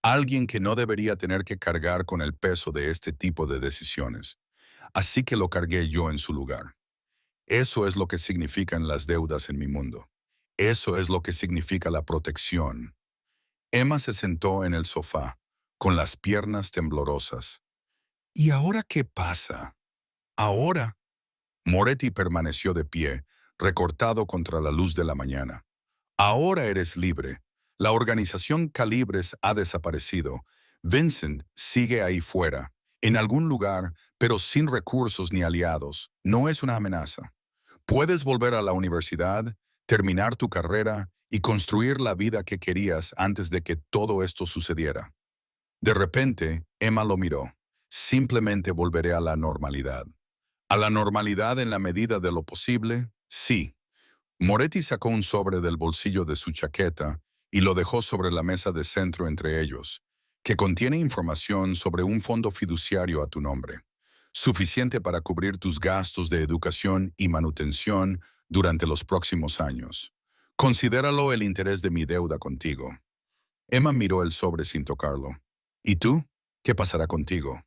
Alguien que no debería tener que cargar con el peso de este tipo de decisiones. Así que lo cargué yo en su lugar. Eso es lo que significan las deudas en mi mundo. Eso es lo que significa la protección. Emma se sentó en el sofá, con las piernas temblorosas. ¿Y ahora qué pasa? Ahora. Moretti permaneció de pie, recortado contra la luz de la mañana. Ahora eres libre. La organización Calibres ha desaparecido. Vincent sigue ahí fuera, en algún lugar, pero sin recursos ni aliados. No es una amenaza. Puedes volver a la universidad, terminar tu carrera y construir la vida que querías antes de que todo esto sucediera. De repente, Emma lo miró. Simplemente volveré a la normalidad. ¿A la normalidad en la medida de lo posible? Sí. Moretti sacó un sobre del bolsillo de su chaqueta y lo dejó sobre la mesa de centro entre ellos, que contiene información sobre un fondo fiduciario a tu nombre, suficiente para cubrir tus gastos de educación y manutención durante los próximos años. Considéralo el interés de mi deuda contigo. Emma miró el sobre sin tocarlo. ¿Y tú? ¿Qué pasará contigo?